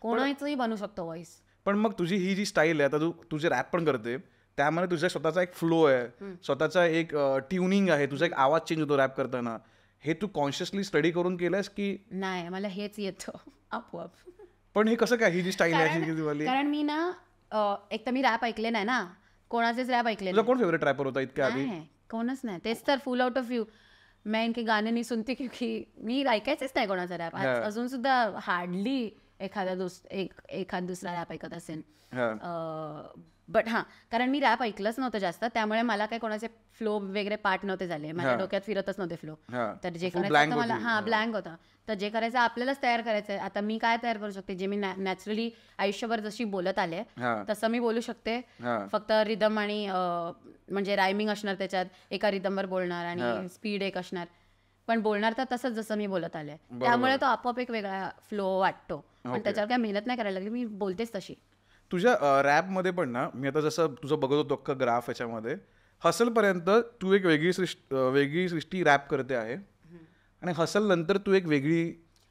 कोणाचंही बनवू शकतो व्हॉइस. पण मग तुझी ही जी स्टाईल आहे, आता तू जे रॅप पण करते त्यामध्ये तुझा स्वतःचा एक फ्लो आहे, स्वतःचा एक ट्युनिंग आहे, तुझा एक आवाज चेंज होतो रॅप करताना, हे तू कॉन्शियसली स्टडी करून केलंस की नाही? मला हेच येतं आपोआप. पण हे कसं काय, ही जी स्टाईल आहे? कारण मी ना एक तर मी रॅप ऐकले नाही ना, कोणाचेच रॅप ऐकले. तुझा कोण फेवरेट रॅपर होता इतक्या आधी? कोणच नाही, तेच तर फुल आउट ऑफ यू. मैं इनके गाणे नाही सुनते क्योंकि मी ऐकायचेच नाही कोणाचा रॅप, अजून सुद्धा हार्डली एखाद दुसरा रॅप ऐकत असेल. बट कारण मी रॅप ऐकलंच नव्हतं जास्त, त्यामुळे मला काही कोणाचे फ्लो वगैरे पार्ट नव्हते झाले, माझ्या डोक्यात फिरतच नव्हते फ्लो. तर जे करायचं मला ब्लँक होता, तर जे करायचं आपल्यालाच तयार करायचंय. आता मी काय तयार करू शकते, जे मी नॅचरली आयुष्यभर जशी बोलत आले तसं मी बोलू शकते, फक्त रिदम आणि म्हणजे रायमिंग असणार, त्याच्यात एका रिदमवर बोलणार आणि स्पीड एक असणार, पण बोलणार तर तसंच जसं मी बोलत आले, त्यामुळे तो आपोआप एक वेगळा फ्लो वाटतो. पण त्याच्यावर काय मेहनत नाही करायला लागली, मी बोलतेच तशी. तुझ्या रॅपमध्ये पण ना, मी आता जसं तुझं बघत होतो अख्खा ग्राफ, याच्यामध्ये हसलपर्यंत तू एक वेगळी सृष्टी रॅप करते आहे, आणि हसल नंतर तू एक वेगळी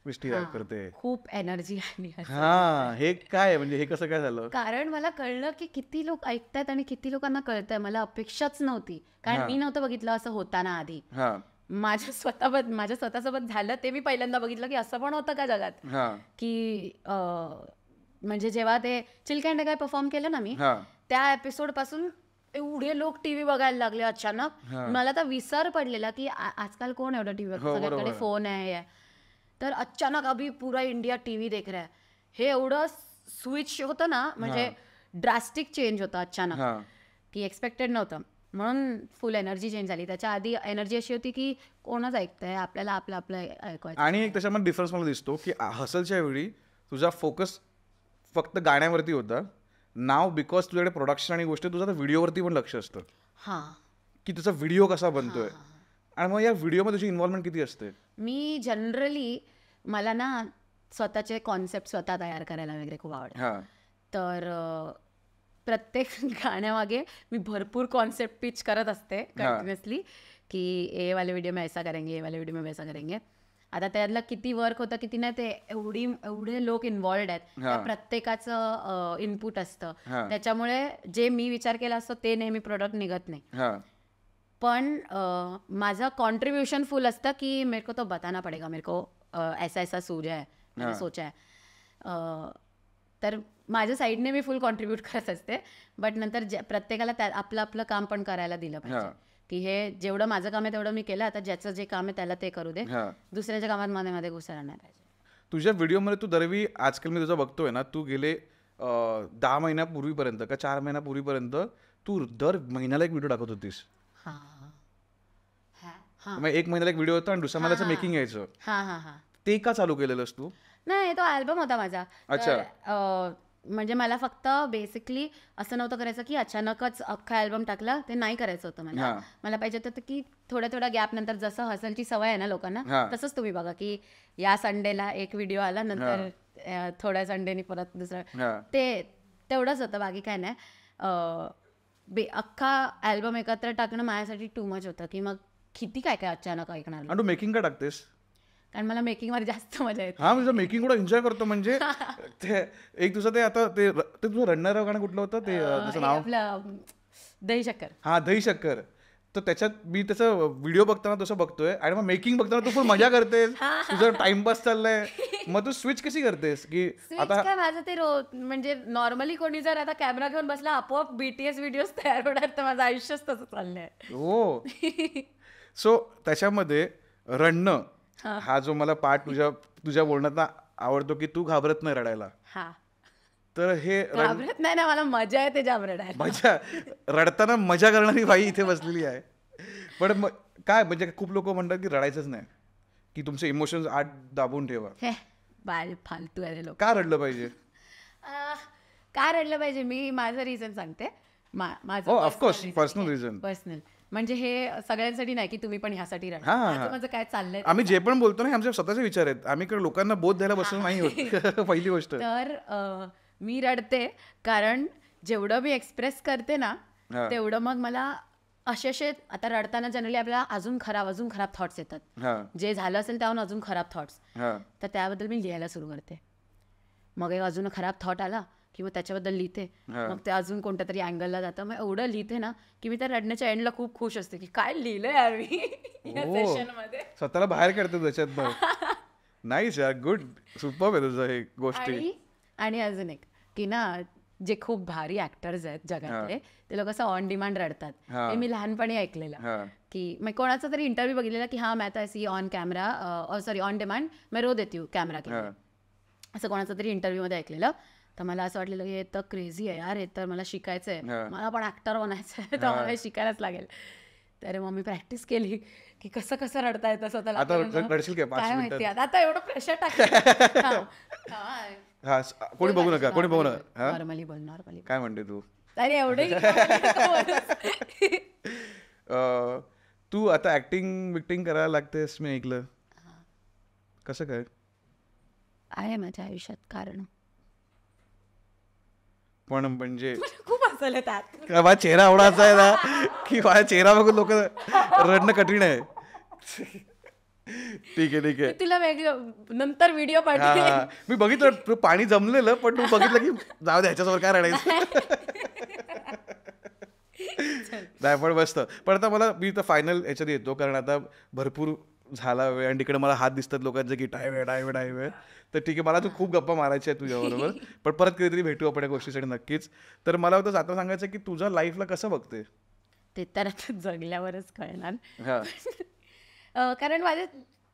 गोष्टी करते. खूप एनर्जी आणि हा, हे काय म्हणजे हे कसं काय झालं? कारण मला कळलं की किती लोक ऐकतायत आणि किती लोकांना कळतंय. मला अपेक्षाच नव्हती, कारण मी नव्हतं बघितलं असं होताना आधी. माझ्या स्वतःसोबत झालं ते मी पहिल्यांदा बघितलं की असं पण होतं का जगात, की म्हणजे जेव्हा ते चिल्क अँड काय परफॉर्म केलं ना मी, त्या एपिसोड पासून एवढे लोक टीव्ही बघायला लागले अचानक. मला तर विसर पडलेला की आजकाल कोण एवढं टीव्ही बघतो, सगळ्यांकडे फोन आहे. तर अचानक अभी पुरा इंडिया टीव्ही देख रहा है, हे एवढं स्विच होतं ना, म्हणजे ड्रास्टिक चेंज होतं अचानक, की एक्सपेक्टेड नव्हतं. म्हणून फुल एनर्जी चेंज झाली. त्याच्या आधी एनर्जी अशी होती की कोणच ऐकतंय, आपल्याला आपलं आपलं ऐकायचं. आणि एक त्याच्यामध्ये डिफरन्स मला दिसतो की हसलच्या वेळी तुझा फोकस फक्त गाण्यावरती होता. नाव बिकॉज तुझ्याकडे प्रोडक्शन आणि गोष्टी, तुझं व्हिडिओवरती पण लक्ष असतं. की तुझा व्हिडिओ कसा बनतोय, आणि मग या व्हिडिओमध्ये तुझी इन्व्हॉल्वमेंट किती असते? मी जनरली मला ना स्वतःचे कॉन्सेप्ट स्वतः तयार करायला वगैरे खूप आवडतं. तर प्रत्येक गाण्यामागे मी भरपूर कॉन्सेप्ट पिच करत असते कंटिन्युअसली, की ए वाले व्हिडिओ में ऐसा करेंगे, ए वाले व्हिडिओ में वैसा करेंगे. आता त्यातलं किती वर्क होतं किती नाही, ते एवढे लोक इन्व्हॉल्ड आहेत, त्या प्रत्येकाचं इनपुट असतं. त्याच्यामुळे जे मी विचार केला असतो ते नेहमी प्रोडक्ट निघत नाही. पण माझं कॉन्ट्रीब्युशन फुल असतं की मेरे को तो बताना पडेगा, मेरे को ऐसा ऐसा सूझा है, मैंने सोचा है. तर माझ्या साईडने मी फुल कॉन्ट्रीब्यूट करत असते. बट नंतर प्रत्येकाला आपलं आपलं काम पण करायला दिलं पाहिजे, की हे जेवढं माझं काम आहे तेवढं मी केलं, आता ज्याचं जे काम आहे त्याला ते करू दे, दुसऱ्याच्या कामात मध्ये मध्ये घुसायला नाही पाहिजे. तुझ्या व्हिडिओमध्ये तू दरवेळी, आजकाल मी तुझं बघतोय ना, तू गेले 10 महिन्यापूर्वीपर्यंत का 4 महिन्यापूर्वीपर्यंत तू दर महिन्याला एक व्हिडिओ टाकत होतीस. मग एक महिन्याला एक व्हिडिओ होता आणि दुसऱ्या महिन्याचं मेकिंग यायचं. ते का चालू केलेलंस तू? नाही, तो अल्बम होता माझा. म्हणजे मला फक्त बेसिकली असं नव्हतं करायचं की अचानकच अख्खा अल्बम टाकला, ते नाही करायचं होतं मला. मला पाहिजे होतं की थोड्या गॅप नंतर, जसं हसलची सवय आहे ना लोकांना, तसंच तुम्ही बघा की या संडेला एक व्हिडिओ आला, नंतर थोड्या संडेनी परत दुसरा, ते तेवढंच होतं, बाकी काय नाही. अख्खा अल्बम एकत्र टाकणं माझ्यासाठी टू मच होतं, की मग किती काय काय अचानक ऐकणार. आणि तू मेकिंग का टाकतेस? कारण मला मेकिंग मध्ये जास्त मजा येते. हा, म्हणजे मेकिंग கூட एन्जॉय करतो. म्हणजे ते एक तुझं ते आता ते तुझं रडणारं गाणं कुठलं होतं ते, त्याचं नाव आपलं दही शक्कर. हा, दही शक्कर. तर त्याच्यात मी त्याचा व्हिडिओ बघताना तसं बघतोय, आणि मग मेकिंग बघताना तू पण मजा करतेस, तुझं टाइमपास चाललंय. मग तू स्विच कशी करतेस की आता काय माझं ते म्हणजे नॉर्मली कोणी जर आता कॅमेरा घेऊन बसला, आपोआप BTS व्हिडिओज तयार होणार, तर माझं आयुष्यच तसं चाललंय. हो. सो त्याच्यामध्ये रडणं हा जो मला पार्ट तुझ्या बोलण्यात आवडतो, की तू घाबरत नाही रडायला. तर हे घाबरत नाही ना, मला मजा येते जाम रडायला. मजा, रडताना मजा करणारी बाई इथे बसलेली आहे. पण काय म्हणजे खूप लोक म्हणतात की रडायचंच नाही, की तुमचे इमोशन्स आत दाबून ठेवा. फालतू आहे लोक. का रडलं पाहिजे? का रडलं पाहिजे, मी माझं रिझन सांगते. माझं ऑफकोर्स पर्सनल रिझन. पर्सनल म्हणजे हे सगळ्यांसाठी नाही की तुम्ही पण ह्यासाठी रडा. माझं काय चाललंय, आम्ही जे पण बोलतो ना, आमचे स्वतःचे विचार आहेत, आम्ही लोकांना बोध द्यायला बसलो नाही होत. पहिली गोष्ट. तर मी रडते कारण जेवढं मी एक्सप्रेस करते ना, तेवढं मग मला असे आता रडताना जनरली आपल्याला अजून खराब थॉट्स येतात. जे झालं असेल त्याहून अजून खराब थॉट्स, तर त्याबद्दल मी लिहायला सुरू करते. मग एक अजून खराब थॉट आला की मग त्याच्याबद्दल लिहिते, मग ते अजून कोणत्या तरी अँगलला जातं, मग एवढं लिहिते ना की मी त्या रडण्याच्या एंडला खूप खुश असते की काय लिहिलंय यार मी या सेशनमध्ये. स्वतःला बाहेर काढते त्याच्यात. नाईस यार, गुड, सुपर्ब आहे तुझं हे गोष्टी. आणि अजून एक की ना, जे खूप भारी ऍक्टर्स आहेत जगातले, ते लोक असं ऑन डिमांड रडतात. हे मी लहानपणी ऐकलेलं, की मग कोणाचा तरी इंटरव्ह्यू बघितलेला की हा मैं तो ऐसी on camera sorry on demand मैं रो देती हूँ कॅमेरा के, असं कोणाचा तरी इंटरव्ह्यू मध्ये ऐकलेलं. तर मला असं वाटलेलं की हे तर क्रेझी आहे यार, हे तर मला शिकायचंय, मला पण ऍक्टर बनायचं आहे, तर मला शिकायलाच लागेल. तर मग मी प्रॅक्टिस केली की कसं कसं रडता येतं स्वतःला. काय माहिती आता एवढं प्रेशर टाकलं. कोणी बघू नका, कोणी बघू नका, नॉर्मली बोल, नॉर्मली काय म्हणते तू. अरे एवढे तू आता ऍक्टिंग बिक्टिंग करायला लागतेस मी ऐकलं, कसं काय आहे माझ्या आयुष्यात कारण. पण म्हणजे खूप हसले त्यात, माझा चेहरा एवढाच आहे ना की माझा चेहरा बघून लोक रडणं कठीण आहे. ठीक आहे ठीक आहे. मी तुला वेगळं नंतर व्हिडिओ हा पाठवेन. हा. मी बघितलं तू पाणी जमलेलं पण तू बघितलं की जाऊ दे ह्याच्यासमोर काय रडायचं. नाही पण मस्त. पण आता मला मी तर फायनल ह्याच्यात येतो कारण आता भरपूर झाला वेळ आणि तिकडे मला हात दिसतात लोकांचे की टाय वेळ. तर ठीक आहे मला तू खूप गप्पा मारायच्या आहेत तुझ्याबरोबर. पण परत कधीतरी भेटू आपण या गोष्टीसाठी नक्कीच. तर मला होतं आता सांगायचं की तुझ्या लाईफला कसं बघते. ते तर आता जगल्यावरच कळणार. हा कारण माझे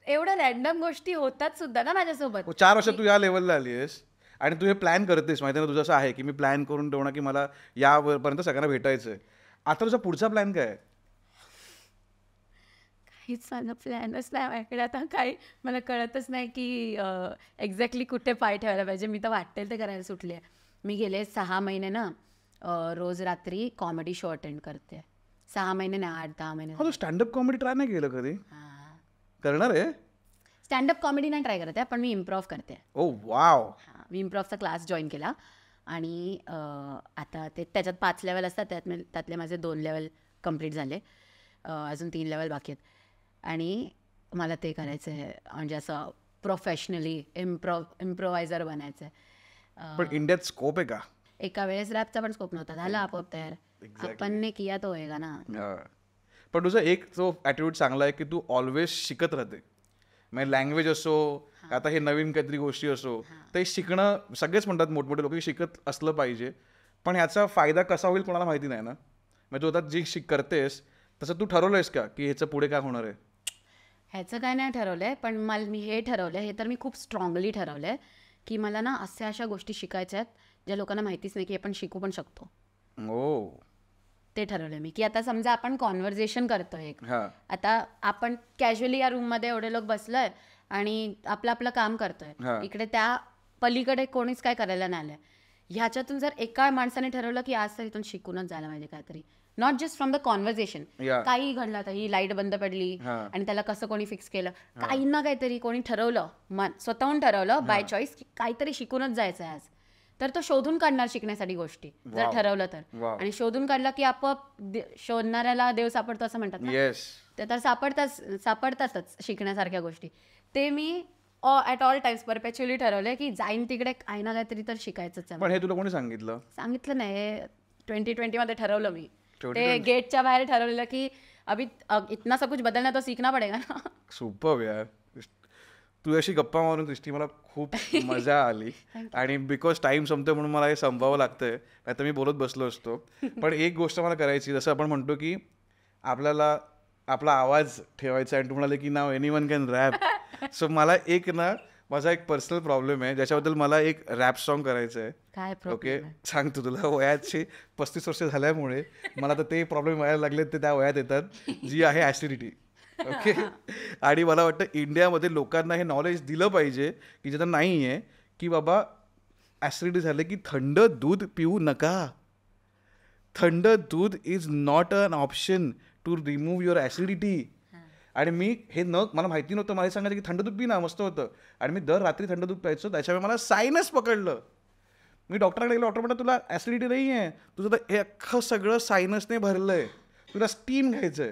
एवढ्या रॅन्डम गोष्टी होतात सुद्धा ना माझ्यासोबत. 4 वर्षात तू या लेवलला आली आहेस आणि तू हे प्लॅन करतेस माहिती ना तुझं असं आहे की मी प्लॅन करून ठेवणार की मला यापर्यंत सगळ्यांना भेटायचं आहे. आता तुझा पुढचा प्लॅन काय आहे. काहीच माझा प्लॅनच नाही माझ्याकडे आता. काही मला कळतच नाही की एक्झॅक्टली कुठे पाय ठेवायला पाहिजे. मी तर वाटेल ते करायला सुटले आहे. मी गेले 6 महिने ना रोज रात्री कॉमेडी शो अटेंड करते. 6 महिने नाही 8-10 महिने. हा तू स्टँडअप कॉमेडी ट्राय नाही केलं कधी. हां करणार आहे. स्टँडअप कॉमेडी नाही ट्राय करते पण मी इम्प्रोव्ह करते. ओ वाव. हां मी इम्प्रोव्हचा क्लास जॉईन केला आणि आता ते त्याच्यात 5 लेवल असतात त्यातले माझे 2 लेवल कंप्लीट झाले. अजून 3 लेवल बाकी आहेत आणि मला ते करायचं आहे म्हणजे असं प्रोफेशनली इम्प्रोवायझर बनायचं आहे. पण इंडियात स्कोप आहे का. एका वेळेस रॅपचा पण स्कोप नव्हता. झाला आपोआप तयार. आपण ने किया तो होएगा ना. पण तुझा एक जो ॲटिट्यूड चांगला आहे की तू ऑलवेज शिकत राहते. म्हणजे लँग्वेज असो आता हे नवीन काहीतरी गोष्टी असो ते शिकणं सगळेच म्हणतात मोठमोठे लोक शिकत असलं पाहिजे. पण ह्याचा फायदा कसा होईल कोणाला माहिती नाही ना. म्हणजे तू आता जी करतेस तसं तू ठरवलं आहेस का की ह्याचं पुढे काय होणार आहे. ह्याचं काय नाही ठरवलं आहे पण मी हे ठरवलं आहे हे तर मी खूप स्ट्रॉंगली ठरवलं आहे की मला ना अशा गोष्टी शिकायच्या आहेत ज्या लोकांना माहितीच नाही की आपण शिकू पण शकतो. ओ ते ठरवलं मी की आता समजा आपण कॉन्व्हर्सेशन करतोय एक. हां आता आपण कॅज्युअली या रूममध्ये एवढे लोक बसलोय आणि आपलं काम करतोय. हा. इकडे त्या पलीकडे कोणीच काय करायला नाही आलंय. ह्याच्यातून जर एका माणसाने ठरवलं की आज तर इथून शिकूनच जायला पाहिजे काहीतरी not just from the conversation. या काही घडलं आता ही लाईट बंद पडली हा. आणि त्याला कसं कोणी फिक्स केलं काही ना काहीतरी कोणी ठरवलं स्वतःहून ठरवलं बाय चॉईस की काहीतरी शिकूनच जायचं आहे आज. तर तो शोधून काढणार शिकण्यासाठी गोष्टी जर ठरवलं तर. वाव. आणि शोधून काढला की आपोआप शोधणाऱ्याला देव सापडतो असं म्हणतात ना. येस. ते तर सापडतातच शिकण्यासारख्या गोष्टी. ते मी ॲट ऑल टाइम्स परपेच्युअली ठरवलंय की जाईन तिकडे काही ना काहीतरी तर शिकायचंच आहे. पण हे तुला कोणी सांगितलं. सांगितलं नाही 2020 मध्ये ठरवलं मी. 2020? ते गेटच्या बाहेर ठरवलेलं की अभी इतना सब कुछ बदलना तो सीखना पडेगा ना. सुपर यार. तू अशी गप्पा मारून दृष्टी मला खूप मजा आली आणि बिकॉज टाइम संपतोय म्हणून मला हे संपवावं लागतंय नाही तर मी बोलत बसलो असतो. पण एक गोष्ट मला करायची जसं आपण म्हणतो की आपल्याला आपला आवाज ठेवायचा आणि तू म्हणाले की नाव एनीवन कॅन रॅप. सो मला एक ना माझा एक पर्सनल प्रॉब्लेम आहे ज्याच्याबद्दल मला एक रॅप सॉन्ग करायचं आहे. काय ओके प्रॉब्लेम. सांगतो तुला वयाचे 35 वर्ष झाल्यामुळे मला तर ते प्रॉब्लेम व्हायला लागले ते त्या वयात येतात जी आहे ॲसिडिटी. ओके आणि मला वाटतं इंडियामध्ये लोकांना हे नॉलेज दिलं पाहिजे की ज्याचं नाही आहे की बाबा ॲसिडिटी झाले की थंड दूध पिऊ नका. थंड दूध is not an option to remove your acidity. आणि मी हे मला माहिती नव्हतं. मला सांगायचं की थंड दूध पी ना मस्त होतं आणि मी दर रात्री थंड दूध प्यायचो. त्याच्यामुळे मला सायनस पकडलं. मी डॉक्टरकडे गेलो. डॉक्टर म्हणतो तुला ॲसिडिटी नाही आहे तुझं तर हे अख्खं सगळं सायनसने भरलं आहे तुला स्टीम घ्यायचं आहे.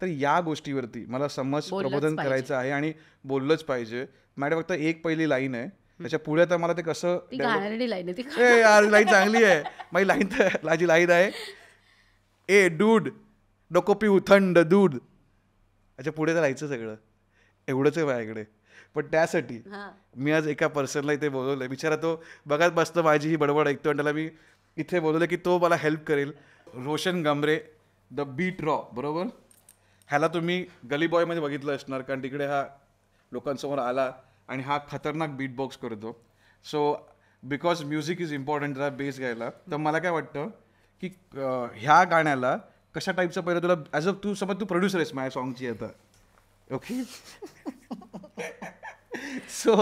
तर या गोष्टीवरती मला समज प्रबोधन करायचं आहे आणि बोललंच पाहिजे. माझ्या फक्त एक पहिली लाईन आहे त्याच्या पुढे तर मला ते कसं यार लाईन चांगली आहे. माझी लाईन आहे ए डूड नको पिऊ थंड दूध. त्याच्या पुढे तर राहायचं सगळं एवढंच आहे माझ्याकडे. पण त्यासाठी मी आज एका पर्सनला इथे बोलवलं आहे. बिचारा तो बघत बसतं माझी ही बडबड ऐकतो आणि त्याला मी इथे बोलवलं की तो मला हेल्प करेल. Roshan Gamre the bit raw बरोबर. ह्याला तुम्ही गली बॉयमध्ये बघितलं असणार कारण तिकडे हा लोकांसमोर आला आणि हा खतरनाक बीट बॉक्स करतो. So because music is important जरा बेस घ्यायला. तर मला काय वाटतं की ह्या गाण्याला कशा टाईपचं पहिलं तुला ॲज अ तू समज तू प्रोड्युसर आहेस माझ्या सॉंगची आता. ओके सो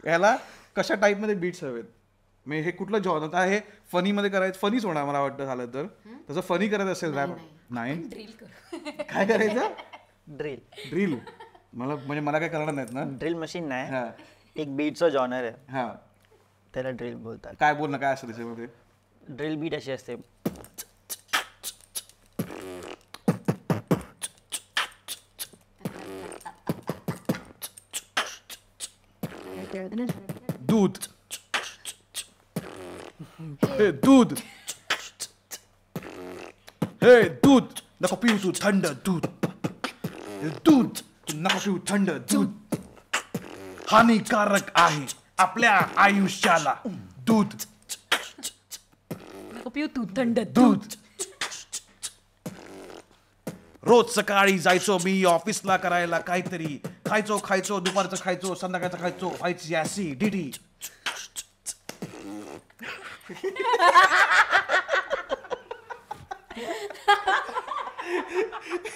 ह्याला कशा टाईपमध्ये बीट्स हवेत म्हणजे हे कुठलं जॉन आता हे फनीमध्ये करायचं फनीच होणार मला वाटतं झालं तर. तसं फनी करायचं असेल रॅप नाही काय करायचं ड्रिल म्हणजे मला काय करणार नाहीत ना. ड्रिल मशीन नाही हां एक बीटचं जॉनर आहे हां त्याला ड्रिल बोलतात. काय बोल ना काय असेल त्याच्यामध्ये. ड्रिल बीट अशी असते दूध हे दूध हे दूध नको पिऊ तू थंड दूध हे दूध तू नको पिऊ थंड दूध हानिकारक आहे आपल्या आयुष्याला दूध पिऊ तू थंड दूध रोज सकाळी जायचो मी ऑफिसला करायला काहीतरी खायचो दुपारचं खायचो संध्याकाळचं खायचो व्हायची ऍसिडिटी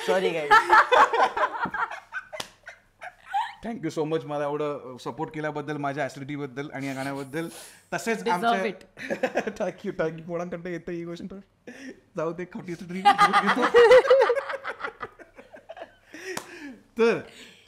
सॉरी काय थँक्यू सो मच मला एवढं सपोर्ट केल्याबद्दल माझ्या ऍसिडिटी बद्दल आणि या गाण्याबद्दल तसेच Deserve आमच्या थँक्यू कोणाकडे येतं ही गोष्ट जाऊ दे खोटी तर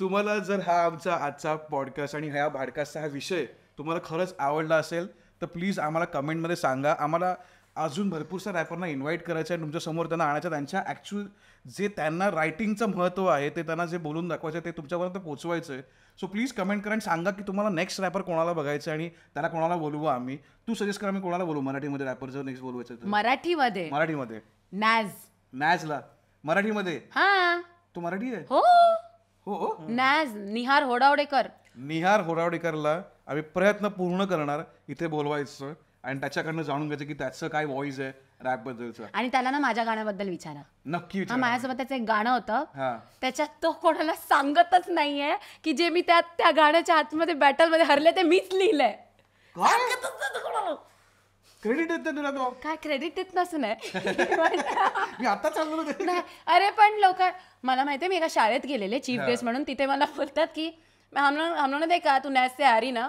तुम्हाला जर हा आमचा आजचा पॉडकास्ट आणि ह्या भाडकास्टचा हा विषय तुम्हाला खरंच आवडला असेल तर प्लीज आम्हाला कमेंटमध्ये सांगा. आम्हाला अजून भरपूरशा रॅपरना इन्व्हाइट करायचं आहे तुमच्यासमोर, त्यांना आणायचं, त्यांच्या ॲक्च्युअल जे त्यांना रायटिंगचं महत्त्व आहे ते त्यांना जे बोलून दाखवायचं आहे ते तुमच्यापर्यंत पोहोचवायचं आहे. सो प्लीज कमेंट करा आणि सांगा की तुम्हाला नेक्स्ट रॅपर कोणाला बघायचं आणि त्याला कोणाला बोलवू आम्ही. तू सजेस्ट करा मी कोणाला बोलू मराठीमध्ये रॅपर जर नेक्स्ट बोलवायचं तर. मराठीमध्ये नॅज नॅजला मराठीमध्ये. हा तू मराठी आहे? हो हो नॅज निहार होडावडेकर. निहार होरावडेकरला आम्ही प्रयत्न पूर्ण करणार इथे बोलवायचं आणि त्याच्याकडनं जाणून घ्यायचं की त्याचं काय व्हॉइस आहे रॅप बद्दलचं. आणि त्याला ना माझ्या गाण्याबद्दल विचारा. नक्की हा विचारा. माझ्यासोबत त्याचं एक गाणं होतं हा त्याच्यात तो कोणाला सांगतच नाहीये की जे मी त्या गाण्याच्या आतमध्ये बॅटल मध्ये हरले ते मीच लिहिलंय. सांगतच नाही तो कोणाला. क्रेडिट देते तुला तो. काय क्रेडिट देत नसं नाही. मी आता चाललो नाही, अरे पण लोक मला माहितीये मी एका शाळेत गेलेले चीफ गेस्ट म्हणून. तिथे मला बोलतात की हम लोग ने देखा तू नॅस से आ रही ना.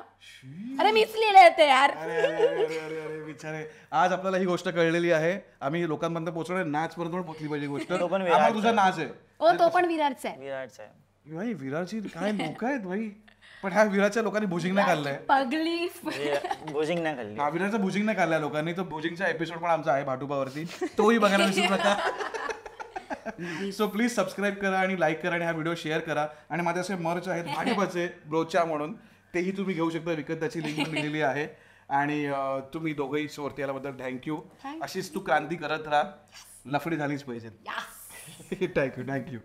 अरे मीच लिहिलंय ते यार. अरे बिचारे आज आपल्याला ही गोष्ट कळलेली आहे. आम्ही लोकांपर्यंत पोहोचवणार नाच पर्यंत पण पोहोचली पाहिजे गोष्ट. तो पण आम्हाला तुझा नाच आहे. ओ तो पण विराटचा आहे. विराटचा आहे. भाई विराची काय लोक आहेत भाई. पण ह्या विराच्या लोकांनी भुजिंग नाही खाल्लंय. पगली भोजिंग नाही खाल्ली. हा विराचा भुजिंग नाही खाल्लाय लोकांनी. तो भुजिंगचा एपिसोड पण आमचा आहे भाटुबावरती, तोही बघायला विसरू नका. सो प्लीज सबस्क्राईब करा आणि लाईक करा आणि हा व्हिडिओ शेअर करा. आणि माझे असे मर्च आहेत भाजपाचे ब्रोचा म्हणून, तेही तुम्ही घेऊ शकता विकत. त्याची लिंक पण दिलेली आहे. आणि तुम्ही दोघंही सोडते याबद्दल थँक्यू. अशीच तू क्रांती करत राहा. लफडी झालीच पाहिजे. थँक्यू.